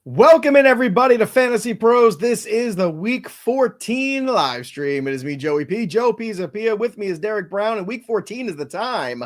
Welcome in, everybody, to Fantasy Pros. This is the Week 14 live stream. It is me, Joey P. Joe Pisapia. With me is Derek Brown, and Week 14 is the time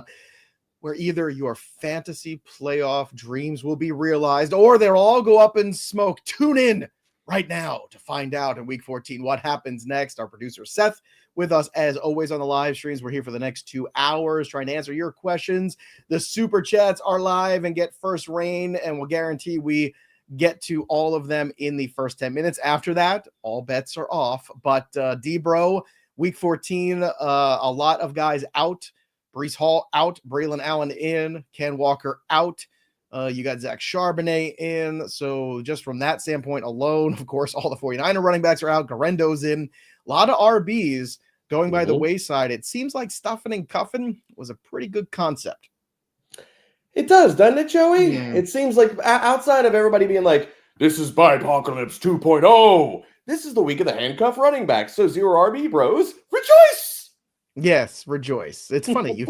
where either your fantasy playoff dreams will be realized or they'll all go up in smoke. Tune in right now to find out in Week 14 what happens next. Our producer, Seth, with us as always on the live streams. We're here for the next 2 hours trying to answer your questions. The super chats are live and get first reign, and we'll guarantee we get to all of them in the first 10 minutes. After that, all bets are off. But D-Bro, Week 14, a lot of guys out. Breece Hall out. Braylon Allen in. Ken Walker out. You got Zach Charbonnet in. So just from that standpoint alone, of course, all the 49er running backs are out. Garendo's in. A lot of RBs going by the wayside. It seems like stuffing and cuffing was a pretty good concept. It does, doesn't it, Joey? It seems like outside of everybody being like, this is Apocalypse 2.0, this is the week of the handcuff running back. So 0 RB bros, rejoice! Yes, rejoice. It's funny.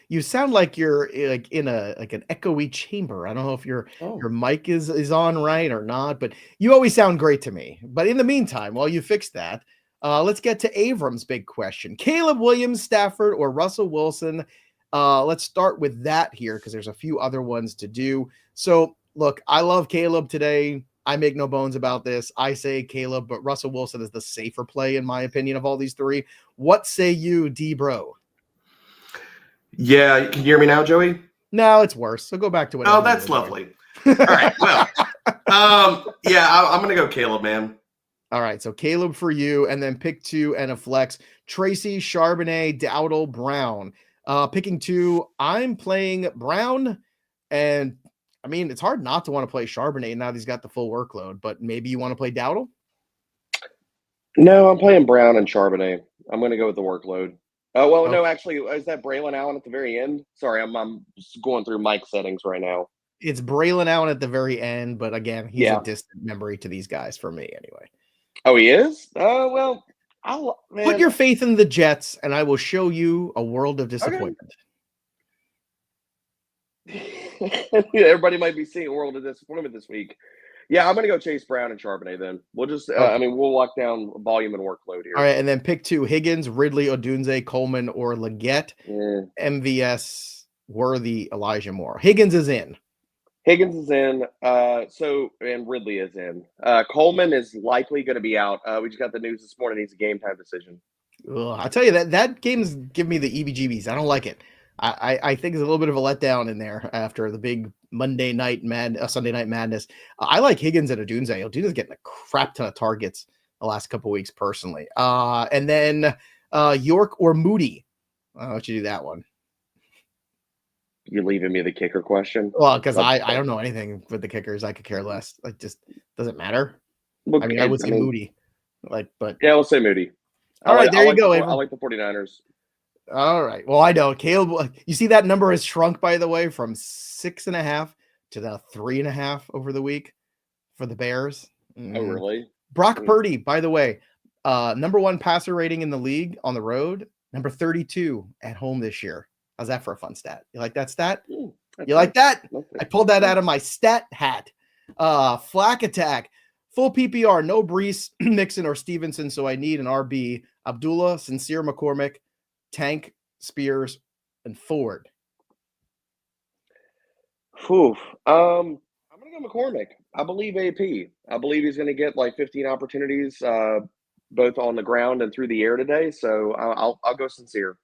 You sound like you're like in an echoey chamber. I don't know if your mic is on right or not, but you always sound great to me. But in the meantime, while you fix that, let's get to Avram's big question. Caleb Williams, Stafford, or Russell Wilson? Let's start with that here because there's a few other ones to do. So, look, I love Caleb today. I make no bones about this. I say Caleb, but Russell Wilson is the safer play, in my opinion, of all these three. What say you, D-Bro? Yeah, can you hear me now, Joey? No, it's worse. So go back to what. Oh, that's lovely. All right, well, I'm going to go Caleb, man. All right, so Caleb for you, and then pick 2 and a flex. Tracy, Charbonnet, Dowdle, Brown. Picking 2, I'm playing Brown, and I mean, it's hard not to want to play Charbonnet now that he's got the full workload, but maybe you want to play Dowdle? No, I'm playing Brown and Charbonnet. I'm going to go with the workload. No, actually, is that Braylon Allen at the very end? Sorry, I'm just going through mic settings right now. It's Braylon Allen at the very end, but again, he's a distant memory to these guys for me anyway. Oh, he is? Oh, well, Put your faith in the Jets, and I will show you a world of disappointment. Everybody might be seeing a world of disappointment this week. Yeah, I'm going to go Chase Brown and Charbonnet then. We'll just, we'll lock down volume and workload here. All right, and then pick 2, Higgins, Ridley, Odunze, Coleman, or Leggett. MVS, Worthy, Elijah Moore. Higgins is in. Higgins is in. And Ridley is in. Coleman is likely going to be out. We just got the news this morning. He's a game time decision. I'll tell you that game's giving me the EBGBs. I don't like it. I think it's a little bit of a letdown in there after the big Sunday night madness. I like Higgins and Odunze. Odunze's getting a crap ton of targets the last couple weeks personally. And then York or Moody. I'll let you do that one. You leaving me the kicker question? Well, because I don't know anything with the kickers. I could care less. Like, just doesn't matter. Well, I would say Moody. But yeah, we'll say Moody. All right, there you go. I like the 49ers. All right. Well, I know Caleb. You see that number has shrunk, by the way, from 6.5 to the 3.5 over the week for the Bears. Oh, really? Brock Purdy, by the way, number 1 passer rating in the league on the road, number 32 at home this year. How's that for a fun stat? You like that stat? You like that? I pulled that out of my stat hat. Flack attack, full PPR, no Brees, Mixon, or Stevenson, so I need an RB. Abdullah, Sincere, McCormick, Tank, Spears, and Ford. I'm going to go McCormick. I believe AP. I believe he's going to get like 15 opportunities, both on the ground and through the air today. So I'll go Sincere.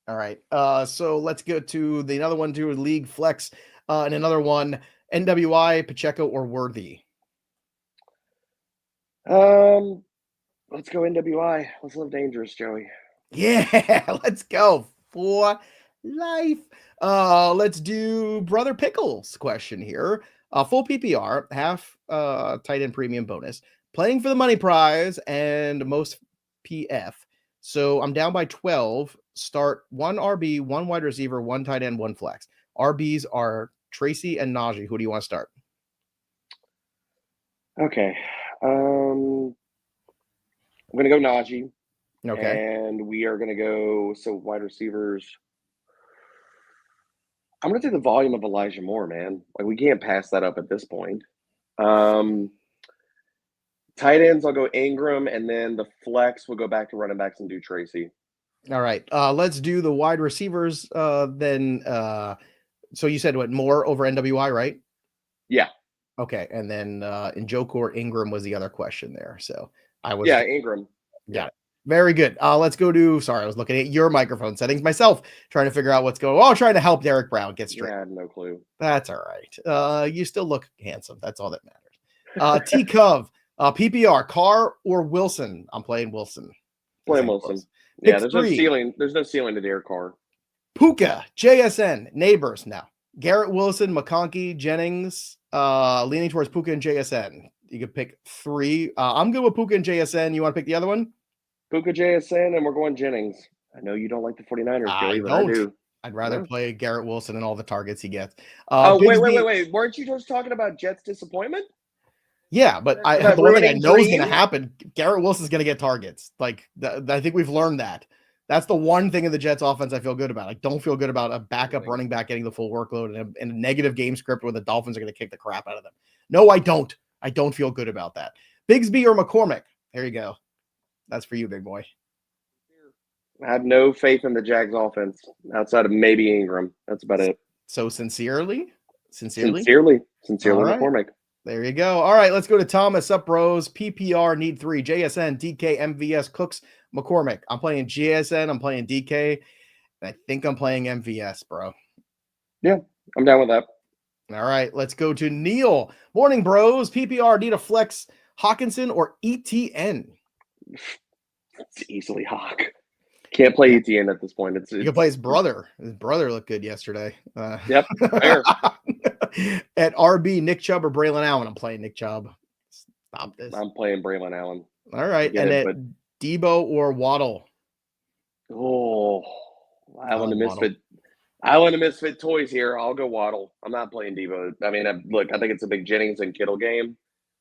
All right. So let's go to the another one too, League Flex, and another one, NWI, Pacheco, or Worthy. Let's go NWI. Let's live dangerous, Joey. Yeah, let's go for life. Let's do Brother Pickles question here. Full PPR, half tight end premium bonus, playing for the money prize and most PF. So I'm down by 12. Start 1 RB, 1 wide receiver, 1 tight end, 1 flex. RBs are Tracy and Najee. Who do you want to start? Okay. I'm going to go Najee. Okay. And we are going to go, wide receivers. I'm going to take the volume of Elijah Moore, man. Like, we can't pass that up at this point. Tight ends, I'll go Ingram, and then the flex, we'll go back to running backs and do Tracy. All right. Let's do the wide receivers then. So you said what, Moore over NWI, right? Yeah. Okay. And then Njoku or Ingram was the other question there. So I was. Yeah, Ingram. Got it. Very good. Let's go to, sorry, I was looking at your microphone settings myself, trying to figure out what's going on. Trying to help Derek Brown get straight. Yeah, I had no clue. That's all right. You still look handsome. That's all that matters. T-Cov, PPR, Carr or Wilson? I'm playing Wilson. Playing Wilson. Yeah, there's no ceiling. There's no ceiling to Derek Carr. Puka, JSN, neighbors now. Garrett Wilson, McConkey, Jennings, leaning towards Puka and JSN. You could pick 3. I'm good with Puka and JSN. You want to pick the other one? Puka, JSN, and we're going Jennings. I know you don't like the 49ers, Joey, but I do. I'd rather play Garrett Wilson and all the targets he gets. Wait. Weren't you just talking about Jets' disappointment? Yeah, but the one thing I know is going to happen, Garrett Wilson's going to get targets. Like, I think we've learned that. That's the one thing in the Jets offense I feel good about. I don't feel good about a backup running back getting the full workload and a negative game script where the Dolphins are going to kick the crap out of them. No, I don't. I don't feel good about that. Bigsby or McCormick? There you go. That's for you, big boy. I have no faith in the Jags offense outside of maybe Ingram. That's about it. So sincerely, right. McCormick. There you go. All right, let's go to Thomas. Up bros. PPR need 3. JSN, DK, MVS, Cooks, McCormick. I'm playing JSN. I'm playing DK. And I think I'm playing MVS, bro. Yeah, I'm down with that. All right, let's go to Neil. Morning, bros. PPR need a flex, Hawkinson or ETN? It's easily Hawk. Can't play ETN at this point. You can play his brother. His brother looked good yesterday. Yep. Fair. At RB, Nick Chubb or Braylon Allen? I'm playing Nick Chubb. Stop this. I'm playing Braylon Allen. All right. And at Debo or Waddle? Oh, Island of Misfit toys here. I'll go Waddle. I'm not playing Debo. I mean, look, I think it's a big Jennings and Kittle game.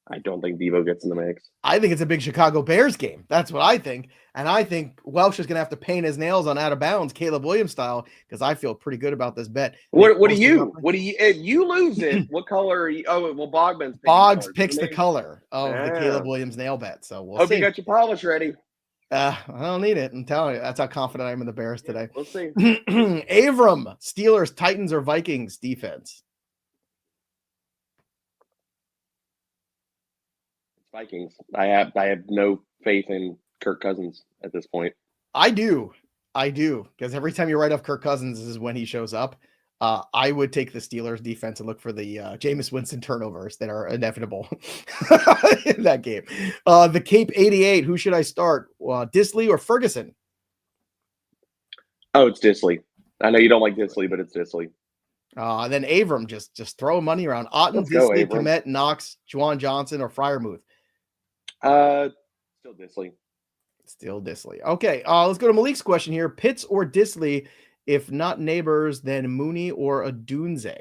I don't think Devo gets in the mix. I think it's a big Chicago Bears game. That's what I think. And I think Welsh is going to have to paint his nails on out of bounds, Caleb Williams style, because I feel pretty good about this bet. What do you? If you lose it, what color are you? Oh, well, Boggs picks the color of the Caleb Williams nail bet. So we'll hope see. You got your polish ready. I don't need it. I'm telling you, that's how confident I am in the Bears today. We'll see. Avram, Steelers, Titans, or Vikings defense? Vikings. I have no faith in Kirk Cousins at this point. I do, because every time you write off Kirk Cousins, this is when he shows up. I would take the Steelers defense and look for the Jameis Winston turnovers that are inevitable in that game. The Cape 88. Who should I start? Disley or Ferguson? Oh, it's Disley. I know you don't like Disley, but it's Disley. Then Avram, just throw money around. Otten, Disley, Komet, Knox, Juwan Johnson, or Freiermuth? Still Disley. Still Disley. Okay, let's go to Malik's question here. Pitts or Disley? If not Neighbors, then Mooney or Adunze?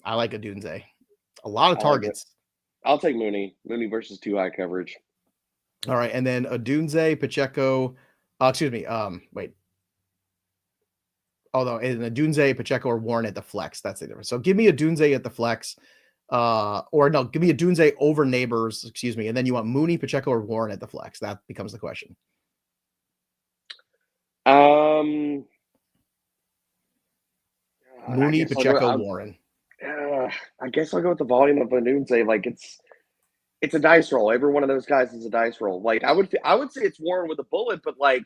I like Adunze. A lot of targets. I'll take Mooney. Mooney versus too high coverage. All right, and then Adunze, Pacheco. Wait. Although in Adunze, Pacheco, or Warren at the flex. That's the difference. So give me Adunze at the flex. Give me Adunze over Neighbors, and then you want Mooney, Pacheco, or Warren at the flex. That becomes the question. Mooney, Pacheco, Warren. I guess I'll go with the volume of Adunze. Like it's a dice roll. Every one of those guys is a dice roll. Like I would say it's Warren with a bullet, but like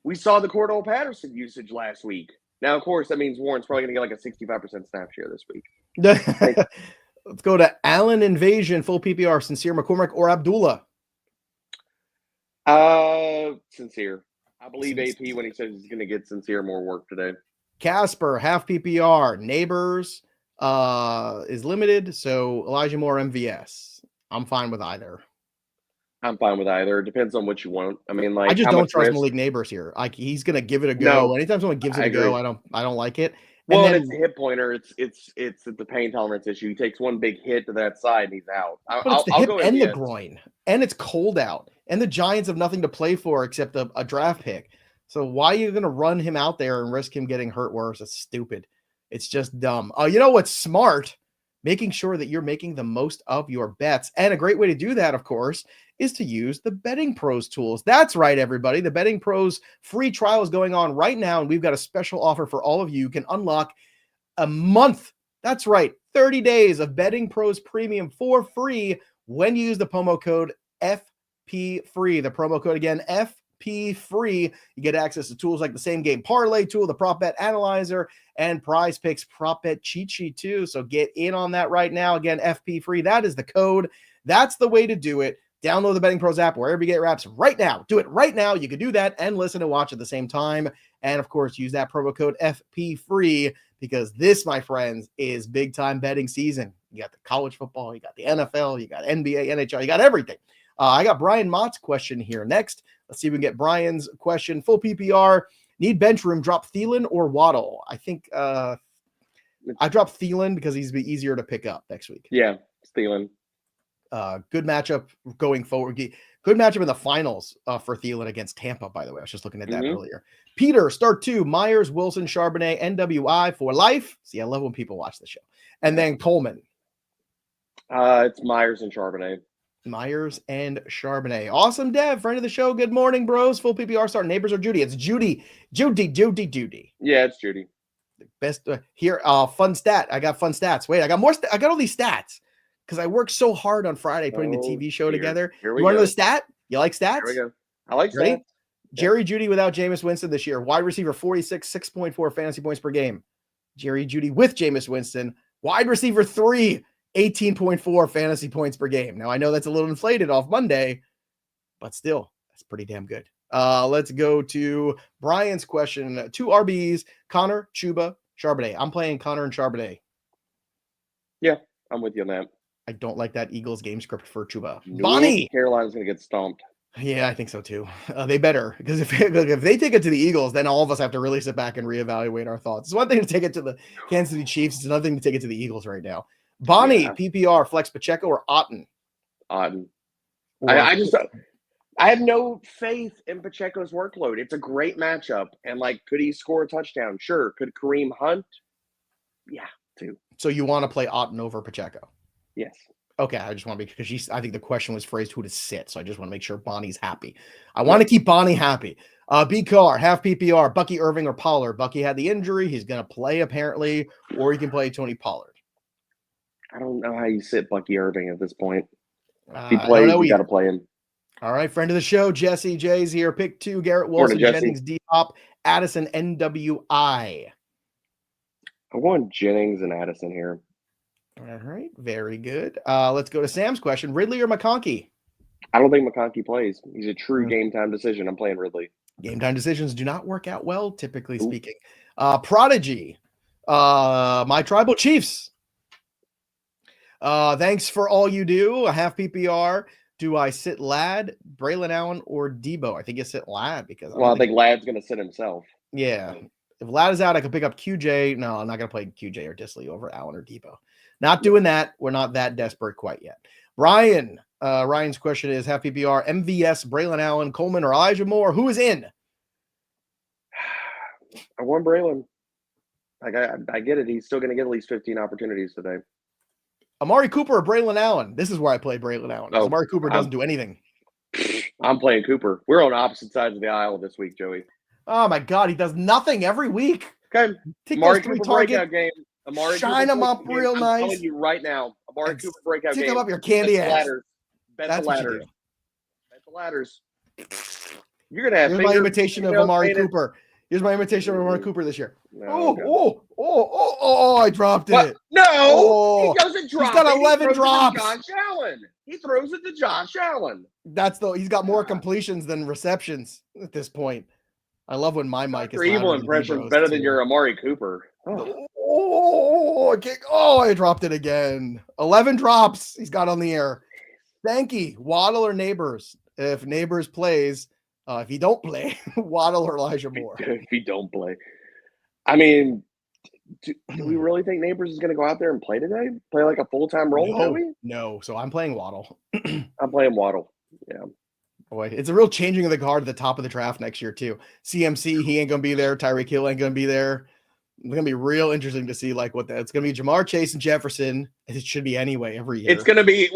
we saw the Cordell Patterson usage last week. Now, of course, that means Warren's probably going to get like a 65% snap share this week. Let's go to Allen Invasion, full PPR, Sincere, McCormick, or Abdullah? Sincere. I believe AP when he says he's going to get Sincere more work today. Casper, half PPR. Neighbors is limited, so Elijah Moore, MVS. I'm fine with either. I'm fine with either. It depends on what you want. I mean, like I just don't trust Malik Neighbors here. Like he's going to give it a go. No, anytime someone gives it a go, I don't like it. Well, and it's a hip pointer. It's the pain tolerance issue. He takes one big hit to that side and he's out. But it's the hip and the groin, and it's cold out, and the Giants have nothing to play for except a draft pick. So why are you going to run him out there and risk him getting hurt worse? It's stupid. It's just dumb. You know what's smart? Making sure that you're making the most of your bets. And a great way to do that, of course, is to use the Betting Pros tools. That's right, everybody. The Betting Pros free trial is going on right now, and we've got a special offer for all of you. You can unlock a month. That's right, 30 days of Betting Pros Premium for free when you use the promo code FPFREE. The promo code again, FPFREE. You get access to tools like the Same Game Parlay tool, the Prop Bet Analyzer, and Prize Picks Prop Bet Cheat Sheet too. So get in on that right now. Again, FPFREE. That is the code. That's the way to do it. Download the Betting Pros app wherever you get your apps right now. Do it right now. You can do that and listen and watch at the same time. And of course, use that promo code FPFREE because this, my friends, is big time betting season. You got the college football, you got the NFL, you got NBA, NHL, you got everything. I got Brian Mott's question here next. Let's see if we can get Brian's question. Full PPR, need bench room, drop Thielen or Waddle? I think I drop Thielen because he's be easier to pick up next week. Yeah, Thielen. Good matchup going forward. Good matchup in the finals for Thielen against Tampa, by the way. I was just looking at that earlier. Peter, start 2, Myers, Wilson, Charbonnet, NWI for life. See, I love when people watch the show. And then Coleman. It's Myers and Charbonnet. Myers and Charbonnet. Awesome, Dev, friend of the show. Good morning, bros. Full PPR start. Neighbors or Judy? It's Judy. Judy. Yeah, it's Judy. Best here. Fun stat. I got fun stats. Wait, I got more. I got all these stats because I worked so hard on Friday putting the TV show together. You want to know the stat? You like stats? Here we go. I like stats. Jerry Jeudy without Jameis Winston this year. Wide receiver 46, 6.4 fantasy points per game. Jerry Jeudy with Jameis Winston. Wide receiver 3, 18.4 fantasy points per game. Now, I know that's a little inflated off Monday, but still, that's pretty damn good. Let's go to Brian's question. 2 RBs, Connor, Chuba, Charbonnet. I'm playing Connor and Charbonnet. Yeah, I'm with you on that. I don't like that Eagles game script for Chuba. Bonnie! Carolina's going to get stomped. Yeah, I think so too. They better, because if they take it to the Eagles, then all of us have to really sit back and reevaluate our thoughts. It's one thing to take it to the Kansas City Chiefs. It's another thing to take it to the Eagles right now. Bonnie, PPR, Flex Pacheco, or Otten? Otten. I have no faith in Pacheco's workload. It's a great matchup. And, like, could he score a touchdown? Sure. Could Kareem Hunt? Yeah, too. So you want to play Otten over Pacheco? Yes. Okay, I just want to be, because I think the question was phrased who to sit, so I just want to make sure Bonnie's happy. I want to keep Bonnie happy. B-Car, half PPR, Bucky Irving or Pollard. Bucky had the injury. He's going to play, apparently, or he can play Tony Pollard. I don't know how you sit Bucky Irving at this point. If he plays, you got to play him. All right, friend of the show, Jesse J's here. Pick 2, Garrett Wilson, Jennings, D-Hop, Addison, NWI. I want Jennings and Addison here. All right, very good. Let's go to Sam's question. Ridley or McConkey? I don't think McConkey plays. He's a true game time decision. I'm playing Ridley. Game time decisions do not work out well, typically speaking. Prodigy, my tribal chiefs. Thanks for all you do. A half PPR. Do I sit Ladd, Braylon Allen, or Debo? I think you sit Ladd because I think Ladd's going to sit himself. Yeah. If Ladd is out, I could pick up QJ. No, I'm not going to play QJ or Disley over Allen or Debo. Not doing that. We're not that desperate quite yet. Brian, Ryan's question is half PPR, MVS, Braylon Allen, Coleman, or Elijah Moore. Who is in? I want Braylon. Like I get it. He's still going to get at least 15 opportunities today. Amari Cooper or Braylon Allen? This is where I play Braylon Allen. Amari Cooper doesn't do anything. I'm playing Cooper. We're on opposite sides of the aisle this week, Joey. Oh, my God. He does nothing every week. Okay. Amari Cooper breakout game. Shine him up real nice. I'm telling you right now. Amari Cooper breakout game. Stick him up your candy ass. Bet the ladders. Bet the ladders. You're going to have Here's my imitation of Amari Cooper. Here's my imitation of Amari Cooper this year. I dropped it. No, he doesn't drop. He's got 11 drops. Josh Allen. He throws it to Josh Allen. He's got more completions than receptions at this point. I love when my mic is evil impression better than your Amari Cooper. I dropped it again. 11 drops he's got on the air. Thanky, Waddle or Neighbors? If Neighbors plays, if he don't play, Waddle or Elijah Moore? If he don't play. I mean, do we really think Neighbors is going to go out there and play today? Play like a full-time role, No, so I'm playing Waddle. I'm playing Waddle, yeah. Boy, it's a real changing of the guard at the top of the draft next year, too. CMC, he ain't going to be there. Tyreek Hill ain't going to be there. It's going to be real interesting to see it's going to be Jamar Chase and Jefferson. It should be anyway every year. It's going to be,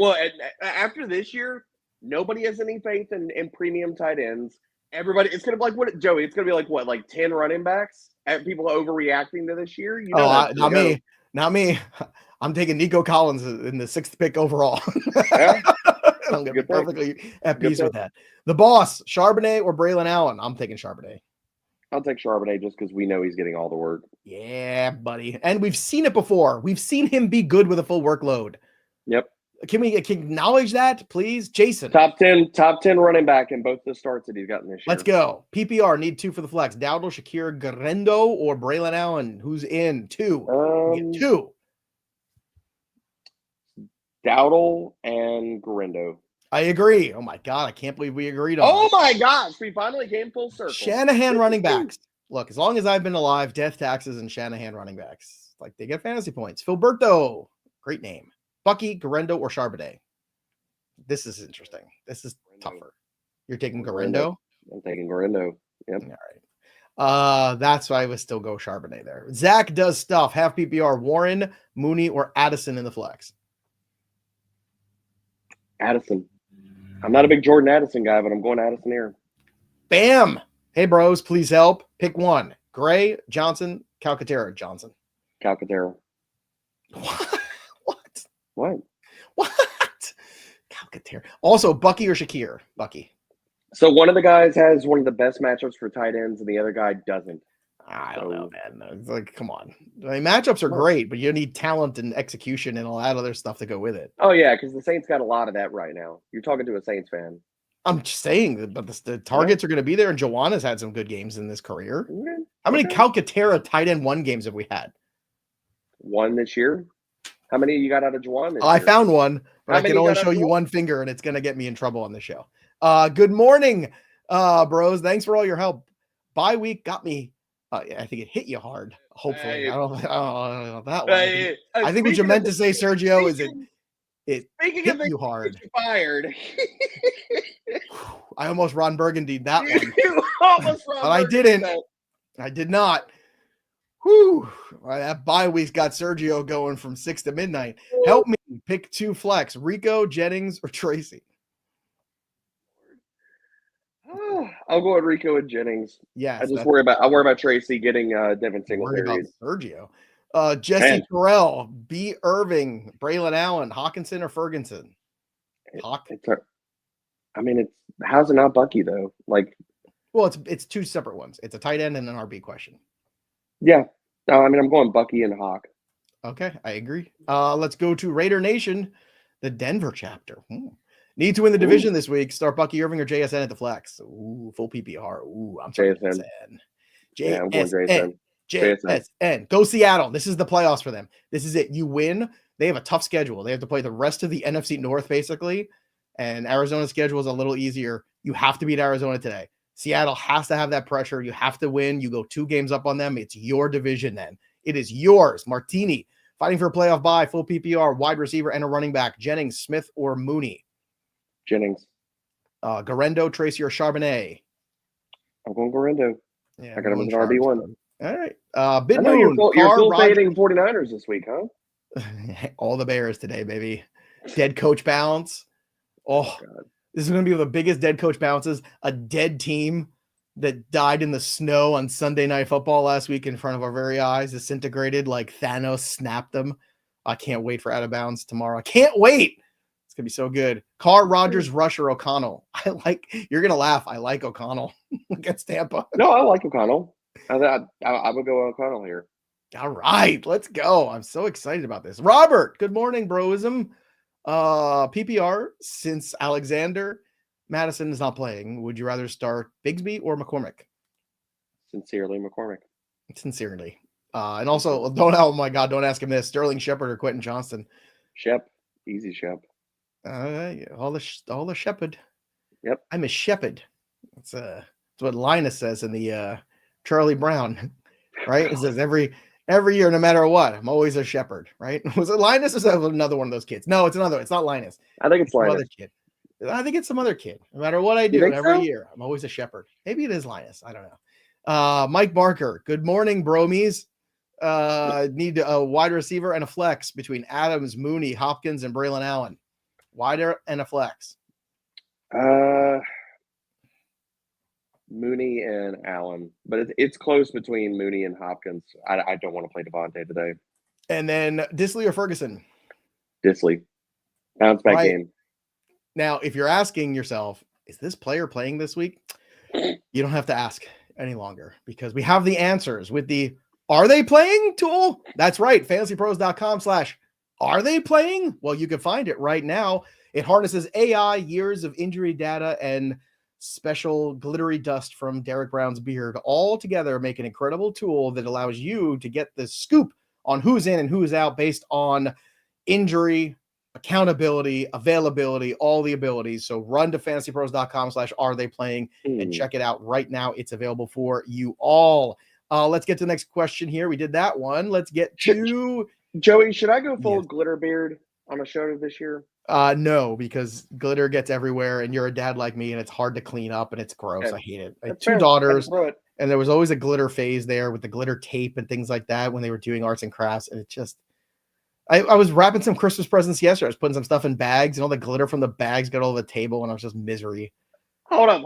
after this year, nobody has any faith in premium tight ends. Everybody, it's going to be like what, Joey? It's going to be like 10 running backs? And people overreacting to this year? Not me. I'm taking Nico Collins in the 6th pick overall. Yeah. I'm going to be perfectly at peace with that. The boss, Charbonnet or Braylon Allen? I'm taking Charbonnet. I'll take Charbonnet just because we know he's getting all the work. Yeah, buddy. And we've seen it before. We've seen him be good with a full workload. Yep. Can we acknowledge that, please? Jason. Top 10 running back in both the starts that he's gotten this year. Let's go. PPR, need 2 for the flex. Dowdle, Shakir, Garendo, or Braylon Allen? Who's in? 2. 2. Dowdle and Garendo. I agree. Oh, my God. I can't believe we agreed on this. My gosh. We finally came full circle. Shanahan running backs. Look, as long as I've been alive, death taxes and Shanahan running backs. They get fantasy points. Filberto. Great name. Bucky, Garendo, or Charbonnet? This is interesting. This is tougher. You're taking Garendo? I'm taking Garendo. Yep. All right. That's why I would still go Charbonnet there. Zach does stuff. Half PPR. Warren, Mooney, or Addison in the flex? Addison. I'm not a big Jordan Addison guy, but I'm going Addison here. Bam! Hey, bros, please help. Pick one. Gray, Johnson, Calcaterra, Johnson. Calcaterra. What? Calcaterra. Also, Bucky or Shakir? Bucky. So one of the guys has one of the best matchups for tight ends, and the other guy doesn't. I don't know, man. It's come on. Matchups are great, but you need talent and execution and all that other stuff to go with it. Oh, yeah, because the Saints got a lot of that right now. You're talking to a Saints fan. I'm just saying, but the targets are going to be there, and Joanna's had some good games in this career. Okay. How many Calcaterra tight end 1 games have we had? 1 this year. How many you got out of Juwan this year? I found one, but I can only show you one finger, and it's going to get me in trouble on the show. Good morning, bros. Thanks for all your help. Bye week got me I think it hit you hard. Hopefully, Hey, I don't know that one. I think what you speaking meant of to say, Sergio, is it speaking hit of things you that hard. get you fired. I almost Ron Burgundy that one. You almost Ron But I Burgundy didn't. that. I did not. Whew. That bye week's got Sergio going from 6 to midnight. Help me pick 2 flex: Rico, Jennings, or Tracy. I'll go with Rico and Jennings. Yes, I worry about Tracy getting Devin worried about Singletary. Sergio. Jesse Man. Terrell, B. Irving, Braylon Allen, Hawkinson, or Ferguson. Hawk. How's it not Bucky though? Like, well, it's 2 separate ones. It's a tight end and an RB question. Yeah. No, I'm going Bucky and Hawk. Okay, I agree. Let's go to Raider Nation, the Denver chapter. Need to win the division this week. Start Bucky Irving or JSN at the flex. Ooh, full PPR. Ooh, I'm sorry. JSN. Yeah, I'm going JSN. JSN. Go Seattle. This is the playoffs for them. This is it. You win. They have a tough schedule. They have to play the rest of the NFC North, basically. And Arizona's schedule is a little easier. You have to beat Arizona today. Seattle has to have that pressure. You have to win. You go 2 games up on them. It's your division then. It is yours. Martini, fighting for a playoff bye, full PPR, wide receiver, and a running back. Jennings, Smith, or Mooney? Jennings. Garendo, Tracy, or Charbonnet? I'm going Garendo. Yeah, I got him as an RB1. All right. I know you're full fading 49ers this week, huh? All the Bears today, baby. Dead coach bounce. Oh, God. This is going to be the biggest dead coach bounces. A dead team that died in the snow on Sunday Night Football last week in front of our very eyes, disintegrated like Thanos snapped them. I can't wait for Out of Bounds tomorrow. I can't wait. It's going to be so good. Carr, Rodgers, Rush, or O'Connell? You're going to laugh. I like O'Connell against Tampa. No, I like O'Connell. I would go O'Connell here. All right, let's go. I'm so excited about this. Robert, good morning, broism. PPR, since Alexander Madison is not playing, would you rather start Bigsby or McCormick? Sincerely, McCormick. Sincerely. And also, oh my God, don't ask him this. Sterling Shepard or Quentin Johnston? Shep. Easy Shep. All the Shepard. Yep. I'm a Shepard. That's what Linus says in the Charlie Brown, right? It says every year, no matter what, I'm always a shepherd, right? Was it Linus or is that another one of those kids? No, it's another. It's not Linus. I think it's Linus. Other kid. I think it's some other kid. No matter what I do, every year, I'm always a shepherd. Maybe it is Linus. I don't know. Mike Barker. Good morning, bromies. Need a wide receiver and a flex between Adams, Mooney, Hopkins, and Braylon Allen. Wider and a flex. Mooney and Allen, but it's close between Mooney and Hopkins. I don't want to play Devontae today. And then Disley or Ferguson? Disley. Bounce back game. Now, if you're asking yourself, is this player playing this week? You don't have to ask any longer because we have the answers with the "Are they playing?" tool. That's right. FantasyPros.com/Are they playing? Well, you can find it right now. It harnesses AI, years of injury data, and special glittery dust from Derek Brown's beard all together make an incredible tool that allows you to get the scoop on who's in and who's out based on injury, accountability, availability, all the abilities. So run to fantasypros.com/are they playing and check it out right now. It's available for you all. Let's get to the next question here. We did that one. Let's get to Joey. Should I go full glitter beard on a show this year? No, because glitter gets everywhere and you're a dad like me and it's hard to clean up and it's gross. I hate it. I have 2 daughters and there was always a glitter phase there with the glitter tape and things like that when they were doing arts and crafts. And it just, I was wrapping some Christmas presents yesterday. I was putting some stuff in bags and all the glitter from the bags got all over the table and I was just misery. Hold up.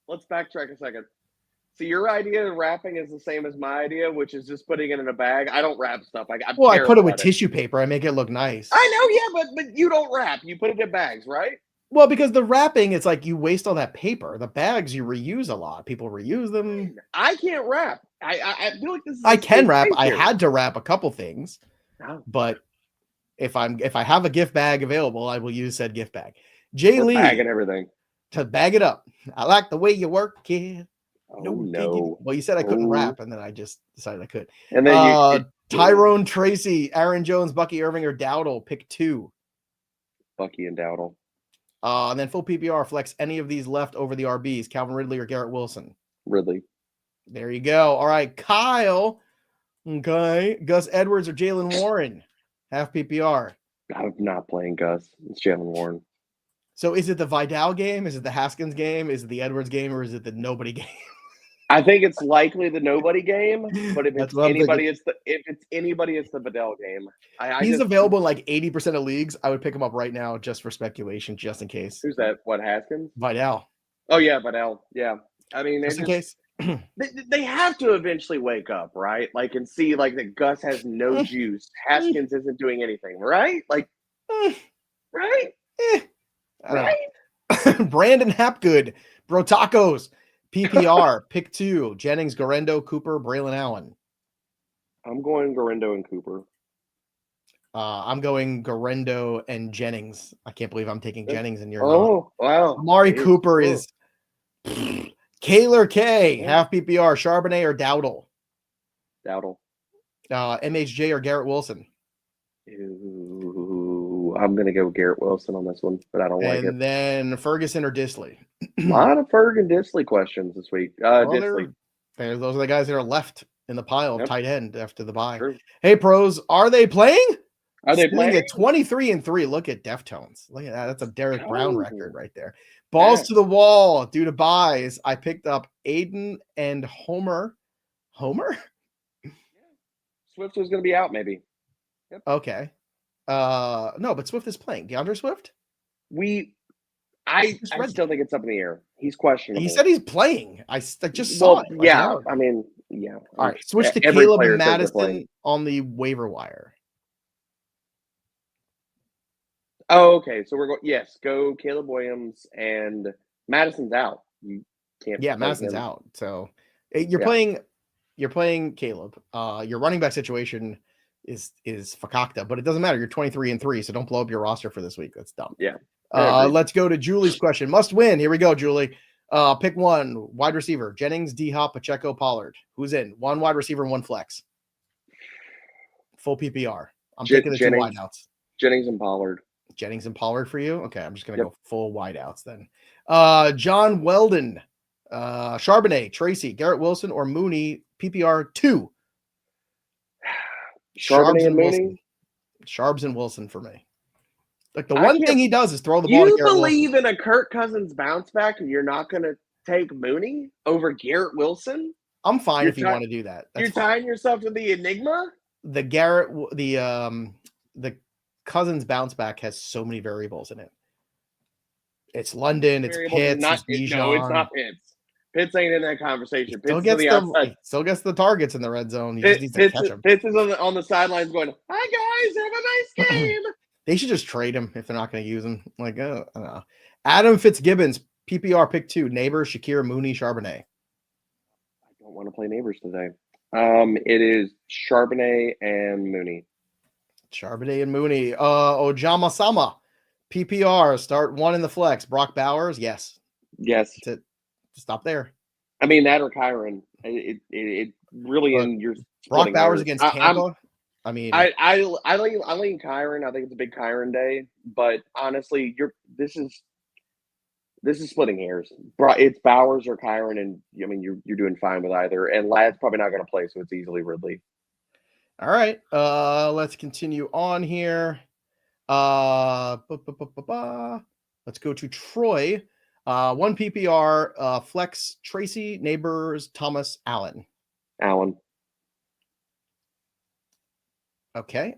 Let's backtrack a second. So your idea of wrapping is the same as my idea, which is just putting it in a bag. I don't wrap stuff. I put it with tissue paper. I make it look nice. I know, yeah, but you don't wrap. You put it in bags, right? Well, because the wrapping, it's like you waste all that paper. The bags you reuse a lot. People reuse them. I can't wrap. I feel like this is. I can wrap. I had to wrap a couple things, but if I have a gift bag available, I will use said gift bag. Jay Lee, bag and everything to bag it up. I like the way you work, kid. No. Well, you said I couldn't rap, and then I just decided I could. And then Tyrone Tracy, Aaron Jones, Bucky Irving, or Dowdle. Pick 2. Bucky and Dowdle. And then full PPR flex any of these left over the RBs, Calvin Ridley or Garrett Wilson. Ridley. There you go. All right, Kyle. Okay, Gus Edwards or Jalen Warren, half PPR. I'm not playing Gus. It's Jalen Warren. So is it the Vidal game? Is it the Haskins game? Is it the Edwards game? Or is it the nobody game? I think it's likely the nobody game, but if That's it's what I'm anybody, thinking. it's the Vidal game. He's available in like 80% of leagues. I would pick him up right now just for speculation, just in case. Who's that? What, Haskins? Vidal. Oh yeah, Vidal. Yeah. I mean, Just in case. they have to eventually wake up, right? Like, and see like that Gus has no juice. Haskins isn't doing anything, right? Like, right? Right. Brandon Hapgood, Bro Tacos, PPR, pick 2, Jennings, Garendo, Cooper, Braylon Allen. I'm going Garendo and Cooper. I'm going Garendo and Jennings. I can't believe I'm taking Jennings and you're not. Wow. Amari Cooper is Kaler K, half PPR, Charbonnet or Dowdle? Dowdle. MHJ or Garrett Wilson? Ooh, I'm going to go Garrett Wilson on this one, but I don't like it. And then Ferguson or Disley? A lot of Ferg and Disley questions this week. Disley. Those are the guys that are left in the pile of tight end after the bye. True. Hey, pros, are they playing? Are they playing? At 23-3. Look at Deftones. Look at that. That's a Derek Brown record right there. Balls to the wall due to buys. I picked up Aiden and Homer. Homer? Swift was going to be out, maybe. Yep. Okay. No, but Swift is playing. DeAndre Swift? I still think it's up in the air. He's questionable. He said he's playing. I just saw it. Yeah. I mean, yeah. All right. Switch to Caleb Madison on the waiver wire. Oh, okay. So we're going. Yes, go Caleb Williams and Madison's out. You can't. Yeah, Madison's out. So you're playing. You're playing Caleb. Your running back situation is fakakta, but it doesn't matter. You're 23-3, so don't blow up your roster for this week. That's dumb. Yeah. Let's go to Julie's question. Must win. Here we go, Julie. Pick one wide receiver: Jennings, D Hop, Pacheco, Pollard. Who's in? One wide receiver and one flex. Full PPR. I'm taking the two wideouts. Jennings and Pollard. Jennings and Pollard for you. Okay, I'm just gonna go full wideouts then. John Weldon, Charbonnet, Tracy, Garrett Wilson, or Mooney. PPR 2. Charbonnet and Mooney. Sharbs and Wilson for me. Like the one thing he does is throw the ball. You believe in a Kirk Cousins bounce back, and you're not going to take Mooney over Garrett Wilson? I'm fine if you want to do that. You're tying yourself to the enigma. The Cousins bounce back has so many variables in it. It's London. It's Pitts. No, it's not Pitts. Pitts ain't in that conversation. Pitts still gets the targets in the red zone. Pitts is on the sidelines going, "Hi guys, have a nice game." They should just trade him if they're not going to use him. Like, I don't know. Adam Fitzgibbons, PPR pick 2. Neighbors, Shakir, Mooney, Charbonnet. I don't want to play Neighbors today. It is Charbonnet and Mooney. Charbonnet and Mooney. Ojama Sama, PPR. Start 1 in the flex. Brock Bowers, yes. Yes. That's it. Stop there. I mean, that or Kyron. It really in your Brock Bowers against Tampa. I lean Kyron. I think it's a big Kyron day, but honestly, this is splitting hairs. It's Bowers or Kyron, and I mean you're doing fine with either. And Ladd's probably not going to play, so it's easily Ridley. All right, let's continue on here. Let's go to Troy. 1 PPR, flex, Tracy, Neighbors, Thomas, Allen. Okay.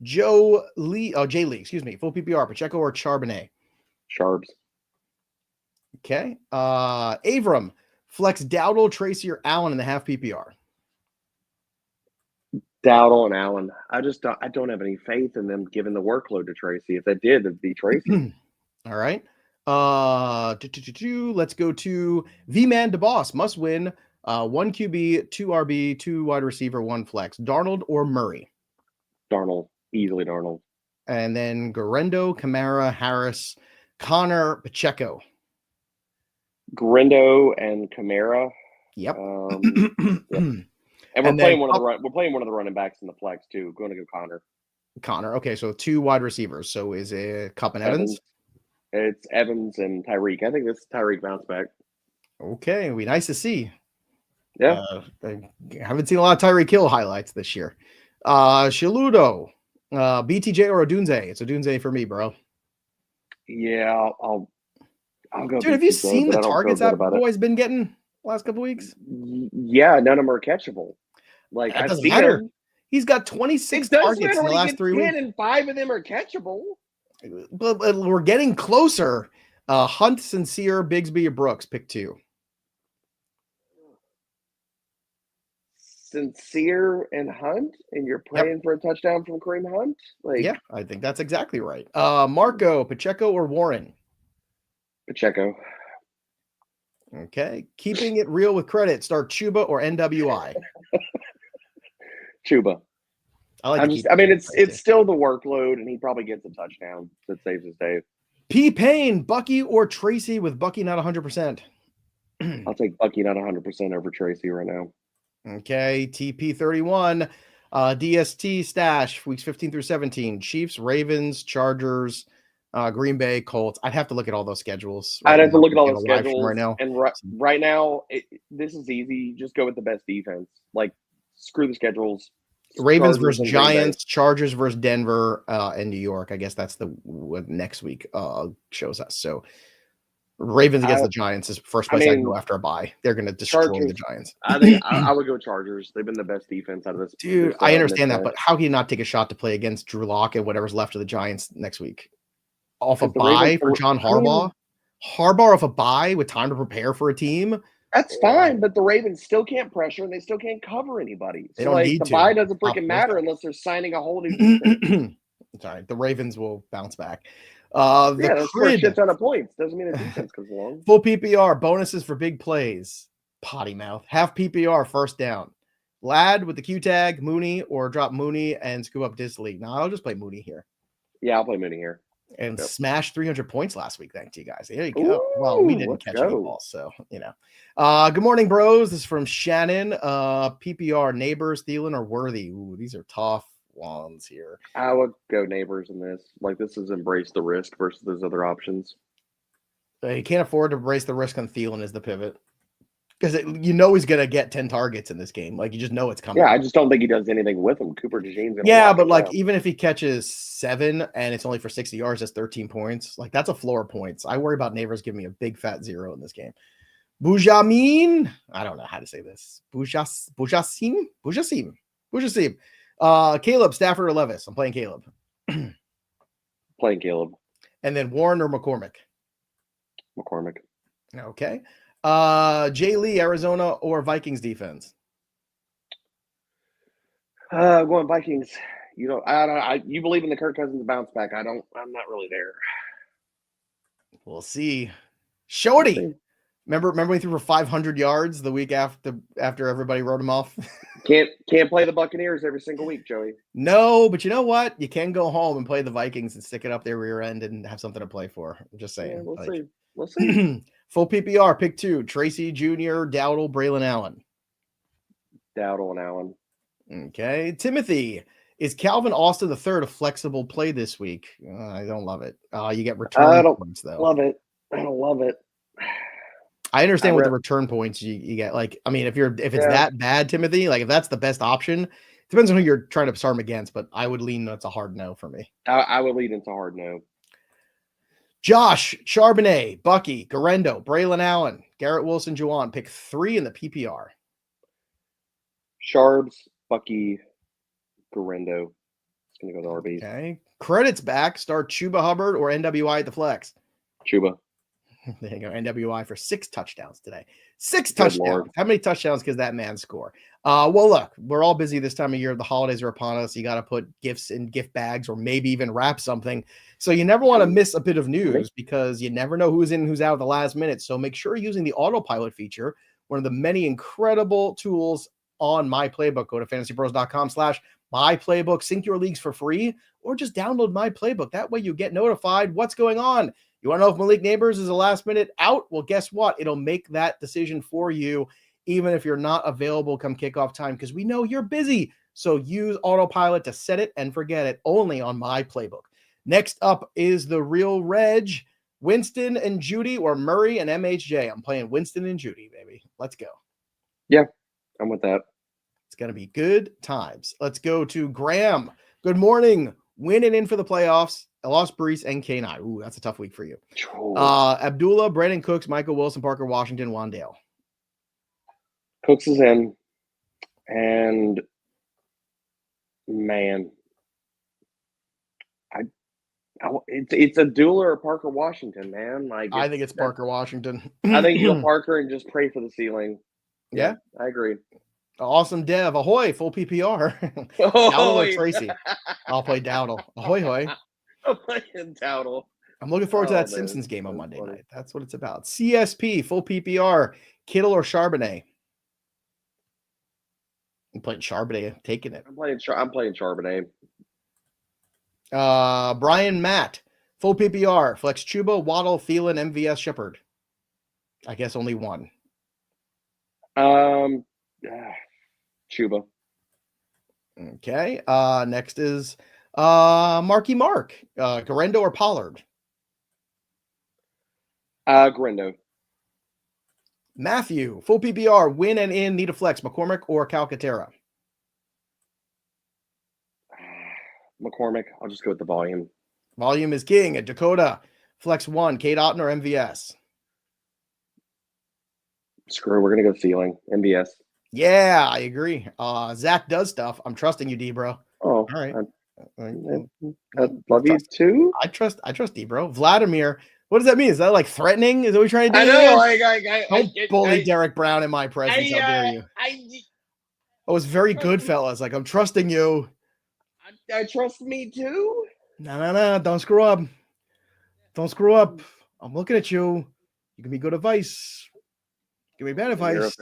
Jay Lee, excuse me. Full PPR, Pacheco or Charbonnet? Charbs. Okay. Avram, flex, Dowdle, Tracy, or Allen in the half PPR? Dowdle and Allen. I don't have any faith in them giving the workload to Tracy. If they did, it'd be Tracy. All right. Let's go to V-Man DeBoss. Must win. 1 QB, 2 RB, 2 wide receiver, 1 flex. Darnold or Murray? Darnold. Easily Darnold. And then Garendo, Kamara, Harris, Connor, Pacheco. Garendo and Kamara. Yep. And we're playing one of the running backs in the flex too. Going to go Connor. Okay, so 2 wide receivers. So is it Kupp and Evans? It's Evans and Tyreek. I think this is Tyreek bounce back. Okay, it'd be nice to see. Yeah. I haven't seen a lot of Tyreek Hill highlights this year. Shaludo, BTJ or Odunze? It's Odunze for me, bro. Yeah, I'll go. Dude, have you BTJ, seen but the I don't feel targets good that about it. boy's been getting last couple weeks? Yeah, none of them are catchable. Like, That I've doesn't seen matter. them. He's got 26 It does targets matter in the when he last gets 3 10 weeks. and 5 of them are catchable. But we're getting closer. Hunt, Sincere, Bigsby, or Brooks. Pick 2. Sincere and Hunt, and you're praying for a touchdown from Kareem Hunt? Like, Yeah, I think that's exactly right. Marco, Pacheco, or Warren? Pacheco. Okay. Keeping it real with credit. Start Chuba or NWI? Chuba. I mean, it's still the workload, and he probably gets a touchdown that saves his day. P. Payne, Bucky, or Tracy with Bucky not 100%? I'll take Bucky not 100% over Tracy right now. Okay. TP31, DST stash, weeks 15 through 17. Chiefs, Ravens, Chargers, Green Bay, Colts. I'd have to look at all those schedules. I'd have to look at all the schedules. Right now. And right now, this is easy. Just go with the best defense. Like, screw the schedules. Ravens versus Giants, Chargers versus Denver, and New York. I guess that's what next week shows us. So Ravens against the Giants is first place I go after a bye. They're going to destroy the Giants. I think I would go Chargers. They've been the best defense out of this. Dude, I understand that, but how can you not take a shot to play against Drew Lock and whatever's left of the Giants next week? Off a bye for John Harbaugh? Harbaugh off a bye with time to prepare for a team? That's fine, but the Ravens still can't pressure and they still can't cover anybody. They don't need to. The bye doesn't freaking matter unless they're signing a whole new defense. Sorry, the Ravens will bounce back. That's for a shit ton of points. Doesn't mean the defense comes along. Full PPR, bonuses for big plays. Potty mouth. Half PPR, first down. Lad with the Q tag, Mooney, or drop Mooney and scoop up Disley. No, I'll just play Mooney here. Yeah, I'll play Mooney here. And smash 300 points last week. Thanks to you guys. There you go. Well, we didn't catch any balls, so you know. Good morning, bros. This is from Shannon. PPR, Neighbors, Thielen, or Worthy. Ooh, these are tough ones here. I would go Neighbors in this. Like, this is embrace the risk versus those other options. You can't afford to embrace the risk on Thielen as the pivot. Because you know he's going to get 10 targets in this game. Like, you just know it's coming. Yeah, I just don't think he does anything with them. Cooper DeJean's but like, even if he catches 7 and it's only for 60 yards, that's 13 points. Like, that's a floor points. I worry about Neighbors giving me a big fat 0 in this game. Bujamin. I don't know how to say this. Bujasim. Caleb, Stafford, or Levis. I'm playing Caleb. Playing Caleb. And then Warren or McCormick? McCormick. Okay. Jay Lee, Arizona, or Vikings defense? Going Vikings. You know, you believe in the Kirk Cousins bounce back. I'm not really there. We'll see. Shorty. Remember when he threw for 500 yards the week after everybody wrote him off? Can't play the Buccaneers every single week, Joey. No, but you know what? You can go home and play the Vikings and stick it up their rear end and have something to play for. I'm just saying. Yeah, we'll see. Full PPR, pick 2. Tracy Jr., Dowdle, Braylon Allen. Dowdle and Allen. Okay. Timothy, is Calvin Austin III a flexible play this week? I don't love it. You get return points, though. Love it. I don't love it. I understand with the return points you get. Like, I mean, if it's that bad, Timothy, like if that's the best option, depends on who you're trying to start him against, but I would lean that's a hard no for me. I would lean into hard no. Josh, Charbonnet, Bucky, Garendo, Braylon Allen, Garrett Wilson, Juwan. Pick 3 in the PPR. Sharbs, Bucky, Garendo. It's going to go to RBs. Okay. Credits back. Start Chuba Hubbard or NWI at the flex. Chuba. There you go. NWI for 6 touchdowns today. 6 touchdowns. Lord. How many touchdowns can that man score? Well, look, we're all busy this time of year. The holidays are upon us. You got to put gifts in gift bags or maybe even wrap something. So you never want to miss a bit of news because you never know who's in and who's out at the last minute. So make sure you're using the autopilot feature, one of the many incredible tools on My Playbook. Go to fantasypros.com/myplaybook. Sync your leagues for free or just download My Playbook. That way you get notified what's going on. You want to know if Malik Neighbors is a last minute out? Well, guess what? It'll make that decision for you, even if you're not available come kickoff time, because we know you're busy. So use autopilot to set it and forget it only on My Playbook. Next up is the real Reg, Winston and Judy or Murray and MHJ. I'm playing Winston and Judy, baby. Let's go. Yeah, I'm with that. It's going to be good times. Let's go to Graham. Good morning. Winning in for the playoffs. Pisapia and K9. Ooh, that's a tough week for you. Abdullah, Brandon Cooks, Michael Wilson, Parker Washington, Wandale. Cooks is in. And, man, it's Abdullah or Parker Washington, man. I think it's Parker Washington. I think you go Parker and just pray for the ceiling. Yeah, I agree. Awesome Dev. Ahoy, full PPR. Dowdle or Tracy? I'll play Dowdle. Ahoy, hoy. I'm playing Dowdle. I'm looking forward to that Simpsons game on Monday night. That's what it's about. CSP, full PPR. Kittle or Charbonnet? I'm playing Charbonnet. I'm taking it. I'm playing Charbonnet. Brian Matt, full PPR. Flex Chuba, Waddle, Thielen, MVS, Shepard. I guess only one. Chuba. Okay. Next is Marky Mark. Garendo or Pollard? Garendo. Matthew, full PPR, win and in, need a flex. McCormick or Calcaterra? McCormick. I'll just go with the volume. Volume is king. At Dakota, flex 1, Kate Otten or MVS? Screw, we're going to go ceiling. MVS. Yeah, I agree. Zach does stuff. I'm trusting you, D, bro. Oh, all right. I love you too. I trust D, bro. Vladimir. What does that mean? Is that like threatening? Is that what you're trying to do? I know. Don't bully Derek Brown in my presence. How dare you? I was very good, fellas. Like, I'm trusting you. I trust me too. No. Don't screw up. Don't screw up. I'm looking at you. You can be good advice. Give me bad advice.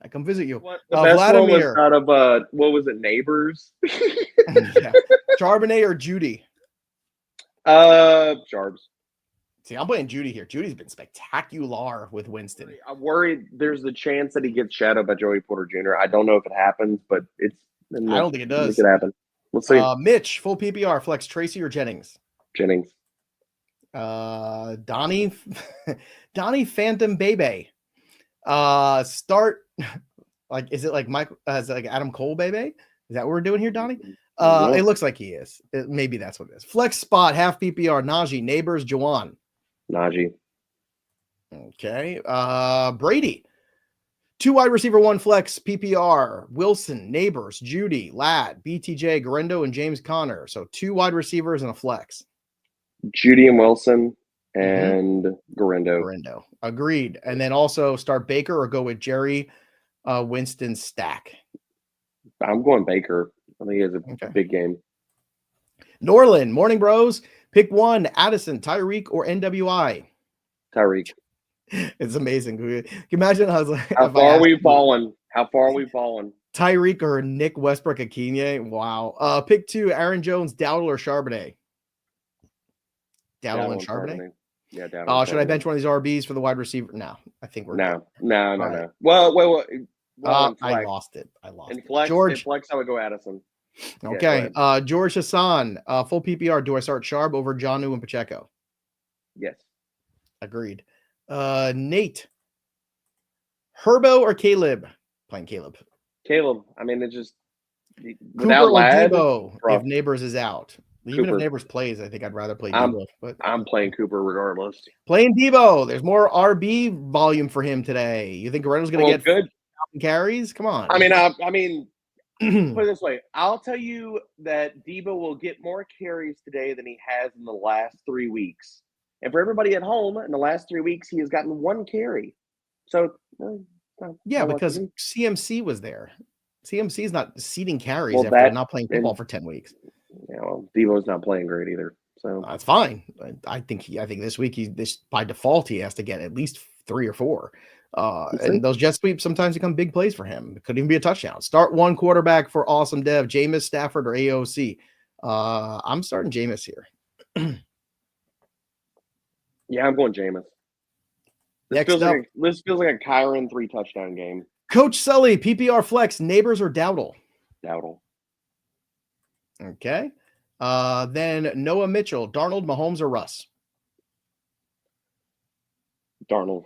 I come visit you. The best Vladimir. One was out of what was it? Neighbors. Yeah. Charbonnet or Judy? Charbs. See, I'm playing Judy here. Judy's been spectacular with Winston. I'm worried there's the chance that he gets shadowed by Joey Porter Jr. I don't know if it happens, but I don't think it does. It could happen. We'll see. Mitch, full PPR, flex Tracy or Jennings? Jennings. Donnie Phantom Bebe. Start like, is it like Michael? Is it like Adam Cole Bebe? Is that what we're doing here, Donnie? It looks like he is. Maybe that's what it is. Flex spot, half PPR, Najee, Neighbors, Jawan. Najee. Okay. Brady. 2 wide receiver, 1 flex, PPR, Wilson, Neighbors, Judy, Ladd, BTJ, Garendo, and James Conner. So 2 wide receivers and a flex. Judy and Wilson and Garendo. Agreed. And then also start Baker or go with Jerry Winston stack. I'm going Baker. I think he has a big game. Norland, morning bros. Pick 1, Addison, Tyreek, or NWI. Tyreek. It's amazing. Can you imagine how far we've fallen? How far we've fallen? Tyreek or Nick Westbrook Akinye. Wow. Pick 2, Aaron Jones, Dowdle or Charbonnet. Dowdle and Charbonnet. Yeah, Dowdle. Should I bench one of these RBs for the wide receiver? No, I think we're no. Right. Well, I lost it. In flex, I would go Addison. Okay. George Hassan, full PPR. Do I start Sharp over Jonnu and Pacheco? Yes. Agreed. Nate. Herbo or Caleb? Playing Caleb. I mean, it's just without Ladd. Debo, if Neighbors is out. Even if Neighbors plays, I think I'd rather play Debo. But I'm playing Cooper regardless. Playing Debo. There's more RB volume for him today. You think Garendo's going to get good carries? Come on. I mean, put it this way. I'll tell you that Debo will get more carries today than he has in the last 3 weeks. And for everybody at home, in the last 3 weeks, he has gotten 1 carry. So, because CMC was there. CMC is not seeding carries after not playing football for 10 weeks. Yeah, well, Devo's not playing great either. So that's fine. I think this week by default he has to get at least 3 or 4. And those jet sweeps sometimes become big plays for him. It could even be a touchdown. Start 1 quarterback for Awesome Dev, Jameis, Stafford, or AOC. I'm starting Jameis here. Yeah, I'm going Jameis. This feels like a Kyron 3 touchdown game. Coach Sully, PPR flex, Neighbors or Dowdle? Dowdle. Okay. Then Noah Mitchell, Darnold, Mahomes, or Russ? Darnold.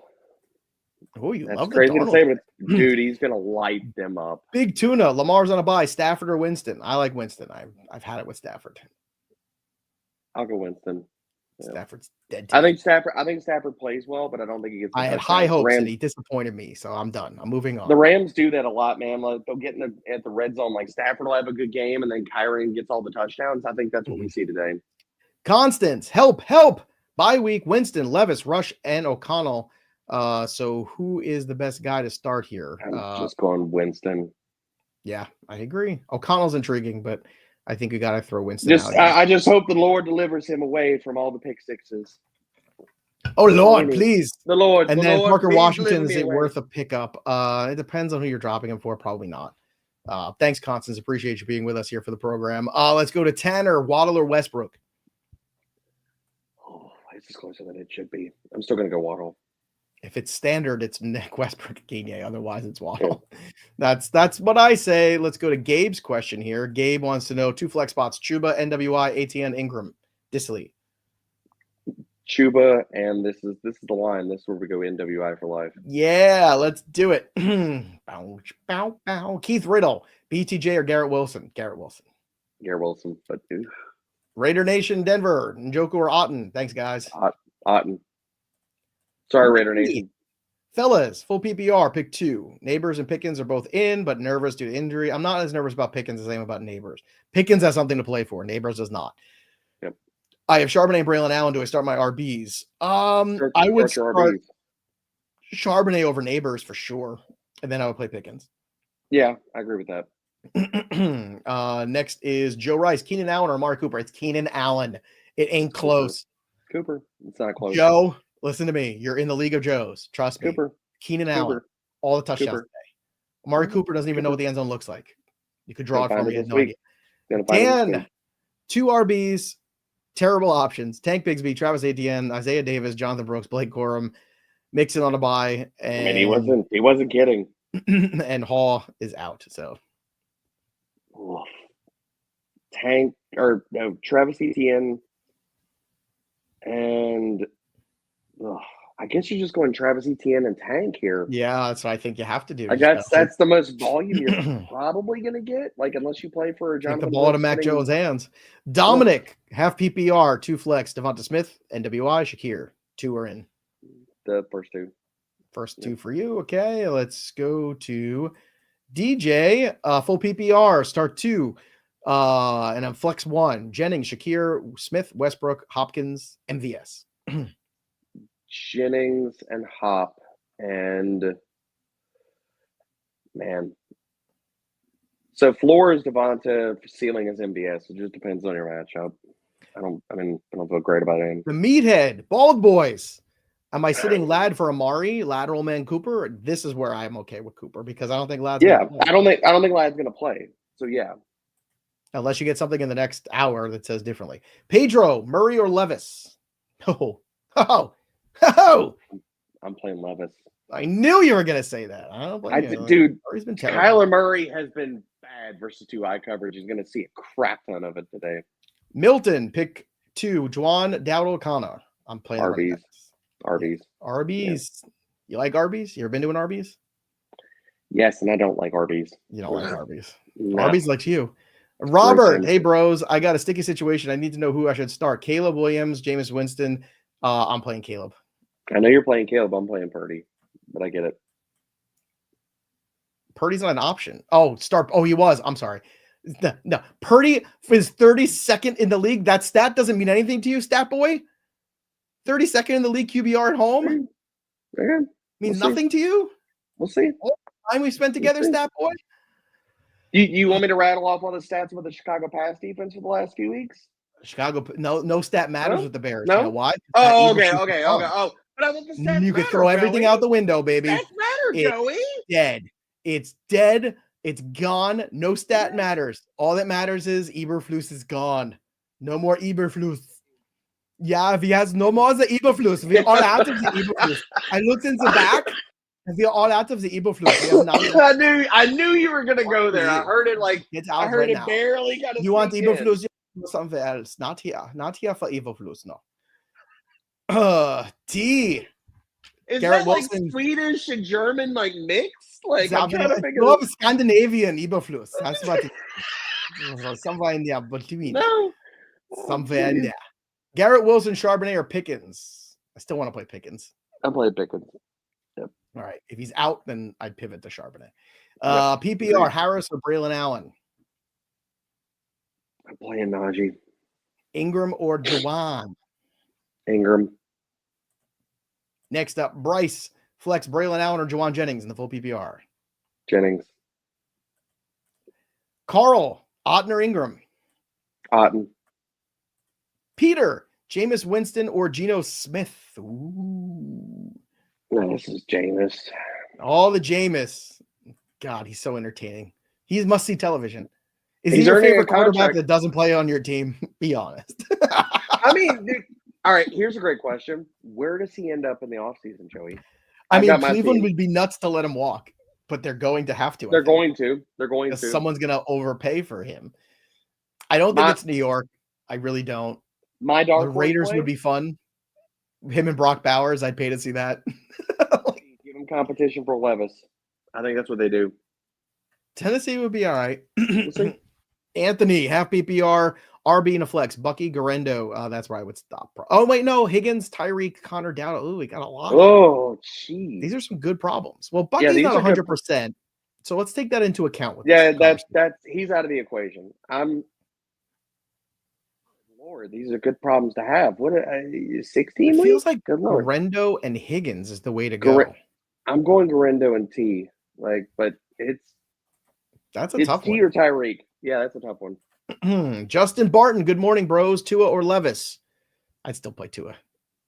Oh, you That's love the crazy to Darnold. say, but dude, he's gonna light them up. Big Tuna. Lamar's on a bye. Stafford or Winston? I like Winston. I've had it with Stafford. I'll go Winston. Yeah. Stafford's dead. I think Stafford plays well, but I don't think he gets. I had high hopes and he disappointed me, so I'm done. I'm moving on. The Rams do that a lot, man. Like they'll get at the red zone. Like Stafford will have a good game, and then Kyron gets all the touchdowns. I think that's what we see today. Constance, help! Bye week. Winston, Levis, Rush, and O'Connell. So who is the best guy to start here? I'm just going Winston. Yeah, I agree. O'Connell's intriguing, but I think we got to throw Winston out. I just hope the Lord delivers him away from all the pick sixes. Oh, Lord, please. The Lord. And the then Lord, Parker Washington, is it away. worth a pickup? It depends on who you're dropping him for. Probably not. Thanks, Constance. Appreciate you being with us here for the program. Let's go to Tanner, Waddle, or Westbrook. Oh, it's closer than it should be. I'm still going to go Waddle. If it's standard, it's Nick Westbrook Gagne. Otherwise, it's Waddle. Yeah. That's what I say. Let's go to Gabe's question here. Gabe wants to know 2 flex spots: Chuba, NWI, ATN, Ingram, Disley. Chuba, and this is the line. This is where we go NWI for life. Yeah, let's do it. Bow, bow, bow. Keith Riddle, BTJ, or Garrett Wilson? Garrett Wilson. But dude. Raider Nation, Denver, Njoku or Otten. Thanks, guys. Otten. Sorry, Raider Nation. Fellas, full PPR, pick 2. Neighbors and Pickens are both in, but nervous due to injury. I'm not as nervous about Pickens as I am about Neighbors. Pickens has something to play for. Neighbors does not. Yep. I have Charbonnet and Braylon Allen. Do I start my RBs? I would start Charbonnet over Neighbors for sure, and then I would play Pickens. Yeah, I agree with that. Next is Joe Rice, Keenan Allen, or Amari Cooper. It's Keenan Allen. It ain't close. Cooper. It's not close. Joe, listen to me. You're in the league of Joes. Trust me. Keenan Allen, all the touchdowns today. Amari Cooper doesn't even know what the end zone looks like. You could draw it for me. He has no idea. Dan, 2 RBs, terrible options. Tank Bigsby, Travis Etienne, Isaiah Davis, Jonathan Brooks, Blake Corum, Mixon on a bye. And he wasn't kidding. And Hall is out. So Tank or no, Travis Etienne and I guess you're just going Travis Etienne and Tank here. Yeah, that's what I think you have to do. I guess that's the most volume you're probably going to get, like unless you play for Jonathan. Take the ball to Mac Jones' hands. Dominic, half PPR, 2 flex, Devonta Smith, NWI, Shakir. 2 are in. The first 2. First 2 for you. Okay, let's go to DJ. Full PPR, start 2. And I'm flex 1. Jennings, Shakir, Smith, Westbrook, Hopkins, MVS. Jennings and Hop and man. So floor is Devonta, ceiling is MVS. It just depends on your matchup. I don't feel great about it. The meathead, bald boys. Am I sitting Lad for Amari, lateral man Cooper? This is where I'm okay with Cooper because I don't think Lad's I don't think Lad's gonna play. So yeah. Unless you get something in the next hour that says differently. Pedro, Murray, or Levis? Oh. I'm playing Levis. I knew you were going to say that. Dude, Murray's been terrible. Kyler Murray has been bad versus 2 eye coverage. He's going to see a crap ton of it today. Milton, pick 2. Juwan, Dowdle, Connor. I'm playing Arby's. Yeah. You like Arby's? You ever been to an Arby's? Yes, and I don't like Arby's. You don't like Arby's. No. Arby's likes you. Robert, hey bros, I got a sticky situation. I need to know who I should start. Caleb Williams, Jameis Winston. I'm playing Caleb. I know you're playing Caleb. I'm playing Purdy, but I get it. Purdy's not an option. Oh, start. Oh, he was. I'm sorry. No. Purdy is 32nd in the league. That stat doesn't mean anything to you, stat boy. 32nd in the league QBR at home. Yeah, means nothing to you. We'll see. All the time we spent together, stat boy. You want me to rattle off all the stats about the Chicago pass defense for the last few weeks? Chicago, no stat matters with the Bears. No? You know why? Oh, okay. Oh, but I want the stats. You could throw everything out the window, baby. Stats matter, Joey. Dead. It's dead. It's gone. No stat matters. All that matters is Eberflus is gone. No more Eberflus. Yeah, he has no more the Eberflus. We're all out of the Eberflus. I looked in the back. And we're all out of the Eberflus. I knew you were gonna go there. I heard it I heard it now. barely got. You want Eberflus? Something else. Not here. Not here for Eberflus. No. T. Is Garrett that like Wilson. Swedish and German like mix? Like I'm trying to figure. No, Scandinavian Überfluss. That's what it is. Somewhere in there between. No. Somewhere in there. Garrett Wilson, Charbonnet, or Pickens? I still want to play Pickens. I'm playing Pickens. Yep. All right. If he's out, then I'd pivot to Charbonnet. PPR, Harris or Braylon Allen? I'm playing Najee. Ingram or Jawan? Ingram. Next up, Bryce, flex Braylon Allen or Jawan Jennings in the full PPR? Jennings. Carl, Otten or Ingram? Otten. Peter, Jameis Winston or Geno Smith? Ooh. No, this is Jameis. All the Jameis. God, he's so entertaining. He's must-see television. Is he your favorite quarterback that doesn't play on your team? Be honest. I mean, dude, all right, here's a great question. Where does he end up in the offseason, Joey? I mean, Cleveland would be nuts to let him walk, but they're going to have to. They're going to. Someone's going to overpay for him. I don't think it's New York. I really don't. The Raiders would be fun. Him and Brock Bowers, I'd pay to see that. Give him competition for Levis. I think that's what they do. Tennessee would be all right. Anthony, half PPR, RB and a flex. Bucky, Garendo. That's where I would stop. Oh, wait, no. Higgins, Tyreek, Connor Dowdle. Oh, we got a lot. Oh, geez. These are some good problems. Well, Bucky's not 100%. So let's take that into account. That's he's out of the equation. Lord, these are good problems to have. What 16? It feels like Garendo and Higgins is the way to go. I'm going Garendo and T. But that's a tough T one. or Tyreek. Yeah, that's a tough one. Justin Barton, good morning, bros. Tua or Levis? I'd still play Tua.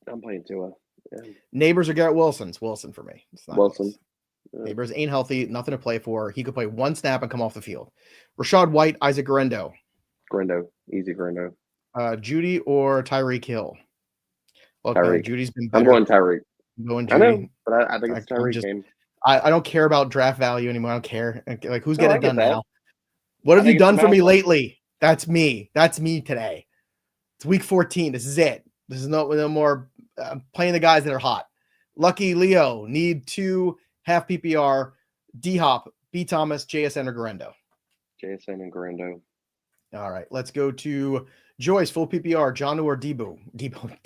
I'm playing Tua. Yeah. Neighbors or Garrett Wilson? It's Wilson for me. It's not Wilson. Yeah. Neighbors ain't healthy, nothing to play for. He could play one snap and come off the field. Rashad White, Isaac Garendo. Garendo. Easy Garendo. Judy or Tyreek Hill? Well, Tyreek. Judy's been better. I'm going Tyreek. I'm going Judy. I know, but I think it's Tyreek game. I don't care about draft value anymore. I don't care. Like, who's getting it done now? What have you done for me lately? That's me. That's me today. It's week 14. This is it. This is no more playing the guys that are hot. Lucky Leo, need 2 half PPR, D-Hop, B. Thomas, JSN, or Garendo? JSN and Garendo. All right. Let's go to Joyce, full PPR, John or Debo? Debo.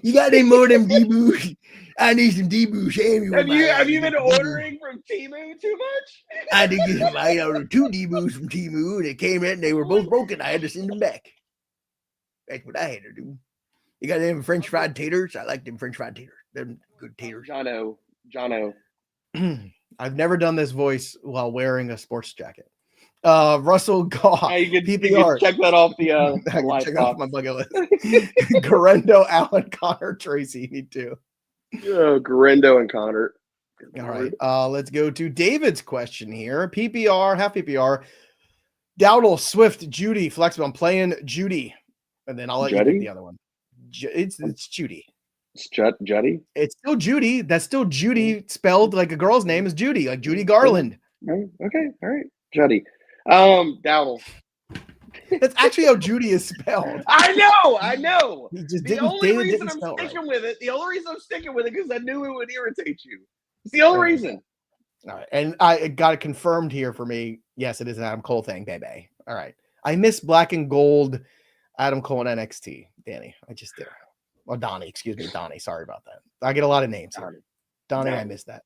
You got any more of them Debo? I need some Debo. Have you been ordering from Temu too much? I did get I ordered 2 Debos from Temu. They came in, they were both broken. I had to send them back. That's what I had to do. You got them French fried taters? I like them French fried taters. Them good taters. Jono. I've never done this voice while wearing a sports jacket. Russell Goff, you PPR. can check that off the check off my bucket list. Garendo, Allen, Connor, Tracy, need 2. Garendo and Connor. All right. Let's go to David's question here. PPR, half PPR. Dowdle, Swift, Judy, flexible. I'm playing Judy, and then I'll let you pick the other one. It's Judy. It's Judy. It's still Judy. That's still Judy, spelled like a girl's name is Judy, like Judy Garland. Okay, all right, Judy. Dowdle. That's actually how Judy is spelled. I know. He just the only reason I'm sticking with it because I knew it would irritate you. It's the only reason. All right, and I got it confirmed here for me. Yes, it is an Adam Cole thing, baby. All right, I miss Black and Gold, Adam Cole and NXT. Danny, I just did. Or Donnie, excuse me, Donnie. Sorry about that. I get a lot of names here. Donnie, I missed that.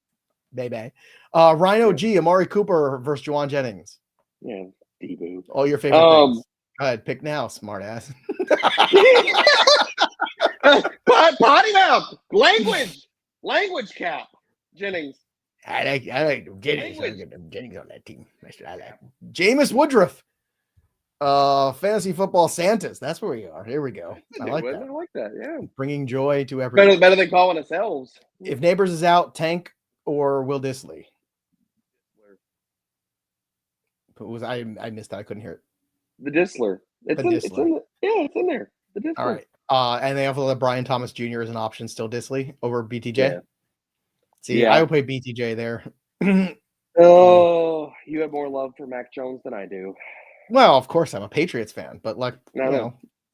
Baby. Rhino G, Amari Cooper versus Juwan Jennings. Yeah, Debo. All your favorite things. Go ahead, pick now, smart ass. Potty mouth. Language cap. Jennings. I like Jennings. I get them Jennings on that team. That's what I like. Jameis Woodruff. Fantasy football Santas. That's where we are. Here we go. I like that. Yeah. Bringing joy to everyone. Better than calling us elves. If Neighbors is out, Tank or Will Disley? I missed that. I couldn't hear it. The Disler. It's in there. The Disler. All right. And they also let Brian Thomas Jr. as an option still Disley over BTJ. Yeah. See, I would play BTJ there. Oh, you have more love for Mac Jones than I do. Well, of course I'm a Patriots fan, but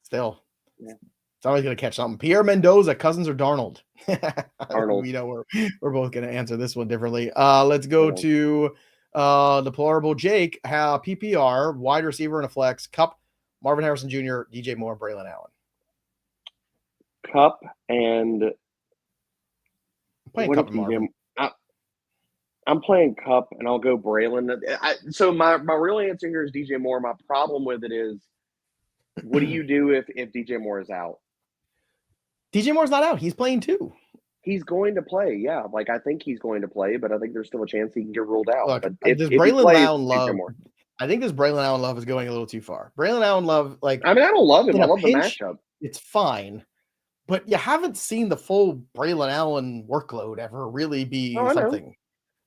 still. Yeah. Somebody's gonna catch something. Pierre Mendoza, Cousins or Darnold? Darnold. We know we're both gonna answer this one differently. Let's go to deplorable Jake. PPR, wide receiver and a flex. Cup, Marvin Harrison Jr., DJ Moore, Braylon Allen. Cup and I'm playing Cup and Marvin. I'm playing Cup, and I'll go Braylon. So my real answer here is DJ Moore. My problem with it is, what do you do if DJ Moore is out? DJ Moore's not out. He's playing too. He's going to play, yeah. Like, I think he's going to play, but I think there's still a chance he can get ruled out. Look, but this Braylon Allen love, I think this Braylon Allen love is going a little too far. Braylon Allen love, like, I mean, I don't love him. I love the matchup. It's fine, but you haven't seen the full Braylon Allen workload ever really be something.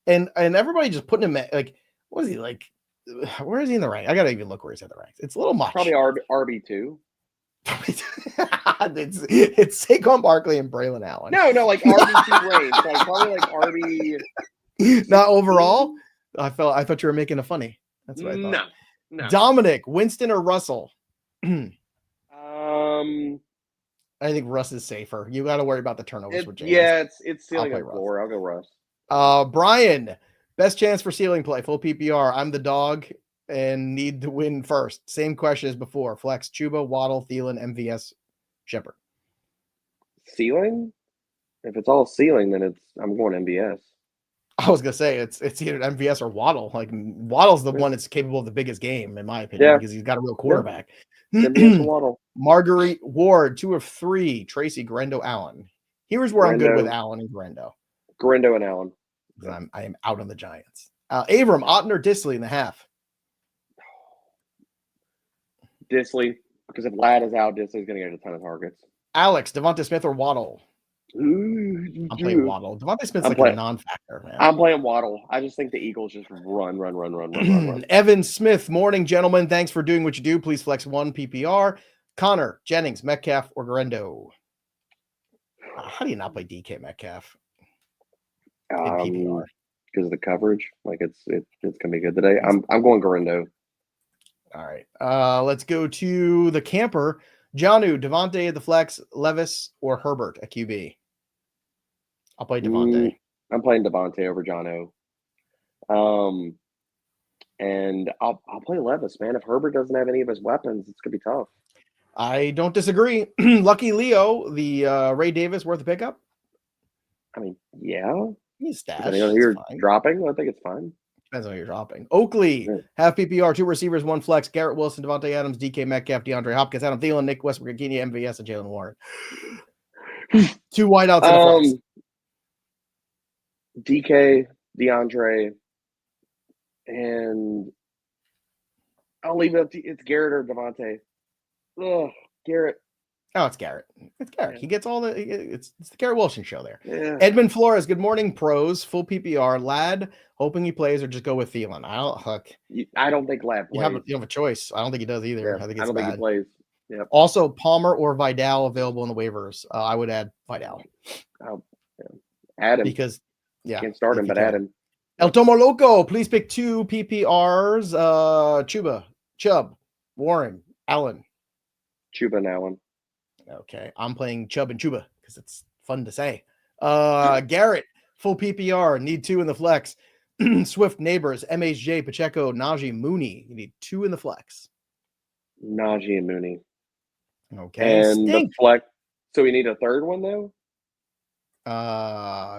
And everybody just putting him at, like, what is he like? Where is he in the rank? I gotta even look where he's in the ranks. It's a little much. Probably RB2. it's Saquon Barkley and Braylon Allen. No, like RB2 range. So probably like RB. Not overall. I thought you were making a funny. That's what I thought. No. Dominic, Winston or Russell? I think Russ is safer. You got to worry about the turnovers with James. Yeah, it's ceiling and floor. I'll go Russ. Brian, best chance for ceiling play, full PPR. I'm the dog and need to win first. Same question as before. Flex, Chuba, Waddle, Thielen, MVS, Shepard. Ceiling? If it's all ceiling, then I'm going MVS. I was gonna say it's either MVS or Waddle. Like, Waddle's the one that's capable of the biggest game, in my opinion, because he's got a real quarterback. MVS Waddle. Marguerite Ward, 2 of 3. Tracy, Grendo, Allen. Here's where I'm good with Allen and Grendo. Grendo and Allen. I am out on the Giants. Abram, Otten or Disley in the half? Disley, because if Ladd is out, Disley's going to get a ton of targets. Alex, Devonta Smith or Waddle? I'm playing Waddle. Devonta Smith's a non-factor, man. I'm playing Waddle. I just think the Eagles just run. Evan Smith, morning, gentlemen. Thanks for doing what you do. Please flex 1 PPR. Connor, Jennings, Metcalf, or Grendo? How do you not play DK Metcalf? Because of the coverage, like it's gonna be good today. I'm going Grendo. All right, let's go to the camper. Jonnu, Devontae at the flex, Levis or Herbert at QB. I'll play Devontae. I'm playing Devontae over Jonnu. And I'll play Levis, man. If Herbert doesn't have any of his weapons, it's gonna be tough. I don't disagree. Lucky Leo, the Ray Davis worth a pickup. I mean, yeah. He's stashed. Depending on who you're dropping, I think it's fine. Depends on who you're dropping. Oakley, half PPR, 2 receivers, 1 flex. Garrett Wilson, Devontae Adams, DK Metcalf, DeAndre Hopkins, Adam Thielen, Nick Westbrook, Keeney, MVS, and Jalen Warren. 2 wideouts in the flex. DK, DeAndre, and I'll leave it up to it's Garrett or Devontae. Ugh, Garrett. Oh, it's Garrett. It's Garrett. He gets all the. It's the Garrett Wilson show there. Yeah. Edmund Flores. Good morning, pros. Full PPR. Ladd. Hoping he plays, or just go with Thielen. I don't think Ladd plays. You have a choice. I don't think he does either. Yeah, I think think he plays. Yep. Also, Palmer or Vidal available in the waivers. I would add Vidal. Oh, yeah. Add him because can't start him, but add him. El Tomo Loco. Please pick 2 PPRs. Chubb, Warren, Allen. Chuba and Allen. Okay, I'm playing Chubb and Chuba because it's fun to say. Garrett, full PPR, need 2 in the flex. Swift, Neighbors, MHJ, Pacheco, Najee, Mooney. You need 2 in the flex. Najee and Mooney. Okay, and the flex. So we need a third one though.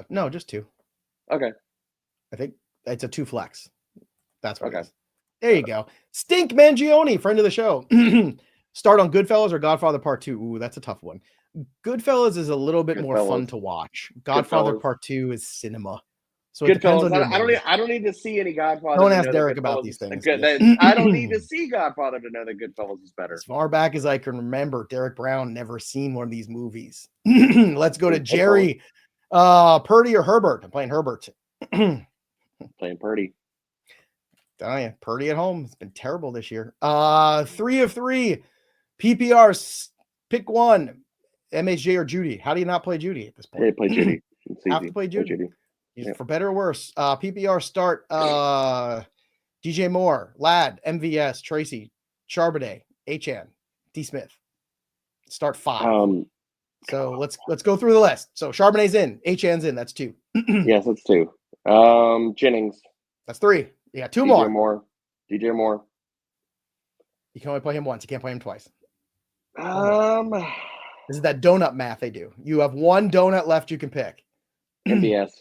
No, just 2. Okay, I think it's a 2 flex. That's what it is. There you go. Stink Mangione, friend of the show. Start on Goodfellas or Godfather Part 2? Ooh, that's a tough one. Goodfellas is a little bit more fun to watch. Godfather Part 2 is cinema. So it depends on I don't need to see any Godfather. Don't ask Derek about these things. I don't need to see Godfather to know that Goodfellas is better. As far back as I can remember, Derek Brown never seen one of these movies. Let's go to Jerry. Purdy or Herbert? I'm playing Herbert. Playing Purdy. Oh yeah, Purdy at home. It's been terrible this year. 3 of 3. PPR, pick 1. MHJ or Judy. How do you not play Judy at this point? Yeah, play Judy. Have to play Judy. For better or worse. PPR start DJ Moore, Ladd, MVS, Tracy, Charbonnet, Achan, D. Smith. Start 5. Um, So let's go through the list. So Charbonnet's in, Achan's in. That's 2. yes, that's 2. Jennings. That's 3. You got 2 DJ more. Moore. DJ Moore. You can only play him once. You can't play him twice. This is that donut math they do. You have 1 donut left you can pick. MBS.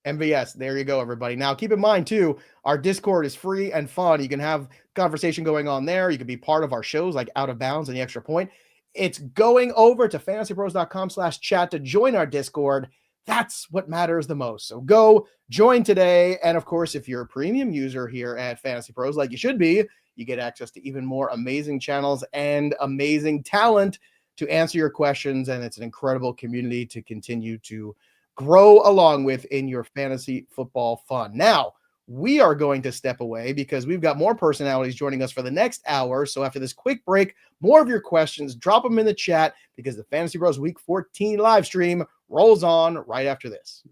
MVS. There you go, everybody. Now, keep in mind, too, our Discord is free and fun. You can have conversation going on there. You can be part of our shows like Out of Bounds and The Extra Point. It's going over to fantasypros.com/chat to join our Discord. That's what matters the most. So go join today. And, of course, if you're a premium user here at Fantasy Pros, like you should be, you get access to even more amazing channels and amazing talent to answer your questions. And it's an incredible community to continue to grow along with in your fantasy football fun. Now, we are going to step away because we've got more personalities joining us for the next hour. So after this quick break, more of your questions, drop them in the chat because the Fantasy Bros Week 14 live stream rolls on right after this.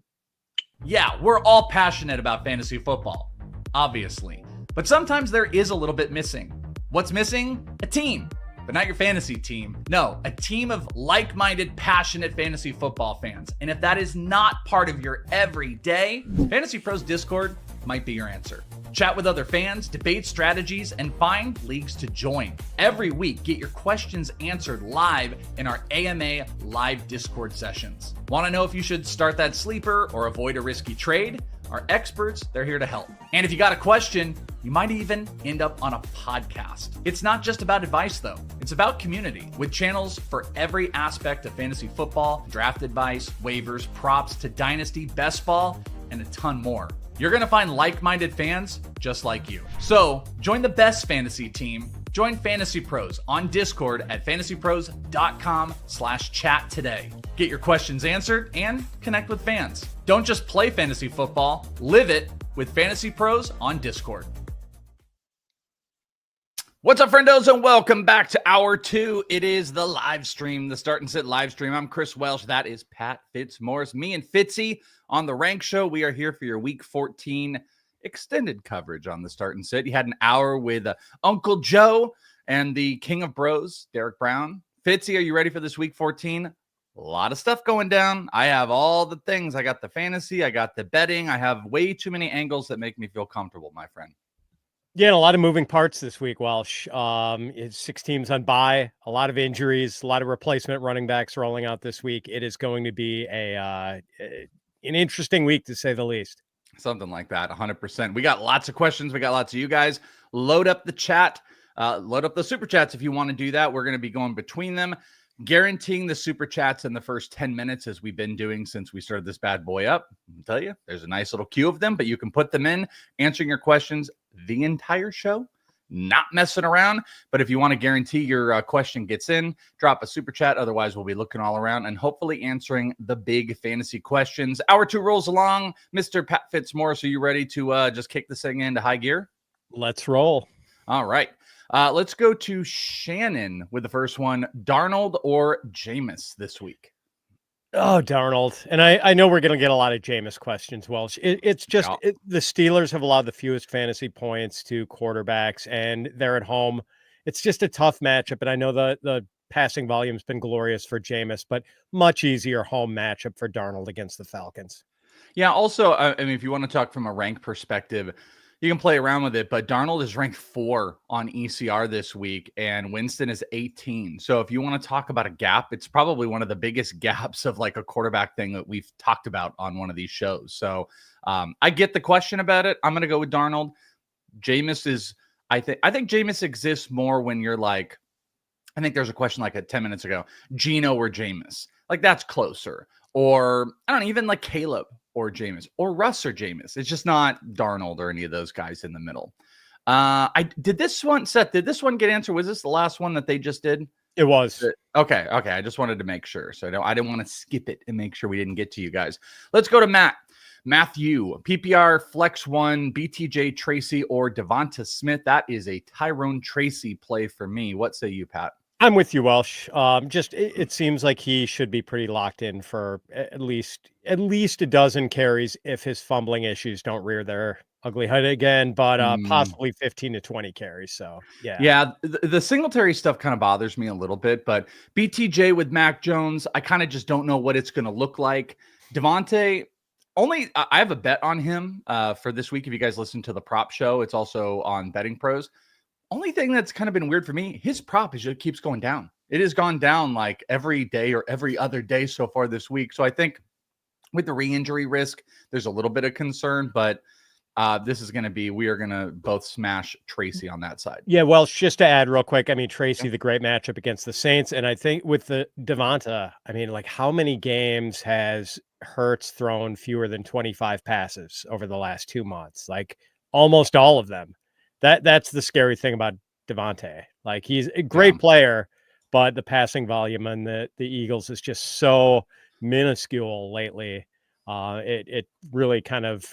Yeah, we're all passionate about fantasy football, obviously. But sometimes there is a little bit missing. What's missing? A team. But not your fantasy team. No, a team of like-minded, passionate fantasy football fans. And if that is not part of your everyday, Fantasy Pros Discord might be your answer. Chat with other fans, debate strategies, and find leagues to join. Every week, get your questions answered live in our AMA live Discord sessions. Want to know if you should start that sleeper or avoid a risky trade? Our experts, they're here to help. And if you got a question, you might even end up on a podcast. It's not just about advice, though. It's about community, with channels for every aspect of fantasy football, draft advice, waivers, props, to dynasty, best ball, and a ton more. You're going to find like-minded fans just like you. So join the best fantasy team. Join Fantasy Pros on Discord at fantasypros.com/chat today. Get your questions answered and connect with fans. Don't just play fantasy football, live it with Fantasy Pros on Discord. What's up, friendos, and welcome back to Hour 2. It is the live stream, the Start and Sit live stream. I'm Chris Welsh. That is Pat Fitzmaurice. Me and Fitzy on the Rank Show. We are here for your Week 14 extended coverage on the Start and Sit. You had an hour with Uncle Joe and the King of Bros, Derek Brown. Fitzy, are you ready for this Week 14? A lot of stuff going down. I have all the things. I got the fantasy. I got the betting. I have way too many angles that make me feel comfortable, my friend. Yeah, and a lot of moving parts this week, Welsh. It's 6 teams on bye, a lot of injuries, a lot of replacement running backs rolling out this week. It is going to be an interesting week, to say the least. Something like that, 100%. We got lots of questions. We got lots of you guys. Load up the chat. Load up the super chats if you want to do that. We're going to be going between them, guaranteeing the super chats in the first 10 minutes, as we've been doing since we started this bad boy up. I'll tell you, there's a nice little queue of them, but you can put them in, answering your questions the entire show, not messing around. But if you want to guarantee your question gets in, drop a super chat. Otherwise, we'll be looking all around and hopefully answering the big fantasy questions. Hour 2 rolls along. Mr. Pat Fitzmaurice, are you ready to just kick this thing into high gear? Let's roll. All right. Let's go to Shannon with the first one. Darnold or Jameis this week? Oh, Darnold. And I know we're going to get a lot of Jameis questions, Welsh. It's just the Steelers have allowed the fewest fantasy points to quarterbacks, and they're at home. It's just a tough matchup, and I know the passing volume's been glorious for Jameis, but much easier home matchup for Darnold against the Falcons. Yeah, also, I mean, if you want to talk from a rank perspective, you can play around with it, but Darnold is ranked 4 on ECR this week, and Winston is 18. So if you want to talk about a gap, it's probably one of the biggest gaps of like a quarterback thing that we've talked about on one of these shows. So I get the question about it. I'm going to go with Darnold. Jameis is, I think Jameis exists more when you're like, I think there's a question like 10 minutes ago, Gino or Jameis. Like that's closer. Or I don't know, even like Caleb or Jameis or Russ or Jameis. It's just not Darnold or any of those guys in the middle. Did this one get answered? Was this the last one that they just did? It was. Okay. I just wanted to make sure. So I didn't want to skip it and make sure we didn't get to you guys. Let's go to Matthew, PPR, Flex 1, BTJ, Tracy, or Devonta Smith. That is a Tyrone Tracy play for me. What say you, Pat? I'm with you, Welsh. It seems like he should be pretty locked in for at least a dozen carries if his fumbling issues don't rear their ugly head again, but possibly 15 to 20 carries. So yeah, the Singletary stuff kind of bothers me a little bit, but BTJ with Mac Jones, I kind of just don't know what it's going to look like. Devontae, I have a bet on him for this week. If you guys listen to the prop show, it's also on Betting Pros. Only thing that's kind of been weird for me, his prop is it keeps going down. It has gone down like every day or every other day so far this week. So I think with the re-injury risk, there's a little bit of concern, but this is going to be, we are going to both smash Tracy on that side. Yeah, well, just to add real quick, I mean, Tracy, the great matchup against the Saints. And I think with the Devonta, I mean, like how many games has Hurts thrown fewer than 25 passes over the last 2 months? Like almost all of them. That's the scary thing about Devontae. Like he's a great player, but the passing volume on the Eagles is just so minuscule lately. It really kind of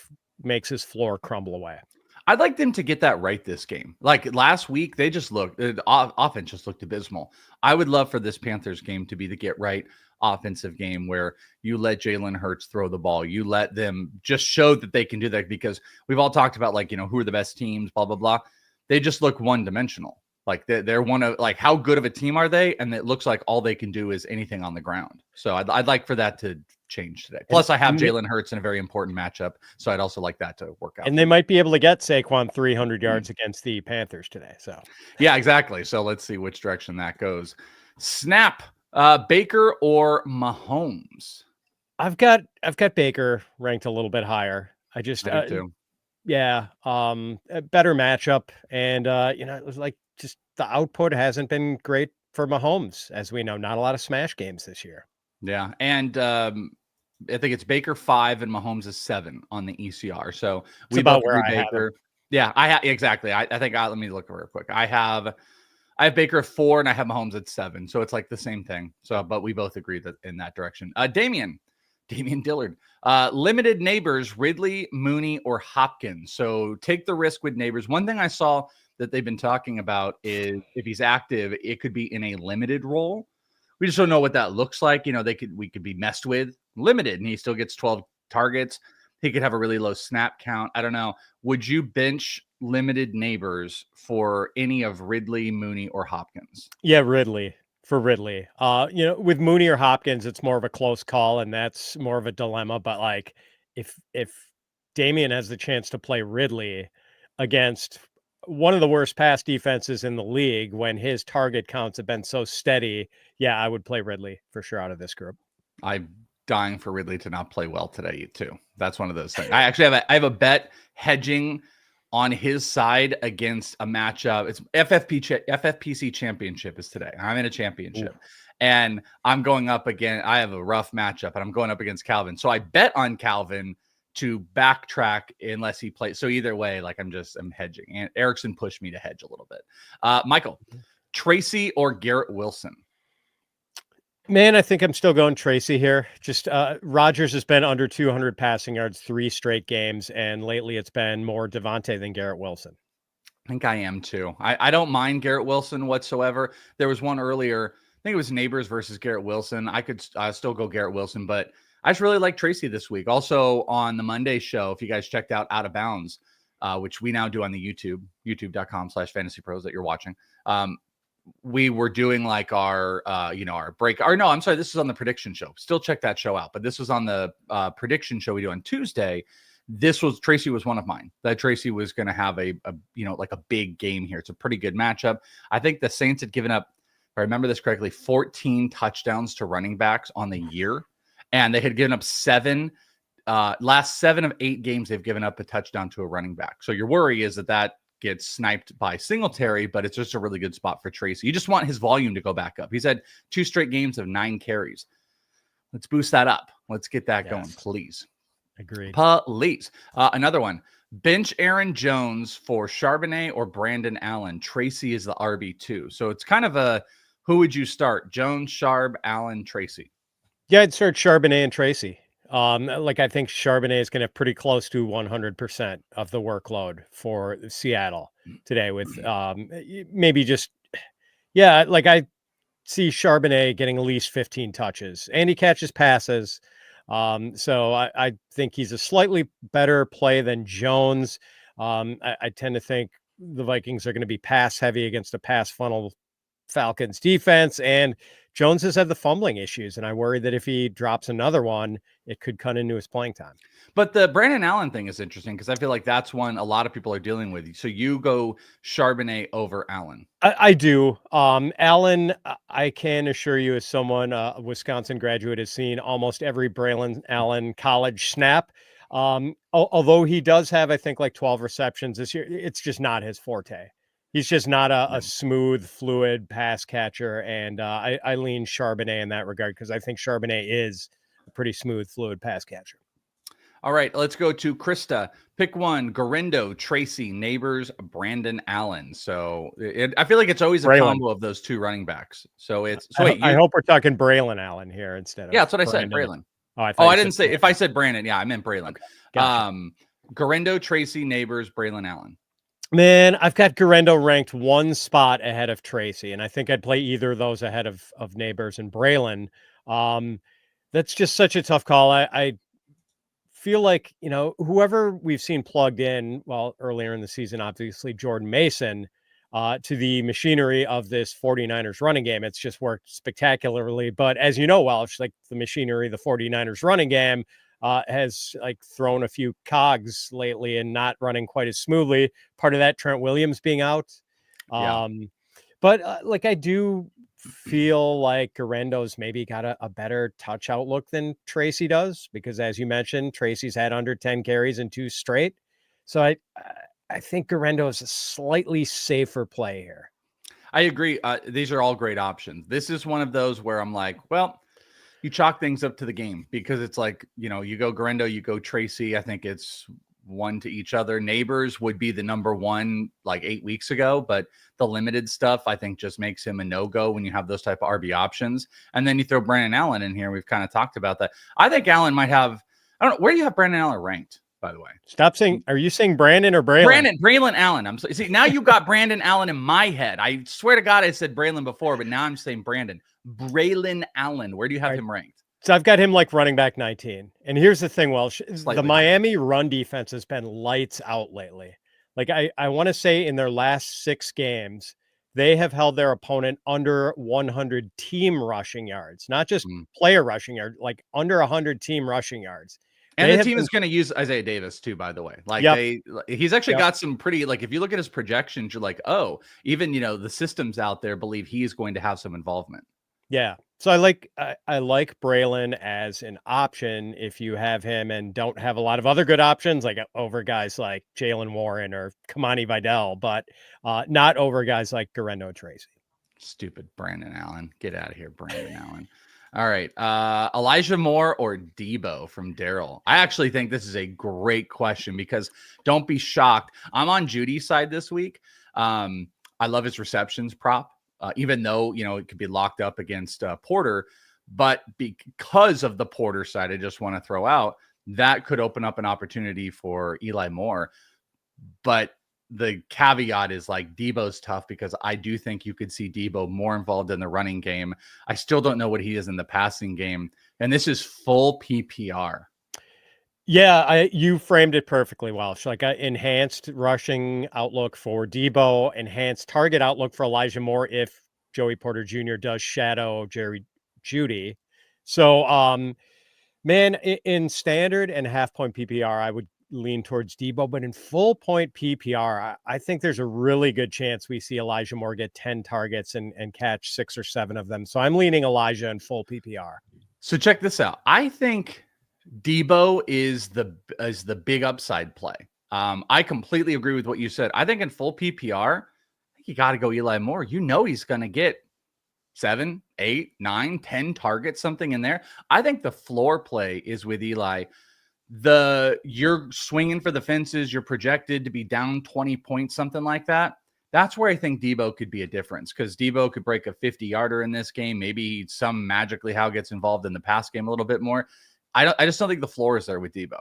makes his floor crumble away. I'd like them to get that right this game. Like last week, they just looked, offense just looked abysmal. I would love for this Panthers game to be the get right offensive game where you let Jalen Hurts throw the ball. You let them just show that they can do that, because we've all talked about like, who are the best teams, blah, blah, blah. They just look one dimensional. Like they're one of like, how good of a team are they? And it looks like all they can do is anything on the ground. So I'd like for that to change today. Plus I have Jalen Hurts in a very important matchup. So I'd also like that to work out. And they might be able to get Saquon 300 yards against the Panthers today. So yeah, exactly. So let's see which direction that goes. Snap, Baker or Mahomes? I've got Baker ranked a little bit higher. I just, I do too. Yeah, a better matchup, and it was like just the output hasn't been great for Mahomes, as we know. Not a lot of smash games this year. Yeah, and I think it's Baker 5 and Mahomes is 7 on the ECR. So we about both where agree I Baker. Yeah, exactly. I think let me look real quick. I have Baker at 4 and I have Mahomes at 7. So it's like the same thing. So, but we both agree that in that direction. Damian Dillard. Limited neighbors, Ridley, Mooney, or Hopkins. So take the risk with neighbors. One thing I saw that they've been talking about is if he's active, it could be in a limited role. We just don't know what that looks like. We could be messed with limited and he still gets 12 targets. He could have a really low snap count. I don't know. Would you bench limited neighbors for any of Ridley, Mooney, or Hopkins? Yeah, Ridley. For Ridley. With Mooney or Hopkins, it's more of a close call, and that's more of a dilemma. But like, if Damian has the chance to play Ridley against one of the worst pass defenses in the league, when his target counts have been so steady, yeah, I would play Ridley for sure out of this group. I'm dying for Ridley to not play well today too. That's one of those things. I actually have a bet hedging on his side against a matchup. It's FFPC championship is today. I'm in a championship. Ooh. And I'm going up again. I have a rough matchup and I'm going up against Calvin. So I bet on Calvin to backtrack unless he plays. So either way, like I'm hedging. And Erickson pushed me to hedge a little bit. Michael, Tracy or Garrett Wilson? Man, I think I'm still going Tracy here. Just Rodgers has been under 200 passing yards 3 straight games, and lately it's been more Devontae than Garrett Wilson. I think I am too. I don't mind Garrett Wilson whatsoever. There was one earlier, I think it was Neighbors versus Garrett Wilson. I could still go Garrett Wilson, but I just really like Tracy this week. Also on the Monday show, if you guys checked out Out of Bounds, which we now do on the youtube.com/FantasyPros that you're watching. We were doing like our break. Or no, I'm sorry. This is on the prediction show. Still check that show out. But this was on the prediction show we do on Tuesday. Tracy was one of mine. That Tracy was going to have a big game here. It's a pretty good matchup. I think the Saints had given up, if I remember this correctly, 14 touchdowns to running backs on the year. And they had given up 7. Last 7 of 8 games, they've given up a touchdown to a running back. So your worry is that gets sniped by Singletary, but it's just a really good spot for Tracy. You just want his volume to go back up. He's had 2 straight games of 9 carries. Let's boost that up. Let's get that going, please. Agreed. Please. Another one. Bench Aaron Jones for Charbonnet or Brandon Allen. Tracy is the RB2. So it's kind of a, who would you start? Jones, Sharb, Allen, Tracy. Yeah, I'd start Charbonnet and Tracy. I think Charbonnet is going to have pretty close to 100% of the workload for Seattle today with maybe just, yeah, like I see Charbonnet getting at least 15 touches, and he catches passes. So I think he's a slightly better play than Jones. I tend to think the Vikings are going to be pass heavy against a pass funnel Falcons defense, and Jones has had the fumbling issues, and I worry that if he drops another one, it could cut into his playing time. But the Brandon Allen thing is interesting because I feel like that's one a lot of people are dealing with. So you go Charbonnet over Allen. I do. Allen, I can assure you, as someone, a Wisconsin graduate, has seen almost every Braylon Allen college snap. Although he does have, I think, like 12 receptions this year, it's just not his forte. He's just not a smooth, fluid pass catcher. And I lean Charbonnet in that regard because I think Charbonnet is a pretty smooth, fluid pass catcher. All right, let's go to Krista. Pick one: Garindo, Tracy, Neighbors, Brandon Allen. So I feel like it's always a combo of those two running backs. So it's I hope we're talking Braylon Allen here instead of that's what I said, Braylon. I didn't say if I said Brandon. Yeah, I meant Braylon. Okay. Gotcha. Garindo, Tracy, Neighbors, Braylon Allen. Man, I've got Garindo ranked one spot ahead of Tracy, and I think I'd play either of those ahead of Neighbors and Braylon. That's just such a tough call. I feel like, whoever we've seen plugged in, earlier in the season, obviously Jordan Mason, to the machinery of this 49ers running game, it's just worked spectacularly. But as you know, Welsh, like the machinery, the 49ers running game has like thrown a few cogs lately and not running quite as smoothly. Part of that, Trent Williams being out. But I do feel like Garendo's maybe got a better touch outlook than Tracy does, because as you mentioned, Tracy's had under 10 carries in 2 straight. So I think Garendo is a slightly safer play here. I agree. These are all great options. This is one of those where I'm like, well, you chalk things up to the game because it's like, you go Garendo, you go Tracy. I think it's one to each other. Neighbors would be the number one like 8 weeks ago, but the limited stuff I think just makes him a no-go when you have those type of RB options. And then you throw Brandon Allen in here. We've kind of talked about that. I think Allen might have, I don't know, where do you have Brandon Allen ranked, by the way? Stop saying, are you saying Brandon or Braylon? Braylon Allen. See, now you got Brandon Allen in my head. I swear to God I said Braylon before, but now I'm saying Brandon. Braylon Allen. Where do you have him ranked? So I've got him like running back 19. And here's the thing, Welsh, the Miami run defense has been lights out lately. Like I want to say in their last 6 games, they have held their opponent under 100 team rushing yards, not just player rushing yards, like under 100 team rushing yards. And the team is going to use Isaiah Davis too, by the way. He's actually got some pretty, like, if you look at his projections, you're like, oh, even, the systems out there believe he's going to have some involvement. Yeah. So I like Braylon as an option if you have him and don't have a lot of other good options, like over guys like Jalen Warren or Kamani Vidal, but not over guys like Garendo Tracy. Stupid Brandon Allen. Get out of here, Brandon Allen. All right. Elijah Moore or Debo from Daryl? I actually think this is a great question because don't be shocked. I'm on Judy's side this week. I love his receptions prop. Even though, it could be locked up against Porter, but because of the Porter side, I just want to throw out that could open up an opportunity for Eli Moore. But the caveat is like Debo's tough because I do think you could see Debo more involved in the running game. I still don't know what he is in the passing game. And this is full PPR. Yeah, you framed it perfectly, Welsh. Like an enhanced rushing outlook for Debo, enhanced target outlook for Elijah Moore if Joey Porter Jr. does shadow Jerry Jeudy. So, man, in standard and half-point PPR, I would lean towards Debo, but in full-point PPR, I think there's a really good chance we see Elijah Moore get 10 targets and catch 6 or 7 of them. So I'm leaning Elijah in full PPR. So check this out. I think Debo is the big upside play. I completely agree with what you said. I think in full PPR, you got to go Eli Moore. He's going to get 7, 8, 9, 10 targets, something in there. I think the floor play is with Eli. You're swinging for the fences. You're projected to be down 20 points, something like that. That's where I think Debo could be a difference because Debo could break a 50-yarder in this game. Maybe some magically how gets involved in the pass game a little bit more. I just don't think the floor is there with Debo.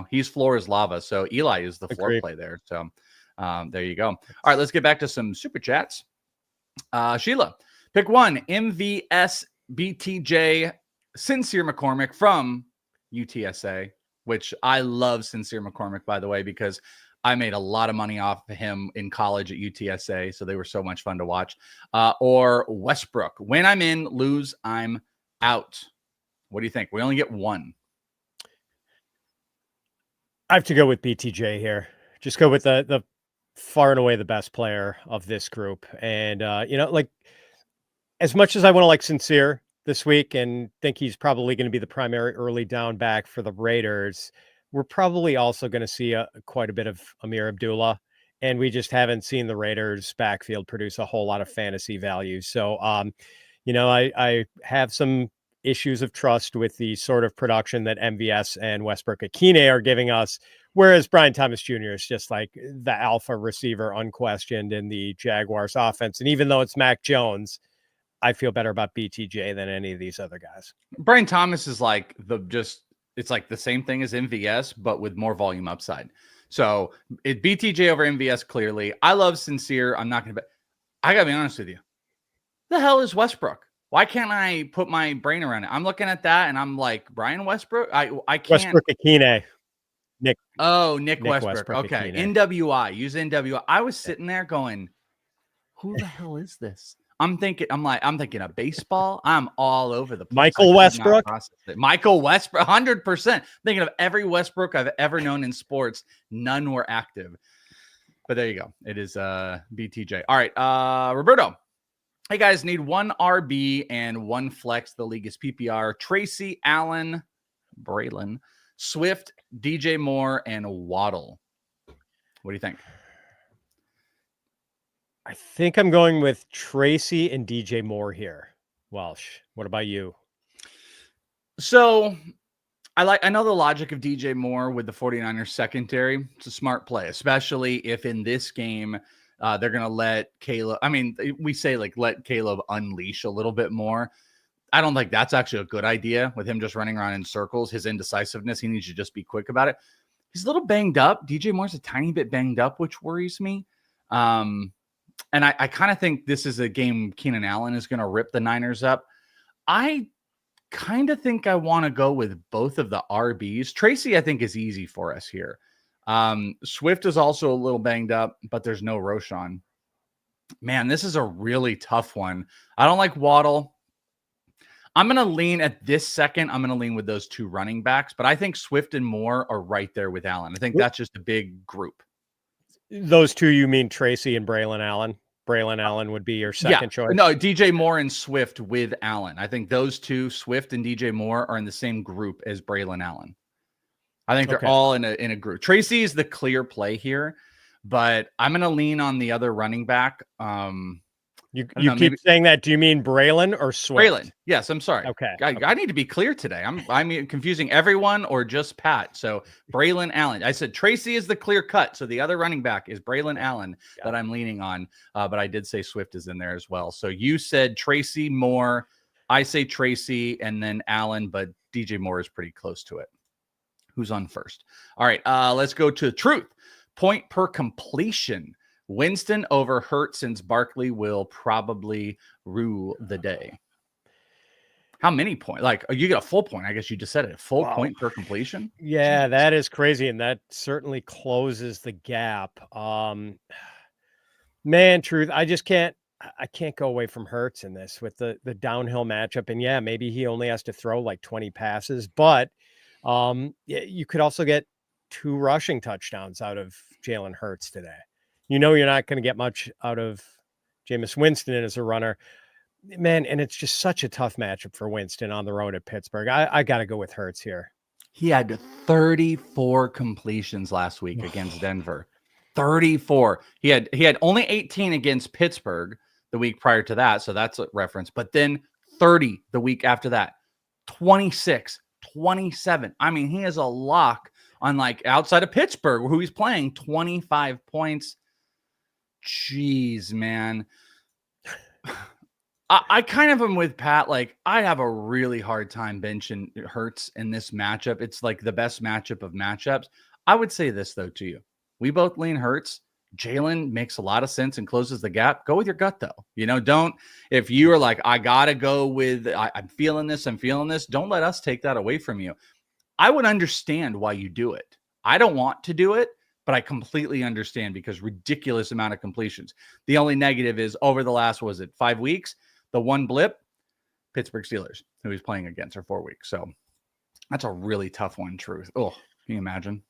He's floor is lava. So Eli is the floor play there. So there you go. All right, let's get back to some super chats. Sheila, Pick 1, MVS BTJ Sincere McCormick from UTSA, which I love Sincere McCormick, by the way, because I made a lot of money off of him in college at UTSA, so they were so much fun to watch. Or Westbrook. When I'm in, lose, I'm out. What do you think? We only get 1. I have to go with BTJ here. Just go with the far and away the best player of this group. And, like, as much as I want to like Sincere this week and think he's probably going to be the primary early down back for the Raiders, we're probably also going to see quite a bit of Amir Abdullah. And we just haven't seen the Raiders backfield produce a whole lot of fantasy value. So, I have some issues of trust with the sort of production that MVS and Westbrook Akine are giving us, whereas Brian Thomas Jr. is just like the alpha receiver, unquestioned, in the Jaguars offense. And even though it's Mac Jones, I feel better about BTJ than any of these other guys. Brian Thomas is like it's like the same thing as MVS, but with more volume upside. So it BTJ over MVS clearly. I love Sincere. I'm not going to bet. I got to be honest with you. The hell is Westbrook? Why can't I put my brain around it? I'm looking at that and I'm like, Brian Westbrook? I can't. Westbrook Akine. Nick Westbrook. Okay. Akine. NWI. Use NWI. I was sitting there going, who the hell is this? I'm thinking of baseball. I'm all over the place. Michael Westbrook. Michael Westbrook, 100%. Thinking of every Westbrook I've ever known in sports. None were active. But there you go. It is BTJ. All right. Roberto. Hey guys, need 1 RB and 1 flex. The league is PPR. Tracy, Allen, Braylon, Swift, DJ Moore, and Waddle. What do you think? I think I'm going with Tracy and DJ Moore here. Welsh, what about you? So I know the logic of DJ Moore with the 49ers secondary. It's a smart play, especially if in this game they're going to let Caleb. I mean, we say like let Caleb unleash a little bit more. I don't think that's actually a good idea with him just running around in circles. His indecisiveness, he needs to just be quick about it. He's a little banged up. DJ Moore's a tiny bit banged up, which worries me. And I kind of think this is a game Keenan Allen is going to rip the Niners up. I kind of think I want to go with both of the RBs. Tracy, I think, is easy for us here. Swift is also a little banged up, but there's no Roshan. Man, this is a really tough one. I don't like Waddle. I'm going to lean at this second. I'm going to lean with those 2 running backs, but I think Swift and Moore are right there with Allen. I think that's just a big group. Those 2, you mean Tracy and Braylon Allen? Braylon Allen would be your second choice? No, DJ Moore and Swift with Allen. I think those 2, Swift and DJ Moore, are in the same group as Braylon Allen. I think they're all in a group. Tracy is the clear play here, but I'm going to lean on the other running back. You keep saying that. Do you mean Braylon or Swift? Braylon. Yes, I'm sorry. Okay. I need to be clear today. I'm confusing everyone or just Pat. So Braylon Allen. I said Tracy is the clear cut. So the other running back is Braylon Allen that I'm leaning on. But I did say Swift is in there as well. So you said Tracy Moore. I say Tracy and then Allen, but DJ Moore is pretty close to it. Who's on first? All right. Let's go to truth. Point per completion. Winston over Hurts, since Barkley will probably rue the day. How many points? Like, you get a full point. I guess you just said it. A full point per completion. Yeah, that is crazy. And that certainly closes the gap. Man, truth. I can't go away from Hurts in this with the downhill matchup. And yeah, maybe he only has to throw like 20 passes, but you could also get 2 rushing touchdowns out of Jalen Hurts today. You know, you're not going to get much out of Jameis Winston as a runner, man. And it's just such a tough matchup for Winston on the road at Pittsburgh. I got to go with Hurts here. He had 34 completions last week against Denver. 34. He had only 18 against Pittsburgh the week prior to that. So that's a reference. But then 30 the week after that, 26, 27. I mean, he is a lock on, like, outside of Pittsburgh, who he's playing, 25 points. Jeez, man. I kind of am with Pat. Like, I have a really hard time benching Hurts in this matchup. It's like the best matchup of matchups. I would say this, though, to you. We both lean Hurts. Jalen makes a lot of sense and closes the gap. Go with your gut, though. If you are like, I got to go with, I'm feeling this, don't let us take that away from you. I would understand why you do it. I don't want to do it, but I completely understand because ridiculous amount of completions. The only negative is over the last, 5 weeks? The one blip, Pittsburgh Steelers, who he's playing against, or 4 weeks. So that's a really tough one, Truth. Oh, can you imagine?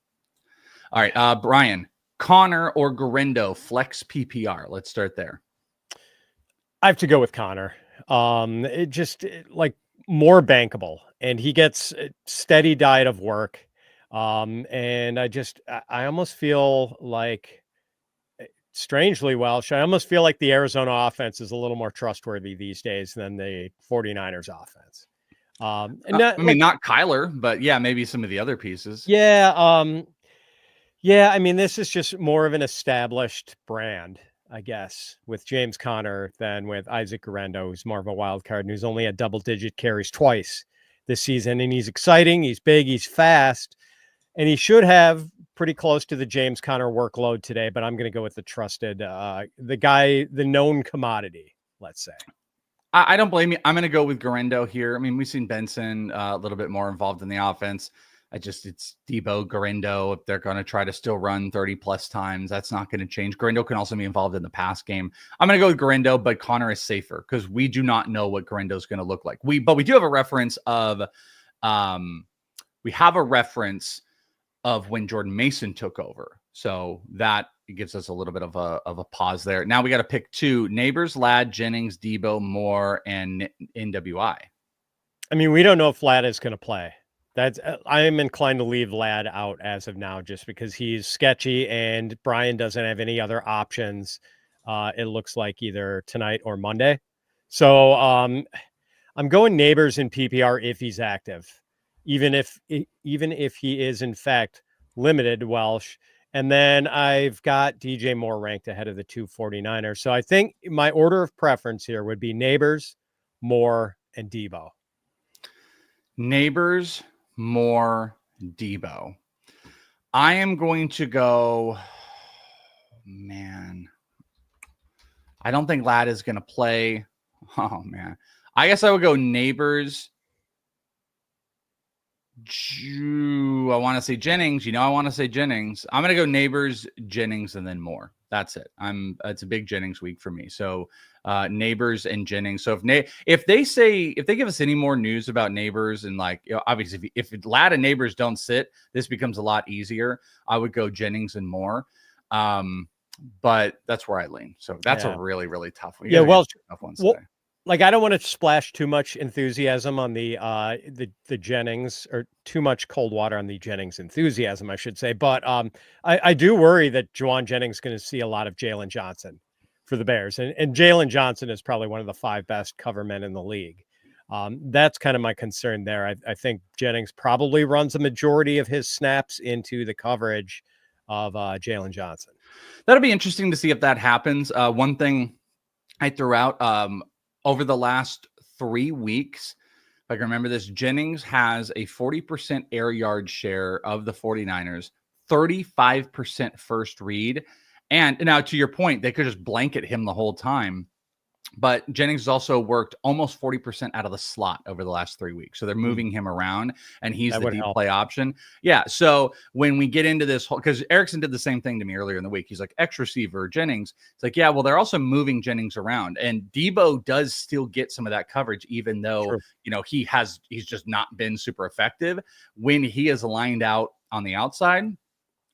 All right, Brian, Connor or Garendo flex PPR? Let's start there. I have to go with Connor. It just like more bankable, and he gets a steady diet of work. And I almost feel like, strangely, Welsh, I almost feel like the Arizona offense is a little more trustworthy these days than the 49ers offense. Not Kyler, but yeah, maybe some of the other pieces. Yeah. Yeah, I mean, this is just more of an established brand, I guess, with James Conner than with Isaac Garendo, who's more of a wild card and who's only had double-digit carries twice this season. And he's exciting, he's big, he's fast, and he should have pretty close to the James Conner workload today. But I'm going to go with the trusted, the guy, the known commodity, let's say. I don't blame you. I'm going to go with Garendo here. I mean, we've seen Benson a little bit more involved in the offense. It's Debo, Garendo. If they're going to try to still run 30 plus times, that's not going to change. Garendo can also be involved in the pass game. I'm going to go with Garendo, but Connor is safer because we do not know what Garendo is going to look like. But we do have a reference of, when Jordan Mason took over. So that gives us a little bit of a pause there. Now we got to pick 2: Neighbors, Ladd, Jennings, Debo, Moore, and NWI. I mean, we don't know if Ladd is going to play. I am inclined to leave Ladd out as of now, just because he's sketchy and Brian doesn't have any other options. It looks like either tonight or Monday. So I'm going Neighbors in PPR if he's active, even if he is in fact limited, Welsh. And then I've got DJ Moore ranked ahead of the 249ers. So I think my order of preference here would be Neighbors, Moore, and Debo. Neighbors, Moore, Debo. I am going to go, man. I don't think Ladd is going to play. Oh, man. I guess I would go Neighbors. I want to say Jennings. I want to say Jennings. I'm going to go Neighbors, Jennings, and then Moore. That's it. It's a big Jennings week for me. So Neighbors and Jennings. So if they give us any more news about Neighbors, and obviously if Ladd and Neighbors don't sit, this becomes a lot easier. I would go Jennings and Moore. But that's where I lean. So that's a really, really tough one. Tough ones today. I don't want to splash too much enthusiasm on the Jennings, or too much cold water on the Jennings enthusiasm, I should say. But I do worry that Juwan Jennings is going to see a lot of Jalen Johnson for the Bears. And Jalen Johnson is probably one of the 5 best cover men in the league. That's kind of my concern there. I think Jennings probably runs a majority of his snaps into the coverage of Jalen Johnson. That'll be interesting to see if that happens. One thing I threw out, over the last 3 weeks, if I can remember this, Jennings has a 40% air yard share of the 49ers, 35% first read. And now, to your point, they could just blanket him the whole time. But Jennings has also worked almost 40% out of the slot over the last 3 weeks. So they're moving him around, and he's the deep play option. Yeah. So when we get into this whole, because Erickson did the same thing to me earlier in the week. He's like, X receiver, Jennings. It's like, yeah, well, they're also moving Jennings around. And Debo does still get some of that coverage, even though, he's just not been super effective. When he is lined out on the outside,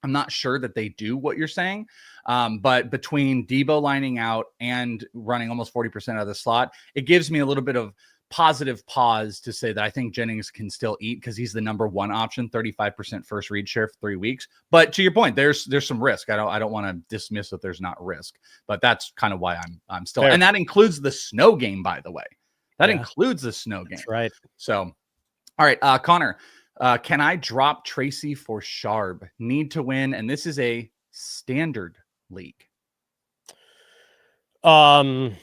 I'm not sure that they do what you're saying. But between Debo lining out and running almost 40% out of the slot, it gives me a little bit of positive pause to say that I think Jennings can still eat, because he's the number 1 option, 35% first read share for 3 weeks. But to your point, there's some risk. I don't want to dismiss that there's not risk, but that's kind of why I'm still, and that includes the snow game, by the way. That includes the snow game. That's right. So, all right, Connor. Can I drop Tracy for Sharb? Need to win, and this is a standard league. I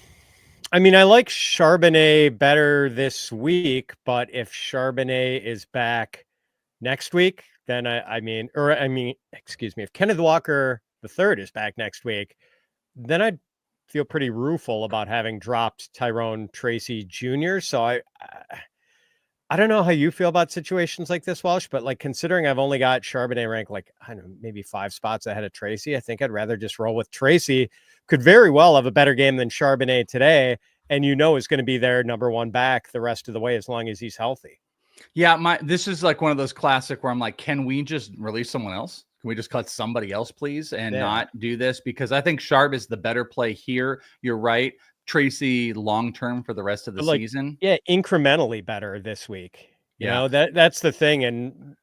mean, I like Charbonnet better this week, but if Charbonnet is back next week, then if Kenneth Walker the third is back next week, then I'd feel pretty rueful about having dropped Tyrone Tracy Jr. So I don't know how you feel about situations like this, Welsh, but like considering I've only got Charbonnet ranked like, I don't know, maybe 5 spots ahead of Tracy, I think I'd rather just roll with Tracy. Could very well have a better game than Charbonnet today, and is going to be their number 1 back the rest of the way as long as he's healthy. Yeah, this is like one of those classic where I'm like, can we just release someone else? Can we just cut somebody else, please, and not do this? Because I think Sharp is the better play here. You're right. Tracy long-term for the rest of the season. Yeah, incrementally better this week. You know, that's the thing. And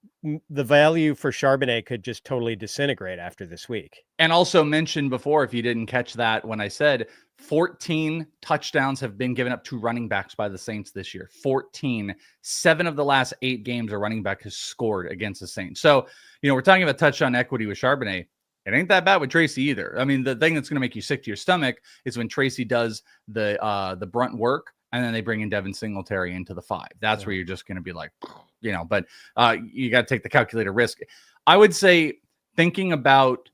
the value for Charbonnet could just totally disintegrate after this week. And also mentioned before, if you didn't catch that, when I said 14 touchdowns have been given up to running backs by the Saints this year. 14. 7 of the last 8 games a running back has scored against the Saints. So, we're talking about touchdown equity with Charbonnet. It ain't that bad with Tracy either. I mean, the thing that's going to make you sick to your stomach is when Tracy does the brunt work, and then they bring in Devin Singletary into the 5. That's where you're just going to be like, but you got to take the calculated risk. I would say thinking about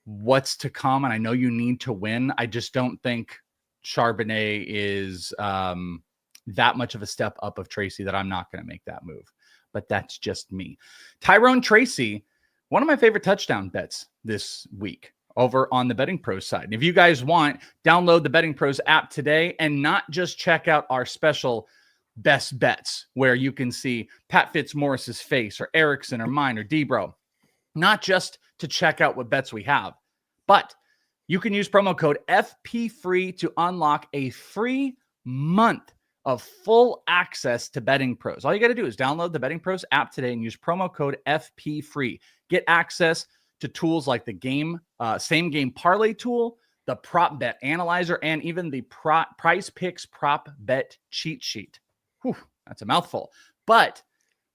what's to come, and I know you need to win. I just don't think Charbonnet is that much of a step up of Tracy that I'm not going to make that move. But that's just me. Tyrone Tracy, one of my favorite touchdown bets this week over on the Betting Pros side. And if you guys want, download the Betting Pros app today and not just check out our special best bets where you can see Pat Fitzmaurice's face or Erickson or mine or Debro. Not just to check out what bets we have, but you can use promo code FPFREE to unlock a free month of full access to Betting Pros. All you got to do is download the Betting Pros app today and use promo code FPFREE. Get access to tools like the same game parlay tool, the prop bet analyzer, and even the Price Picks prop bet cheat sheet. Whew, that's a mouthful. But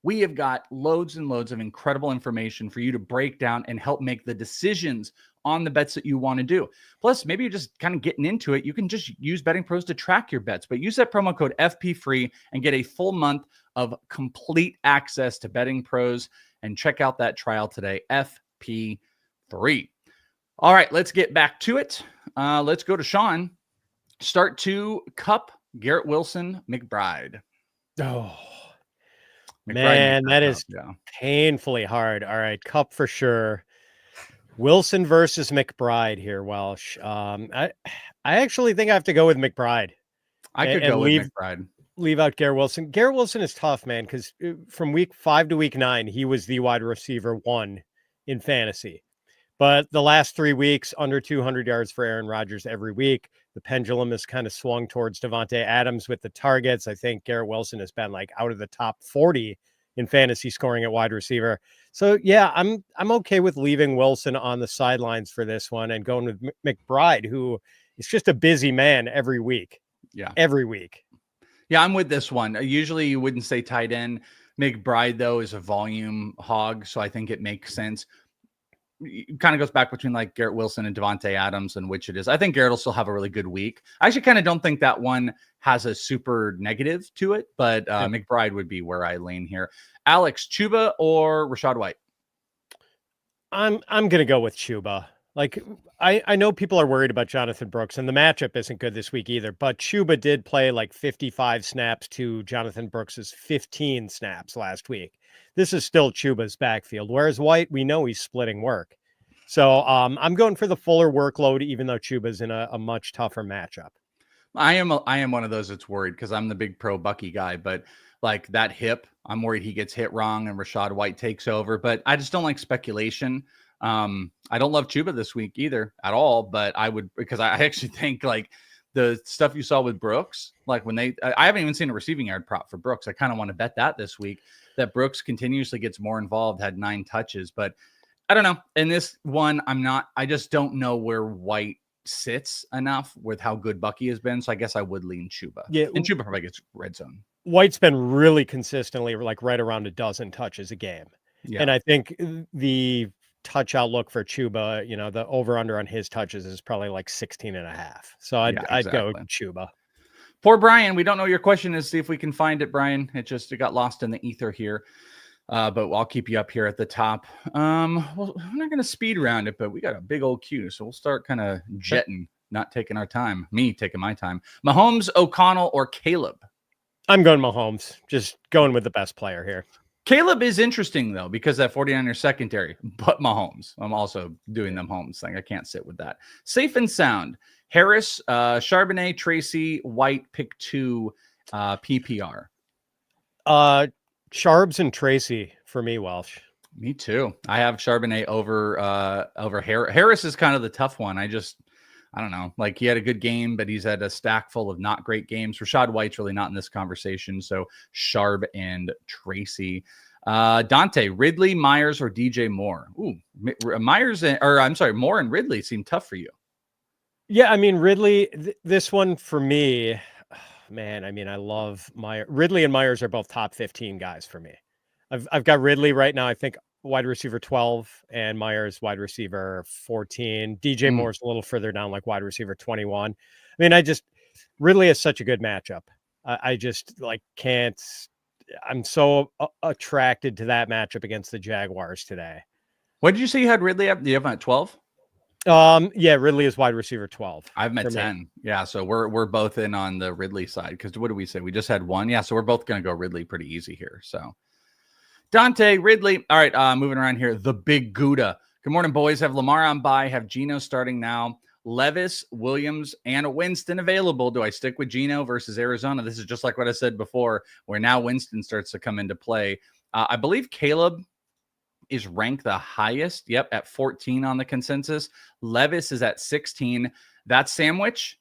we have got loads and loads of incredible information for you to break down and help make the decisions on the bets that you want to do. Plus, maybe you're just kind of getting into it. You can just use Betting Pros to track your bets, but use that promo code FPFREE and get a full month of complete access to Betting Pros, and check out that trial today, FPFREE. All right, let's get back to it. Let's go to Sean. Start 2, Cup, Garrett Wilson, McBride. Oh, McBride, man, that is painfully hard. All right, Cup for sure. Wilson versus McBride here, Welsh. I actually think I have to go with McBride. I could go with McBride. Leave out Garrett Wilson. Garrett Wilson is tough, man, because from week 5 to week 9, he was the wide receiver 1 in fantasy. But the last 3 weeks, under 200 yards for Aaron Rodgers every week. The pendulum has kind of swung towards Davante Adams with the targets. I think Garrett Wilson has been like out of the top 40 in fantasy scoring at wide receiver. So yeah, I'm okay with leaving Wilson on the sidelines for this one and going with McBride, who is just a busy man every week. Yeah. Every week. Yeah, I'm with this one. Usually you wouldn't say tight end. McBride, though, is a volume hog, so I think it makes sense. It kind of goes back between like Garrett Wilson and Davante Adams and which it is. I think Garrett will still have a really good week. I actually kind of don't think that one has a super negative to it, but McBride would be where I lean here. Alex, Chuba or Rachaad White? I'm going to go with Chuba. Like, I know people are worried about Jonathan Brooks, and the matchup isn't good this week either, but Chuba did play like 55 snaps to Jonathan Brooks's 15 snaps last week. This is still Chuba's backfield, whereas White, we know he's splitting work. So I'm going for the fuller workload, even though Chuba's in a much tougher matchup. I am one of those that's worried because I'm the big pro Bucky guy, but like that hip, I'm worried he gets hit wrong and Rachaad White takes over, but I just don't like speculation. I don't love Chuba this week either at all, but I would, because I actually think like the stuff you saw with Brooks, like when I haven't even seen a receiving yard prop for Brooks. I kind of want to bet that this week, that Brooks continuously gets more involved, had 9 touches, but I don't know. In this one, I just don't know where White sits enough with how good Bucky has been. So I guess I would lean Chuba. Yeah. And Chuba probably gets red zone. White's been really consistently like right around a dozen touches a game. Yeah. And I think the touch outlook for Chuba, the over under on his touches is probably like 16.5. So I'd go Chuba. Poor Brian. We don't know your question is. See if we can find it, Brian. It got lost in the ether here. But I'll keep you up here at the top. Well, I'm not going to speed round it, but we got a big old queue, so we'll start kind of jetting, not taking our time. Me taking my time. Mahomes, O'Connell, or Caleb? I'm going Mahomes. Just going with the best player here. Caleb is interesting, though, because that 49er secondary, but Mahomes. I'm also doing the Mahomes thing. I can't sit with that. Safe and sound. Harris, Charbonnet, Tracy, White, pick 2, PPR. Charbs and Tracy for me, Welsh. Me too. I have Charbonnet over Harris. Harris is kind of the tough one. I don't know. Like, he had a good game, but he's had a stack full of not great games. Rashad White's really not in this conversation. So Sharb and Tracy. Dante, Ridley, Myers, or DJ Moore? Ooh, Moore and Ridley seem tough for you. Yeah, I mean, Ridley, this one for me, man, I mean, I love Ridley and Myers are both top 15 guys for me. I've got Ridley right now, I think wide receiver 12, and Myers wide receiver 14. DJ Moore's a little further down, like wide receiver 21. I mean, Ridley is such a good matchup. I just can't. I'm so attracted to that matchup against the Jaguars today. What did you say you had Ridley up? Do you have him at 12? Yeah, Ridley is wide receiver 12. I've met 10. Me. Yeah, so we're both in on the Ridley side, because what did we say? We just had one. Yeah, so we're both going to go Ridley pretty easy here. So Dante, Ridley. All right, moving around here. The Big Gouda. Good morning, boys. Have Lamar on bye. Have Geno starting now. Levis, Williams, and Winston available. Do I stick with Geno versus Arizona? This is just like what I said before, where now Winston starts to come into play. I believe Caleb is ranked the highest. Yep, at 14 on the consensus. Levis is at 16. That sandwich,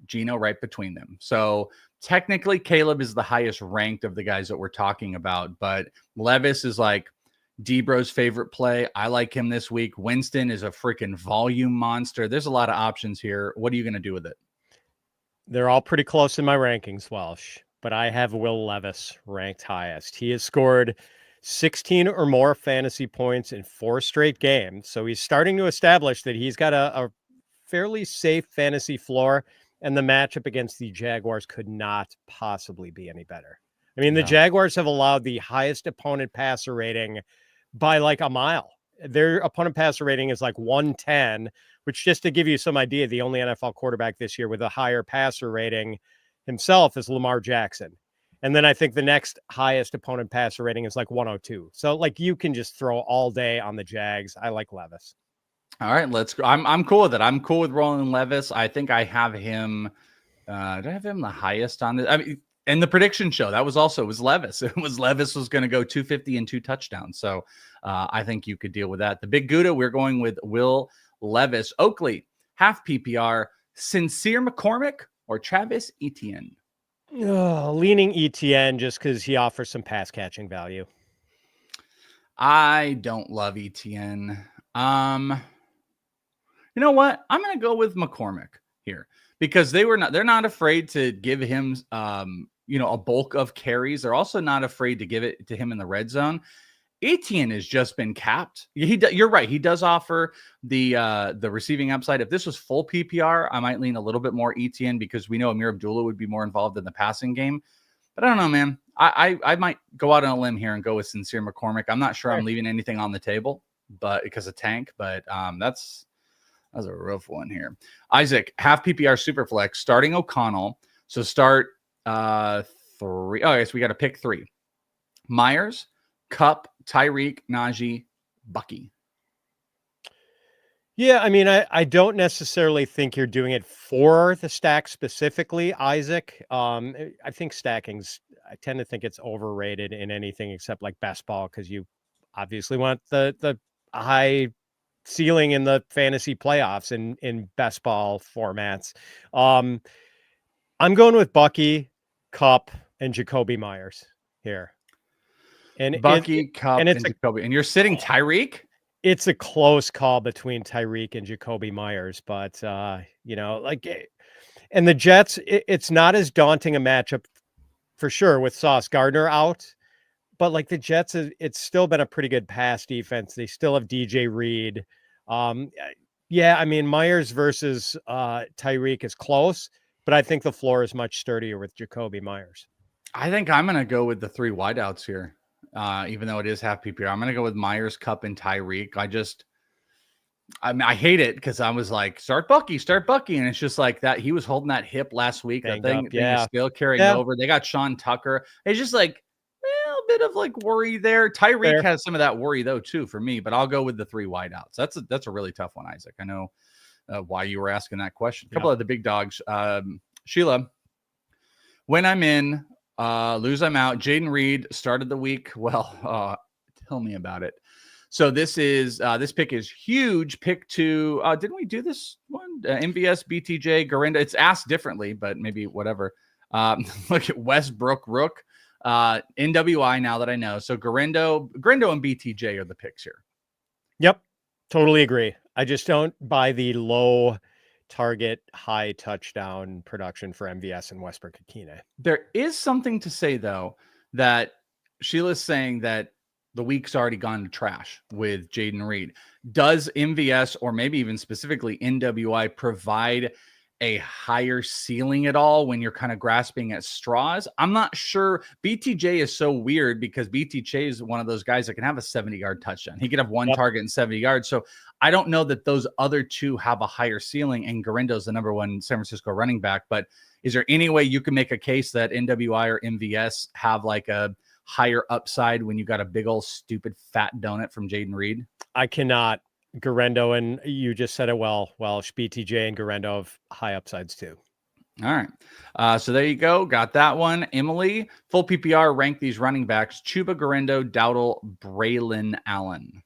Geno right between them. So technically, Caleb is the highest ranked of the guys that we're talking about, but Levis is like Debro's favorite play. I like him this week. Winston is a freaking volume monster. There's a lot of options here. What are you going to do with it? They're all pretty close in my rankings, Welsh, but I have Will Levis ranked highest. He has scored 16 or more fantasy points in 4 straight games. So he's starting to establish that he's got a fairly safe fantasy floor, and the matchup against the Jaguars could not possibly be any better. I mean, the Jaguars have allowed the highest opponent passer rating by like a mile. Their opponent passer rating is like 110, which, just to give you some idea, the only NFL quarterback this year with a higher passer rating himself is Lamar Jackson. And then I think the next highest opponent passer rating is like 102. So like, you can just throw all day on the Jags. I like Levis. All right, let's go. I'm cool with it. I'm cool with rolling Levis. I think I have him. Do I have him the highest on this? I mean, and the prediction show, it was Levis. It was Levis was going to go 250 and 2 touchdowns. So I think you could deal with that. The Big Gouda, we're going with Will Levis. Oakley, half PPR, Sincere McCormick or Travis Etienne? Leaning Etienne just because he offers some pass catching value. I don't love Etienne. You know what? I'm going to go with McCormick here because they're not afraid to give him, a bulk of carries. They're also not afraid to give it to him in the red zone. Etienne has just been capped. You're right. He does offer the receiving upside. If this was full PPR, I might lean a little bit more Etienne because we know Amir Abdullah would be more involved in the passing game. But I don't know, man. I might go out on a limb here and go with Sincere McCormick. I'm not sure I'm leaving anything on the table, but because of Tank. But that's a rough one here. Isaac, half PPR Superflex, starting O'Connell. So start 3. Oh, I guess we got to pick 3. Myers, Kupp, Tyreek, Najee, Bucky. Yeah, I mean, I don't necessarily think you're doing it for the stack specifically, Isaac. I think I tend to think it's overrated in anything except like best ball, because you obviously want the high ceiling in the fantasy playoffs in best ball formats. I'm going with Bucky, Kupp, and Jacoby Myers here. And Bucky, Kupp, and Jacoby. And you're sitting Tyreek? It's a close call between Tyreek and Jacoby Myers, but and the Jets, it's not as daunting a matchup for sure with Sauce Gardner out, but like the Jets, it's still been a pretty good pass defense. They still have DJ Reed. I mean, Myers versus Tyreek is close, but I think the floor is much sturdier with Jacoby Myers. I think I'm going to go with the 3 wideouts here. even though it is half PPR. I'm going to go with Myers, Cup, and Tyreek. I hate it because I was like, start Bucky. And it's just like that. He was holding that hip last week. That thing is still carrying over. They got Sean Tucker. It's just like a bit of like worry there. Tyreek has some of that worry though too for me, but I'll go with the 3 wideouts. That's a really tough one, Isaac. I know why you were asking that question. A couple of the big dogs. Sheila, when I'm in, lose I'm out. Jaden Reed started the week. Well, tell me about it. So this pick is huge. Pick 2. Didn't we do this one? MVS, BTJ, Garindo. It's asked differently, but maybe whatever. Look at Westbrook Rook, NWI. Now that I know, so Garindo, and BTJ are the picks here. Yep, totally agree. I just don't buy the low target, high touchdown production for MVS and Westbrook Akine. There is something to say though that Sheila's saying that the week's already gone to trash with Jaden Reed. Does MVS or maybe even specifically NWI provide a higher ceiling at all when you're kind of grasping at straws? I'm not sure. BTJ is so weird because BTJ is one of those guys that can have a 70-yard touchdown. He could have one target and 70 yards. So I don't know that those other two have a higher ceiling, and Garindo's the number 1 San Francisco running back. But is there any way you can make a case that NWI or MVS have like a higher upside when you got a big old stupid fat donut from Jaden Reed? I cannot. Garindo, and you just said it well. Welsh, BTJ, and Garindo have high upsides too. All right. So there you go. Got that one. Emily, full PPR, rank these running backs: Chuba, Garindo, Dowdle, Braylon, Allen.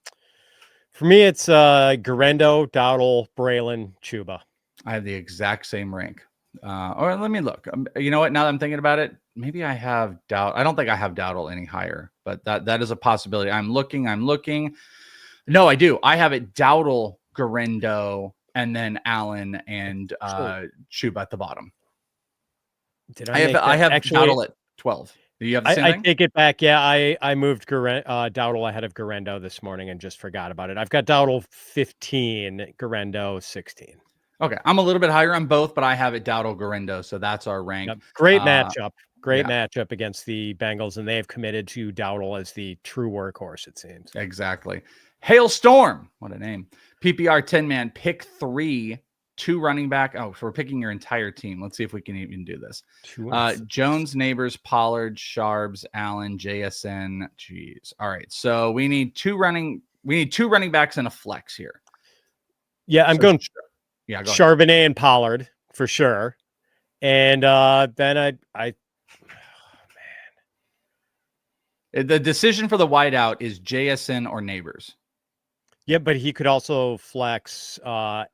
For me, it's Garindo, Dowdle, Braylon, Chuba. I have the exact same rank. Or let me look. You know what? Now that I'm thinking about it, maybe I have Dowdle. I don't think I have Dowdle any higher, but that is a possibility. I'm looking. No, I do. I have it Dowdle, Garindo, and then Allen and Chuba at the bottom. I have Dowdle at 12. Do you have the same thing? I take it back. Yeah, I moved Dowdle ahead of Garindo this morning and just forgot about it. I've got Dowdle 15, Garindo 16. Okay, I'm a little bit higher on both, but I have it Dowdle, Garindo, so that's our rank. Yep. Great matchup. Great matchup against the Bengals, and they have committed to Dowdle as the true workhorse, it seems. Exactly. Hailstorm, what a name. PPR 10-man, pick 3, 2 running back. Oh, so we're picking your entire team. Let's see if we can even do this. Jones, Neighbors, Pollard, Sharbs, Allen, JSN. Jeez. All right. So we need 2 running backs and a flex here. Yeah, I'm going go Charbonnet and Pollard for sure. And then the decision for the wideout is JSN or Neighbors. Yeah, but he could also flex. You're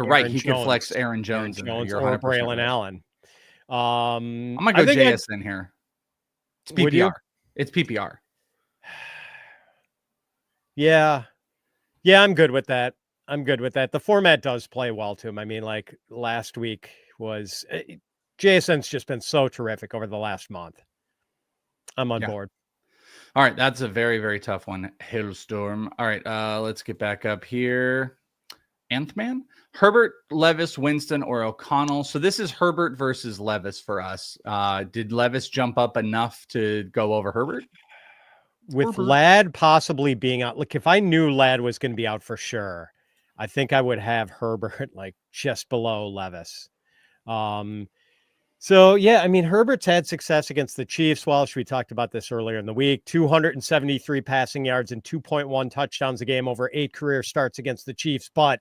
right. He Jones, could flex Aaron Jones, or Braylon Allen. I'm gonna go JSN here. It's PPR. It's PPR. Yeah, I'm good with that. The format does play well to him. I mean, like last week was JSN's just been so terrific over the last month. I'm on board. All right, that's a very, very tough one. Hailstorm. All right, let's get back up here. Nth-Man? Herbert, Levis, Winston, or O'Connell. So this is Herbert versus Levis for us. Did Levis jump up enough to go over Herbert? With Ladd possibly being out. Look, if I knew Ladd was going to be out for sure, I think I would have Herbert like just below Levis. So, yeah, I mean, Herbert's had success against the Chiefs. Welsh, we talked about this earlier in the week. 273 passing yards and 2.1 touchdowns a game over 8 career starts against the Chiefs. But,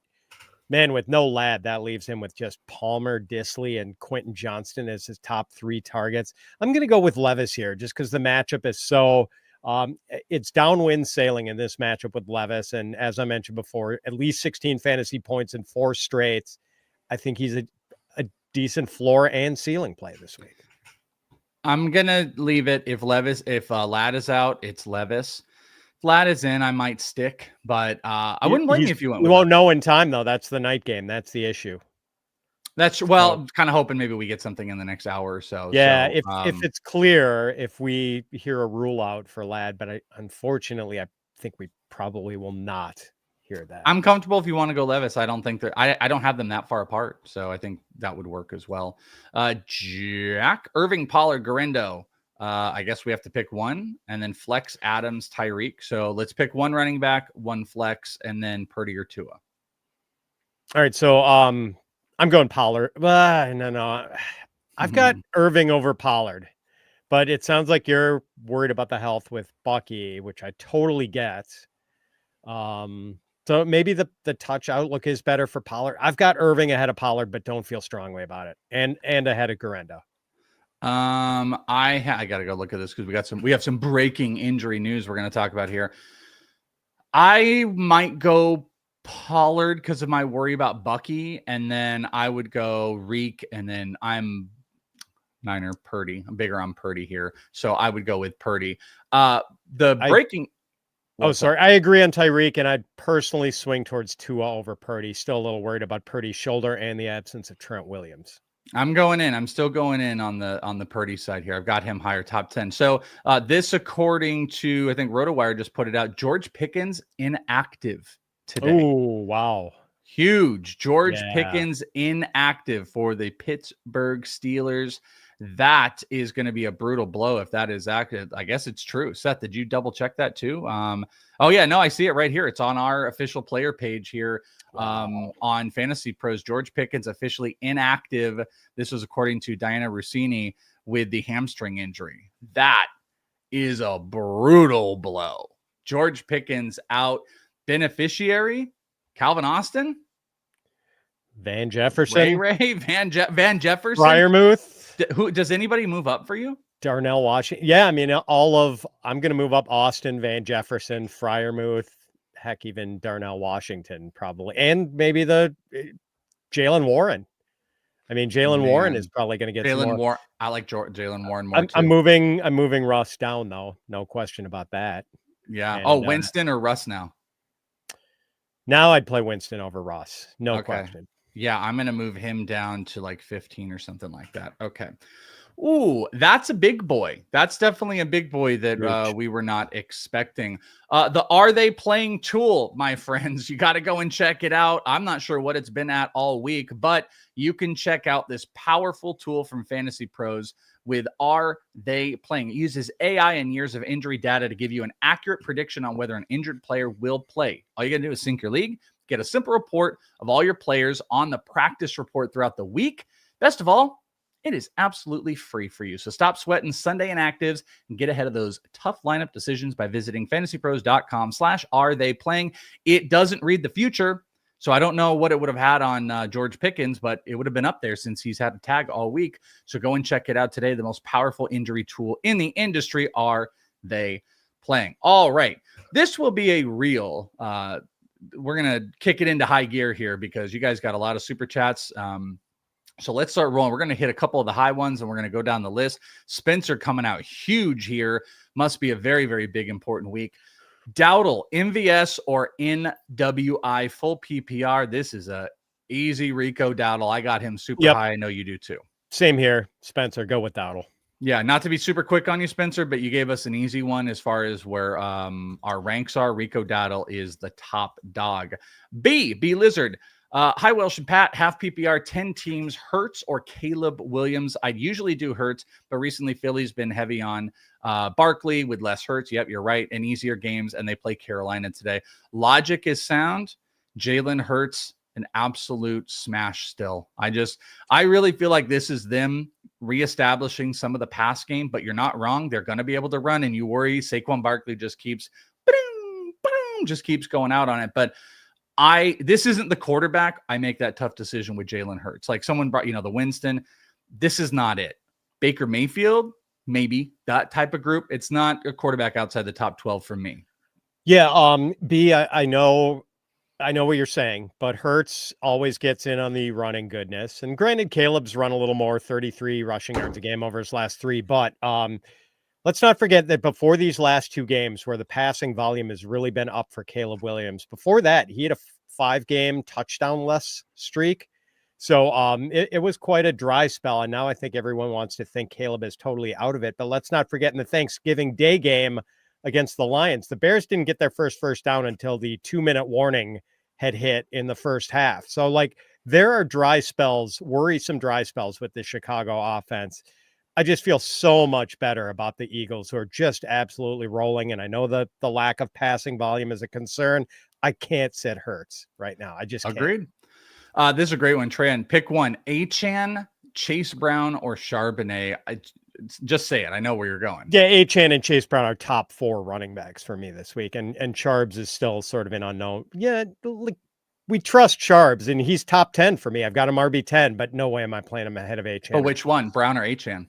man, with no Ladd, that leaves him with just Palmer, Disley, and Quentin Johnston as his top 3 targets. I'm going to go with Levis here just because the matchup is so it's downwind sailing in this matchup with Levis. And as I mentioned before, at least 16 fantasy points in 4 straights. I think he's a decent floor and ceiling play this week. I'm gonna leave it if Ladd is out, it's Levis. If Ladd is in, I might stick, but I wouldn't blame you if you went. We won't know in time though. That's the night game. That's the issue. That's kind of hoping maybe we get something in the next hour or so. Yeah, if it's clear, if we hear a rule out for Ladd, but unfortunately, I think we probably will not hear that. I'm comfortable if you want to go Levis. I don't think I don't have them that far apart, so I think that would work as well. Jack, Irving, Pollard, Garindo, I guess we have to pick one and then flex Adams, Tyreek. So let's pick one running back, one flex, and then Purdy or Tua. All right. So I'm going Pollard. No. I've got Irving over Pollard, but it sounds like you're worried about the health with Bucky, which I totally get. So maybe the touch outlook is better for Pollard. I've got Irving ahead of Pollard, but don't feel strongly about it. And ahead of Garenda. I got to go look at this because we have some breaking injury news we're going to talk about here. I might go Pollard because of my worry about Bucky, and then I would go Reek, and then I'm Niner Purdy. I'm bigger on Purdy here, so I would go with Purdy. I agree on Tyreek, and I'd personally swing towards Tua over Purdy. Still a little worried about Purdy's shoulder and the absence of Trent Williams. I'm still going in on the Purdy side here. I've got him higher, top 10. So this, according to, I think RotoWire just put it out, George Pickens inactive today. Oh, wow. Huge. George Pickens inactive for the Pittsburgh Steelers. That is going to be a brutal blow if that is active. I guess it's true. Seth, did you double check that too? Oh yeah, no, I see it right here. It's on our official player page here on Fantasy Pros. George Pickens officially inactive. This was according to Diana Rossini with the hamstring injury. That is a brutal blow. George Pickens out. Beneficiary, Calvin Austin, Van Jefferson, Van Jefferson, Freiermuth. Who does anybody move up for you? Darnell Washington. Yeah, I mean, I'm going to move up Austin, Van Jefferson, Freiermuth, heck, even Darnell Washington probably, and maybe the Jalen Warren. I mean, Jalen Warren is probably going to get Jalen Warren. I like Jalen Warren more. I'm moving Russ down though, no question about that. Yeah. And, Winston or Russ now? Now I'd play Winston over Russ. No question. Yeah, I'm going to move him down to like 15 or something like that. Okay. Ooh, that's a big boy. That's definitely a big boy that we were not expecting. The Are They Playing tool, my friends. You got to go and check it out. I'm not sure what it's been at all week, but you can check out this powerful tool from Fantasy Pros with Are They Playing. It uses AI and years of injury data to give you an accurate prediction on whether an injured player will play. All you got to do is sync your league, get a simple report of all your players on the practice report throughout the week. Best of all, it is absolutely free for you. So stop sweating Sunday inactives and get ahead of those tough lineup decisions by visiting fantasypros.com/aretheyplaying. It doesn't read the future, so I don't know what it would have had on George Pickens, but it would have been up there since he's had a tag all week. So go and check it out today. The most powerful injury tool in the industry. Are They Playing? All right. This will be a real, we're going to kick it into high gear here because you guys got a lot of super chats. So let's start rolling. We're going to hit a couple of the high ones and we're going to go down the list. Spencer coming out huge here. Must be a very, very big, important week. Dowdle, MVS or NWI full PPR. This is a easy Rico Dowdle. I got him super high. I know you do too. Same here. Spencer, go with Dowdle. Yeah, not to be super quick on you, Spencer, but you gave us an easy one as far as where our ranks are. Rico Dowdle is the top dog. B Lizard. Hi, Welsh and Pat. Half PPR, 10 teams, Hurts or Caleb Williams. I'd usually do Hurts, but recently Philly's been heavy on Barkley with less Hurts. Yep, you're right. And easier games, and they play Carolina today. Logic is sound. Jalen Hurts, an absolute smash still. I really feel like this is them reestablishing some of the pass game, but you're not wrong. They're going to be able to run, and you worry Saquon Barkley just keeps going out on it. But this isn't the quarterback. I make that tough decision with Jalen Hurts. Like someone brought, the Winston. This is not it. Baker Mayfield, maybe that type of group. It's not a quarterback outside the top 12 for me. Yeah. B, I know what you're saying, but Hurts always gets in on the running goodness. And granted, Caleb's run a little more, 33 rushing yards a game over his last 3. But let's not forget that before these last 2 games where the passing volume has really been up for Caleb Williams, before that, he had a 5-game touchdown-less streak. So it was quite a dry spell. And now I think everyone wants to think Caleb is totally out of it. But let's not forget in the Thanksgiving Day game against the Lions, the Bears didn't get their first down until the 2-minute warning had hit in the first half. So there are dry spells, worrisome dry spells with the Chicago offense. I just feel so much better about the Eagles, who are just absolutely rolling. And I know that the lack of passing volume is a concern. I can't sit Hurts right now. I just can't. Agreed. This is a great one, Tran. Pick one: Achane, Chase Brown, or Charbonnet. Just say it. I know where you're going. Yeah, Achane and Chase Brown are top 4 running backs for me this week, and Charbs is still sort of an unknown. Yeah, we trust Charbs, and he's top 10 for me. I've got him RB10, but no way am I playing him ahead of Achane. But which one, Brown or Achane?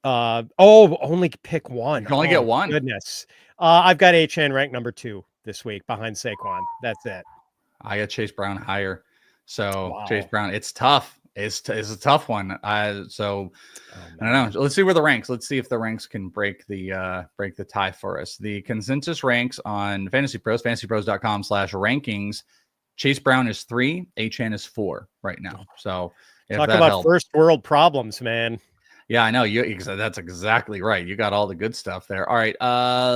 Only pick one. You can only get one. Goodness. I've got Achane ranked number 2 this week behind Saquon. That's it. I got Chase Brown higher. So Wow. Chase Brown, it's tough. It's a tough one. I don't know. Let's see where the ranks. Let's see if the ranks can break the tie for us. The consensus ranks on Fantasy Pros, fantasypros.com/rankings. Chase Brown is 3, Achane is 4 right now. So talk about first world problems, man. Yeah, I know. That's exactly right. You got all the good stuff there. All right.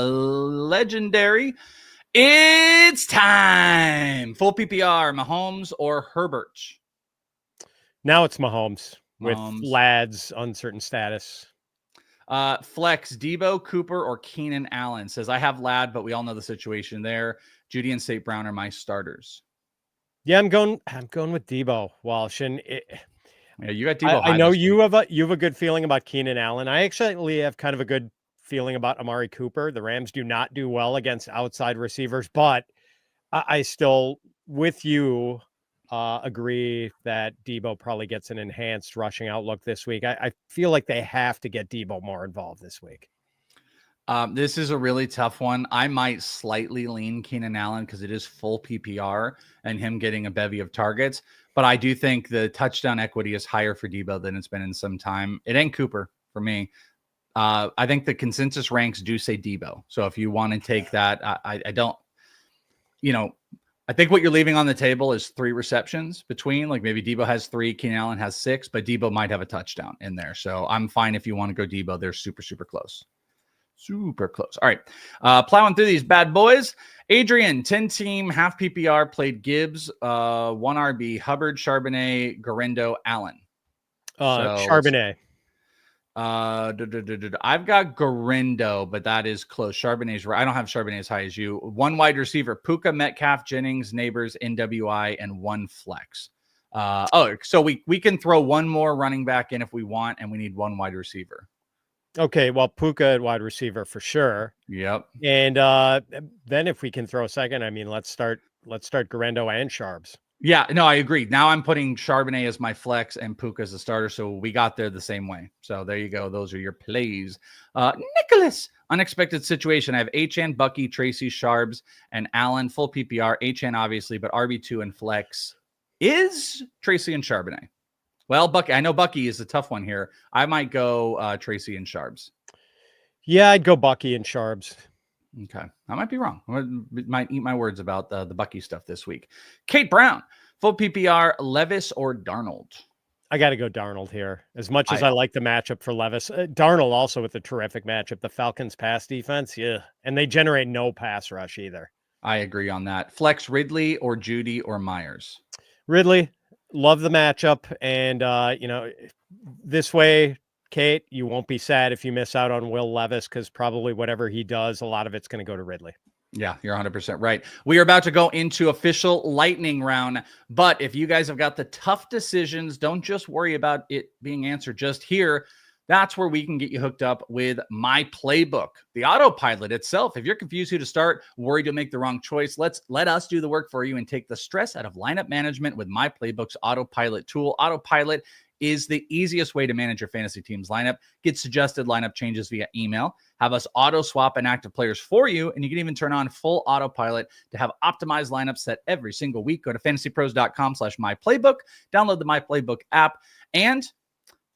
Legendary. It's time. Full PPR, Mahomes or Herbert? Now it's Mahomes with Ladd's uncertain status. Flex, Debo, Cooper, or Keenan Allen. Says, I have Ladd, but we all know the situation there. Judy and St. Brown are my starters. Yeah, I'm going with Debo, Walsh. And yeah, you got Debo. I know you have a good feeling about Keenan Allen. I actually have kind of a good feeling about Amari Cooper. The Rams do not do well against outside receivers, but I still, with you, agree that Debo probably gets an enhanced rushing outlook this week. I feel like they have to get Debo more involved this week. This is a really tough one. I might slightly lean Keenan Allen because it is full PPR and him getting a bevy of targets. But I do think the touchdown equity is higher for Debo than it's been in some time. It ain't Cooper for me. I think the consensus ranks do say Debo. So if you want to take that, I don't, I think what you're leaving on the table is 3 receptions between, like maybe Debo has 3, Keenan Allen has 6, but Debo might have a touchdown in there. So I'm fine if you want to go Debo. They're super, super close. Super close. All right. Plowing through these bad boys. Adrian, 10-team, half PPR, played Gibbs, 1 RB, Hubbard, Charbonnet, Garendo, Allen. Charbonnet. I've got Garendo, but that is close. Charbonnet's right. I don't have Charbonnet as high as you. 1 wide receiver, Puka, Metcalf, Jennings, Neighbors, NWI, and 1 flex. So we can throw 1 more running back in if we want, and we need 1 wide receiver. Okay, well, Puka at wide receiver for sure. Yep. And then if we can throw a second, I mean, let's start Garendo and Sharps. Yeah, no, I agree. Now I'm putting Charbonnet as my flex and Puka as a starter, so we got there the same way. So there you go. Those are your plays. Nicholas, unexpected situation. I have Achane, Bucky, Tracy, Sharbs, and Allen. Full PPR. Achane, obviously, but RB2 and flex is Tracy and Charbonnet. Well, Bucky, I know Bucky is a tough one here. I might go Tracy and Sharbs. Yeah, I'd go Bucky and Sharbs. Okay. I might be wrong. I might eat my words about the Bucky stuff this week. Kate Brown, full PPR, Levis or Darnold? I got to go Darnold here. As much as I like the matchup for Levis, Darnold also with a terrific matchup. The Falcons pass defense, yeah. And they generate no pass rush either. I agree on that. Flex Ridley or Judy or Myers? Ridley. Love the matchup. And, this way, Kate, you won't be sad if you miss out on Will Levis because probably whatever he does, a lot of it's going to go to Ridley. Yeah, you're 100% right. We are about to go into official lightning round. But if you guys have got the tough decisions, don't just worry about it being answered just here. That's where we can get you hooked up with My Playbook, the autopilot itself. If you're confused who to start, worried you'll make the wrong choice, let us do the work for you and take the stress out of lineup management with My Playbook's autopilot tool. Autopilot is the easiest way to manage your fantasy team's lineup. Get suggested lineup changes via email. Have us auto swap inactive players for you. And you can even turn on full autopilot to have optimized lineups set every single week. Go to fantasypros.com/myplaybook. Download the My Playbook app and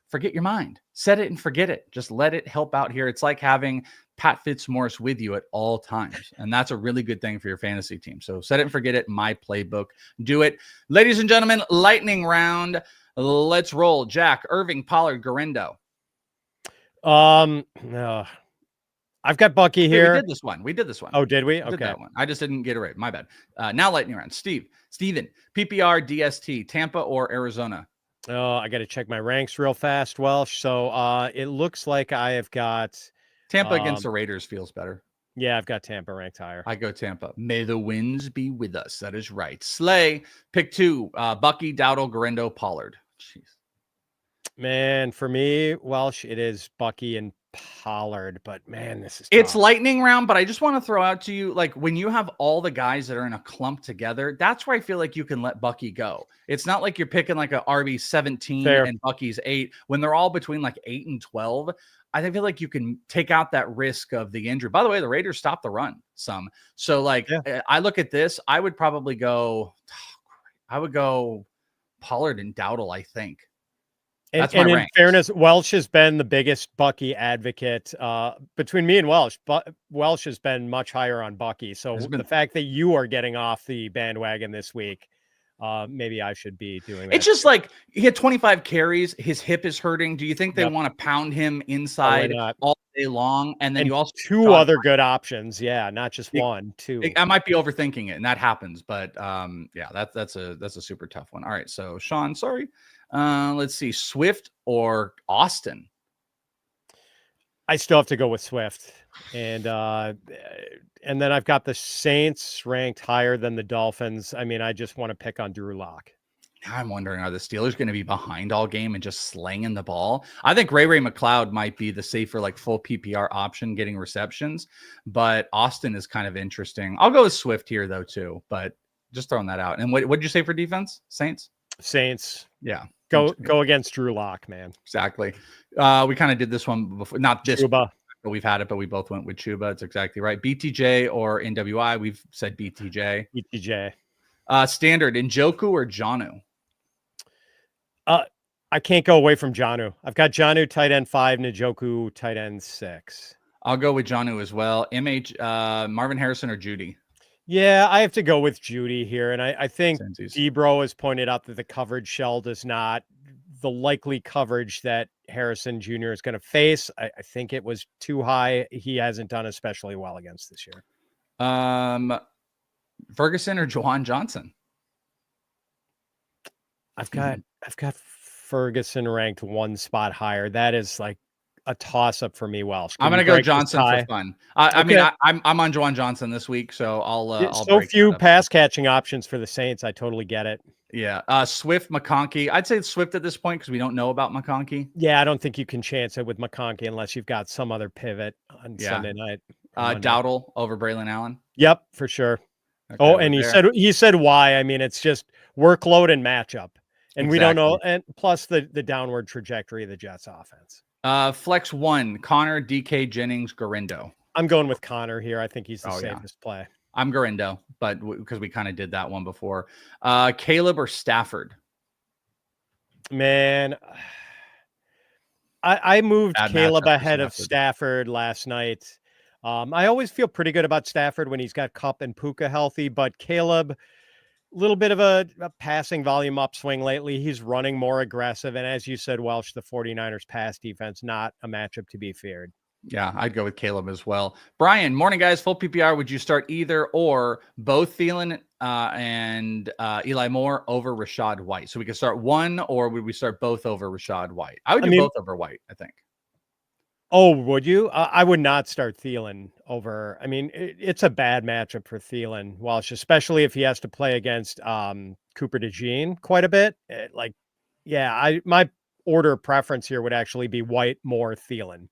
forget your mind. Set it and forget it. Just let it help out here. It's like having Pat Fitzmaurice with you at all times. And that's a really good thing for your fantasy team. So set it and forget it. My Playbook. Do it. Ladies and gentlemen, lightning round. Let's roll. Jack, Irving, Pollard, Garendo. I've got Bucky here. We did this one. Oh, did we? Okay. Did that one. I just didn't get it right. My bad. Now lightning round. Steven, PPR, DST, Tampa or Arizona? Oh, I got to check my ranks real fast, Welsh. So it looks like I have got Tampa against the Raiders feels better. Yeah, I've got Tampa ranked higher. I go Tampa. May the winds be with us. That is right. Slay, pick 2. Bucky, Dowdle, Garindo, Pollard. Jeez. Man, for me, Welsh, it is Bucky and Pollard. But man, this is It's tough. lightning round, but I just want to throw out to you, like when you have all the guys that are in a clump together, that's where I feel like you can let Bucky go. It's not like you're picking like a RB 17 and Bucky's 8. When they're all between like 8 and 12, I feel like you can take out that risk of the injury. By the way, the Raiders stopped the run some. So like I look at this, I would go Pollard and Dowdle, I think. And in fairness, Welsh has been the biggest Bucky advocate between me and Welsh. But Welsh has been much higher on Bucky. So the fact that you are getting off the bandwagon this week, maybe I should be doing that. It's just like he had 25 carries. His hip is hurting. Do you think they want to pound him inside all day long? And then you also 2 other good options. Yeah, not just 1, 2. I might be overthinking it, and that happens. But yeah, that's a super tough one. All right, so Sean, sorry. Let's see, Swift or Austin. I still have to go with Swift, and then I've got the Saints ranked higher than the Dolphins. I mean, I just want to pick on Drew Lock. Now I'm wondering, are the Steelers going to be behind all game and just slanging the ball? I think Ray McLeod might be the safer, like full PPR option, getting receptions, but Austin is kind of interesting. I'll go with Swift here though too, but just throwing that out. And what did you say for defense? Saints. Yeah. Go against Drew Lock, man. Exactly. We kind of did this one before, not this, Chuba. But we've had it, but we both went with Chuba. It's exactly right. BTJ or NWI. We've said BTJ. Standard, Njoku or Jonnu? I can't go away from Jonnu. I've got Jonnu tight end 5, Njoku tight end 6. I'll go with Jonnu as well. Marvin Harrison or Judy? Yeah, I have to go with Judy here. And I think Debro has pointed out that the coverage shell does not the likely coverage that Harrison Jr. is going to face. I think it was too high. He hasn't done especially well against this year. Ferguson or Juwan Johnson? I've got Ferguson ranked 1 spot higher. That is like a toss up for me, Welsh. I'm going to go Johnson for fun. I mean, I'm on Juwan Johnson this week, so I'll so few pass catching options for the Saints. I totally get it. Yeah. Swift, McConkey. I'd say it's Swift at this point because we don't know about McConkey. Yeah, I don't think you can chance it with McConkey unless you've got some other pivot on Sunday night. Dowdle over Braylon Allen. Yep, for sure. Okay, and he said why. I mean, it's just workload and matchup. And we don't know. And plus the downward trajectory of the Jets offense. Flex 1, Connor, DK, Jennings, Garindo. I'm going with Connor here. I think he's the safest play. I'm Garindo, but because we kind of did that one before. Caleb or Stafford? Man, I moved Caleb ahead of Stafford last night. I always feel pretty good about Stafford when he's got Kupp and Puka healthy, but Caleb, a little bit of a passing volume upswing lately. He's running more aggressive. And as you said, Welsh, the 49ers pass defense, not a matchup to be feared. Yeah, I'd go with Caleb as well. Brian, morning, guys. Full PPR. Would you start either or both Thielen and Eli Moore over Rashad White? So we could start one, or would we start both over Rashad White? I would do both over White, I think. Oh, would you? I would not start Thielen over. I mean, it's a bad matchup for Thielen, Welsh, especially if he has to play against Cooper DeJean quite a bit. My order preference here would actually be White, Moore, Thielen.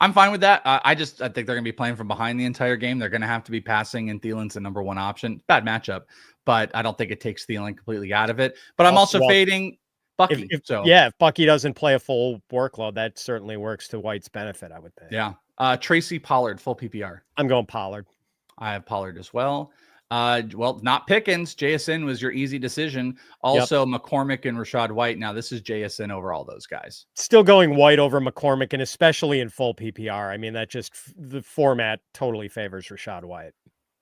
I'm fine with that. I think they're going to be playing from behind the entire game. They're going to have to be passing, and Thielen's the number one option. Bad matchup, but I don't think it takes Thielen completely out of it. But I'm also fading Bucky. If Bucky doesn't play a full workload, that certainly works to White's benefit, I would think. Yeah. Tracy Pollard, full PPR. I'm going Pollard. I have Pollard as well. Not Pickens. JSN was your easy decision. Also, McCormick and Rashad White. Now, this is JSN over all those guys. Still going White over McCormick, and especially in full PPR. I mean, that just the format totally favors Rashad White.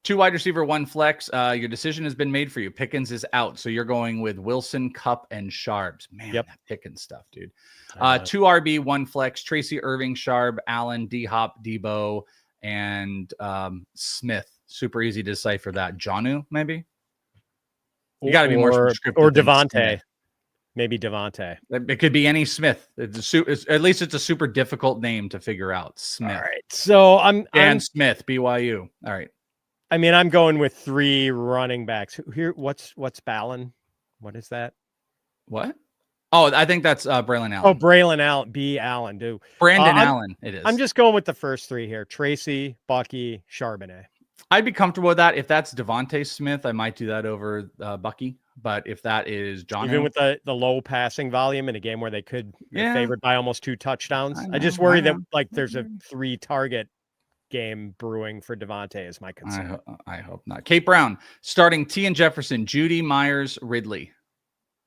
2 wide receiver, 1 flex. Your decision has been made for you. Pickens is out, so you're going with Wilson, Kupp, and Sharps. Man, that Pickens stuff, dude. 2 RB, 1 flex. Tracy, Irving, Sharp, Allen, D-Hop, Debo, and Smith. Super easy to decipher that. Jonnu, maybe? You got to be more prescriptive. Or Devontae. Maybe Devontae. It could be any Smith. At least it's a super difficult name to figure out. Smith. All right. So Dan Smith, BYU. All right. I mean, I'm going with 3 running backs. Here, what's Ballin? What is that? What? Oh, I think that's Braylon Allen. Oh, Braylon Allen. B. Allen. Do Brandon Allen. It is. I'm just going with the first 3 here: Tracy, Bucky, Charbonnet. I'd be comfortable with that. If that's Devontae Smith, I might do that over Bucky. But if that is John, even with the low passing volume in a game where they could be favored by almost 2 touchdowns, I just worry that like there's a 3 target game brewing for Devontae is my concern. I hope not. Kate Brown starting T and Jefferson, Judy, Myers, Ridley.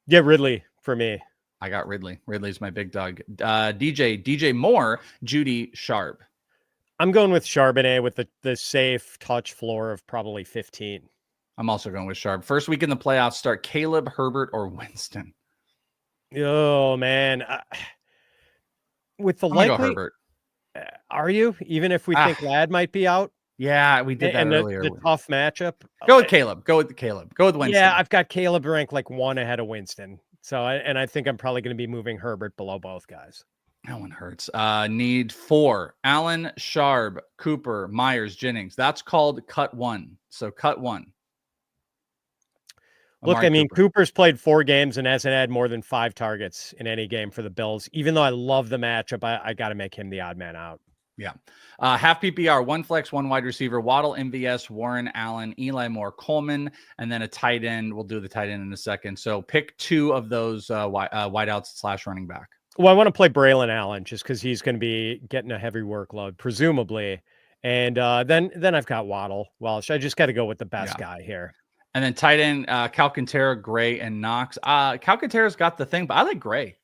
Yeah, Ridley for me. I got Ridley. Ridley's my big dog. DJ Moore, Judy, Sharp. I'm going with Charbonnet with the safe touch floor of probably 15. I'm also going with Sharp. First week in the playoffs, start Caleb, Herbert, or Winston. Oh man, with the likely Herbert. Are you? Even if we think Ladd might be out? Yeah, we did that earlier. The tough matchup. Go with Caleb. Go with Caleb. Go with Winston. Yeah, I've got Caleb ranked like 1 ahead of Winston. So I think I'm probably going to be moving Herbert below both guys. That one hurts. Need 4. Allen, Sharp, Cooper, Myers, Jennings. That's called cut 1. So cut 1. Look, I mean, Cooper's played 4 games and hasn't had more than 5 targets in any game for the Bills. Even though I love the matchup, I got to make him the odd man out. Yeah. Half PPR, 1 flex, 1 wide receiver, Waddle, MVS, Warren, Allen, Eli Moore, Coleman, and then a tight end. We'll do the tight end in a second. So pick 2 of those wideouts / running back. Well, I want to play Braylon Allen just because he's going to be getting a heavy workload, presumably. And then I've got Waddle, Welsh. I just got to go with the best guy here. And then tight end, Calcaterra, Gray, and Knox. Calcaterra's got the thing, but I like Gray.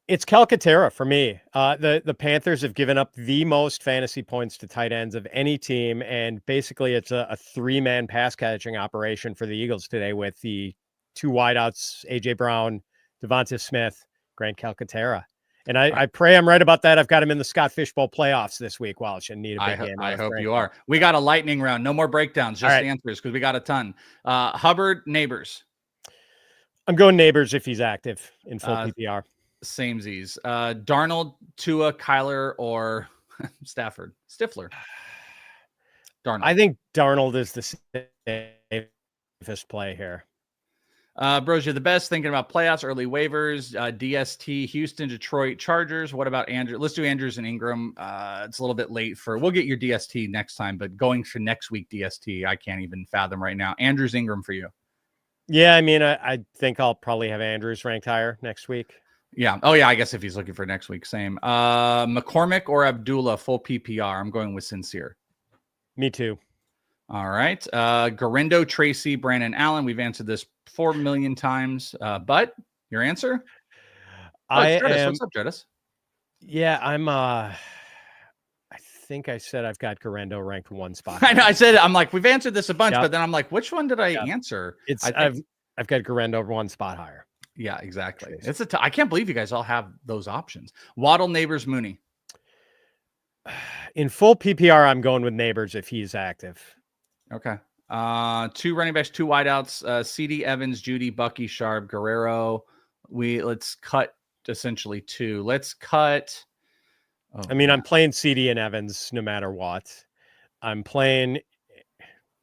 It's Calcaterra for me. The Panthers have given up the most fantasy points to tight ends of any team, and basically it's a 3-man pass catching operation for the Eagles today with the 2 wideouts, A.J. Brown, Devonta Smith, Grant Calcaterra. And I pray I'm right about that. I've got him in the Scott Fishbowl playoffs this week, Welsh, and need a big game. I hope you are. We got a lightning round. No more breakdowns, just answers because we got a ton. Hubbard, Neighbors. I'm going Neighbors if he's active in full PPR. Samesies. Darnold, Tua, Kyler, or Stafford? Stifler. Darnold. I think Darnold is the safest play here. Bros, you're the best. Thinking about playoffs, early waivers, DST, Houston, Detroit, Chargers. What about Andrew? Let's do Andrews and Ingram. It's a little bit late we'll get your DST next time, but going for next week DST, I can't even fathom right now. Andrews, Ingram for you. Yeah, I mean, I think I'll probably have Andrews ranked higher next week. Yeah. Oh, yeah, I guess if he's looking for next week, same. McCormick or Abdullah, full PPR. I'm going with Sincere. Me too. All right. Garendo, Tracy, Brandon Allen. We've answered this 4 million times. But your answer? What's up, Jedis? Yeah, I think I said I've got Garendo ranked 1 spot. I know. I said I'm like, we've answered this a bunch, but then I'm like, which one did I answer? I've got Garendo 1 spot higher. Yeah, exactly. I can't believe you guys all have those options. Waddle, Neighbors, Mooney. In full PPR, I'm going with Neighbors if he's active. Okay. 2 running backs, 2 wideouts, CD, Evans, Judy, Bucky, Sharp, Guerrero. Let's cut essentially 2. Let's cut. I'm playing CD and Evans no matter what. I'm playing.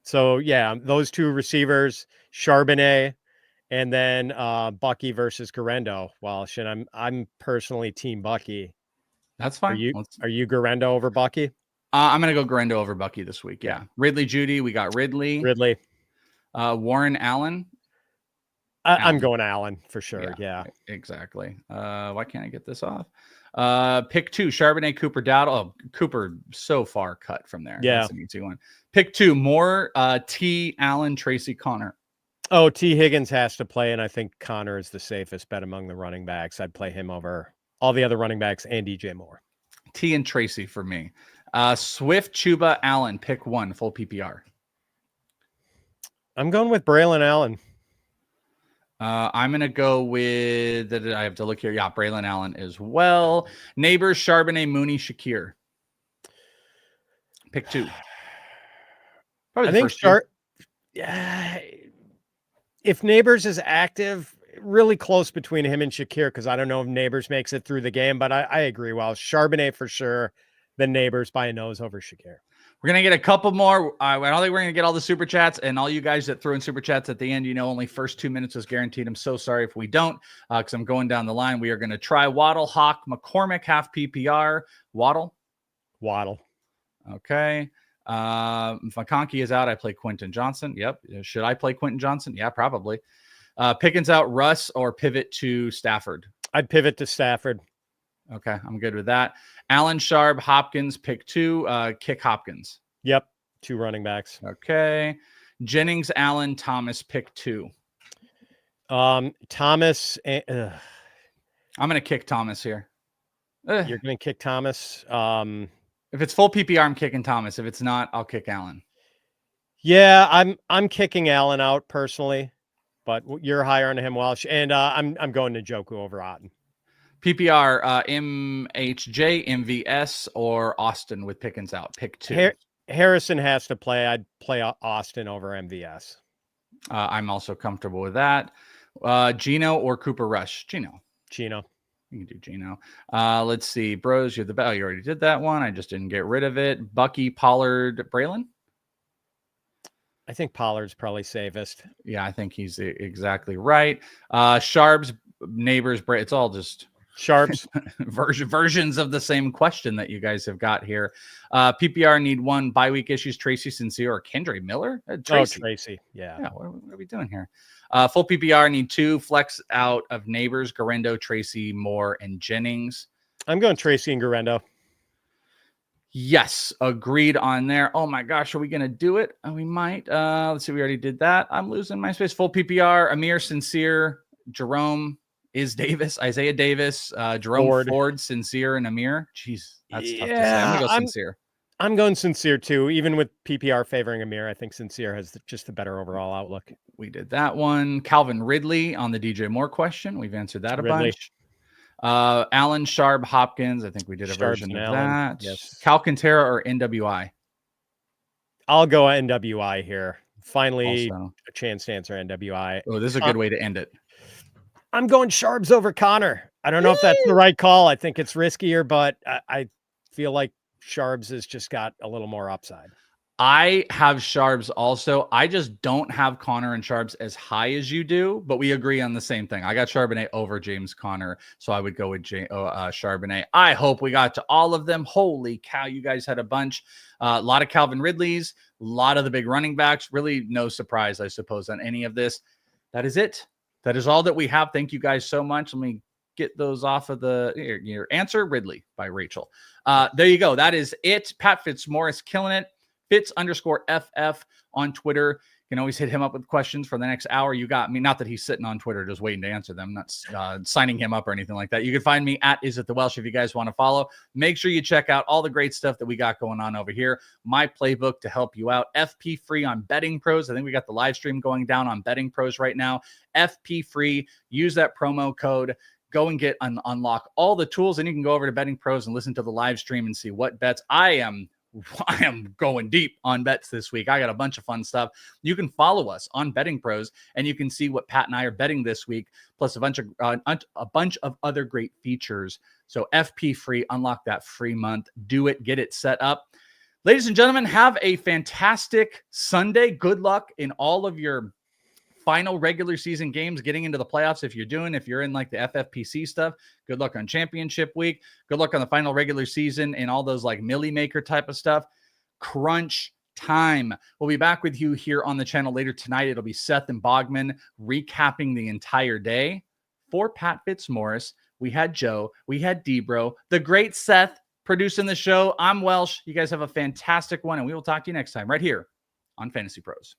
So yeah, those 2 receivers, Charbonnet, and then Bucky versus Garendo. Welsh, and I'm personally team Bucky. That's fine. Are you Garendo over Bucky? I'm going to go Garendo over Bucky this week. Yeah. Ridley, Judy. We got Ridley. Warren, Allen. I'm going Allen for sure. Yeah. Exactly. Why can't I get this off? Pick 2, Charbonnet, Cooper, Dowd. Oh, Cooper so far cut from there. Yeah. That's an easy one. Pick 2, Moore, T, Allen, Tracy, Connor. Oh, T. Higgins has to play, and I think Connor is the safest bet among the running backs. I'd play him over all the other running backs and DJ Moore. T and Tracy for me. Swift, Chuba, Allen. Pick 1, full PPR. I'm going with Braylon Allen. I'm going to go with, I have to look here. Yeah, Braylon Allen as well. Neighbors, Charbonnet, Mooney, Shakir. Pick 2. Probably I think if Neighbors is active, really close between him and Shakir because I don't know if Neighbors makes it through the game, but I agree. Well, Charbonnet for sure. Then Neighbors by a nose over Shakir. We're going to get a couple more. I don't think we're going to get all the super chats, and all you guys that threw in super chats at the end, only first 2 minutes was guaranteed. I'm so sorry if we don't, because I'm going down the line. We are going to try Waddle, Hawk, McCormick, half PPR. Waddle. Okay. If McConkey is out, I play Quentin Johnson. Yep. Should I play Quentin Johnson? Yeah, probably. Pickens out, Russ, or pivot to Stafford? I'd pivot to Stafford. Okay, I'm good with that. Allen, Sharp, Hopkins, pick 2. Kick Hopkins. Yep, 2 running backs. Okay. Jennings, Allen, Thomas, pick 2. Thomas. I'm going to kick Thomas here. You're going to kick Thomas. If it's full PPR, I'm kicking Thomas. If it's not, I'll kick Allen. Yeah, I'm kicking Allen out personally, but you're higher on him, Welsh, and I'm going to Njoku over Otten. PPR, MHJ, MVS, or Austin with Pickens out. Pick 2. Harrison has to play. I'd play Austin over MVS. I'm also comfortable with that. Gino or Cooper Rush? Gino. You can do Gino. Let's see. Bros, you're the best. Oh, you already did that one. I just didn't get rid of it. Bucky, Pollard, Braylon? I think Pollard's probably safest. Yeah, I think he's exactly right. Sharps, Neighbors, it's all just Sharps versions of the same question that you guys have got here. PPR need 1 bye week issues. Tracy Sincere or Kendre Miller? Tracy. Yeah. What are we doing here? Full PPR need 2 flex out of Neighbors, Garendo, Tracy, Moore, and Jennings. I'm going Tracy and Garendo. Yes, agreed on there. Oh my gosh, are we going to do it? We might. Let's see. We already did that. I'm losing my space. Full PPR, Amir, Sincere, Jerome, Davis, Isaiah Davis, Jerome Ford, Sincere, and Amir. Jeez, that's tough to say. I'm going to go Sincere. I'm going Sincere too. Even with PPR favoring Amir, I think Sincere has just the better overall outlook. We did that one. Calvin Ridley on the DJ Moore question. We've answered that a bunch. Allen, Sharp, Hopkins. I think we did a version of that. Yes. Calcantara or NWI? I'll go NWI here. Finally, also a chance to answer NWI. Oh, this is a good way to end it. I'm going Sharps over Connor. I don't know if that's the right call. I think it's riskier, but I feel like Sharps has just got a little more upside. I have Sharps also. I just don't have Connor and Sharps as high as you do, but we agree on the same thing. I got Charbonnet over James Conner, so I would go with Charbonnet. I hope we got to all of them. Holy cow, you guys had a bunch. A lot of Calvin Ridleys, a lot of the big running backs. Really no surprise, I suppose, on any of this. That is it. That is all that we have. Thank you guys so much. Let me get those off of your answer. Ridley by Rachel. There you go. That is it. Pat Fitzmaurice killing it. Fitz_FF on Twitter. You can always hit him up with questions for the next hour. You got me. Not that he's sitting on Twitter just waiting to answer them. Not signing him up or anything like that. You can find me at IsItTheWelsh if you guys want to follow. Make sure you check out all the great stuff that we got going on over here. My playbook to help you out. FP free on Betting Pros. I think we got the live stream going down on Betting Pros right now. FP free. Use that promo code. Go and get unlock all the tools, and you can go over to Betting Pros and listen to the live stream and see what bets. I am going deep on bets this week. I got a bunch of fun stuff. You can follow us on Betting Pros, and you can see what Pat and I are betting this week, plus a bunch of other great features. So FP free, unlock that free month. Do it, get it set up. Ladies and gentlemen, have a fantastic Sunday. Good luck in all of your final regular season games, getting into the playoffs. If you're in like the FFPC stuff, good luck on championship week. Good luck on the final regular season and all those like Millie Maker type of stuff. Crunch time. We'll be back with you here on the channel later tonight. It'll be Seth and Bogman recapping the entire day. For Pat Fitzmaurice, we had Joe, we had Debro, the great Seth producing the show. I'm Welsh. You guys have a fantastic one, and we will talk to you next time right here on Fantasy Pros.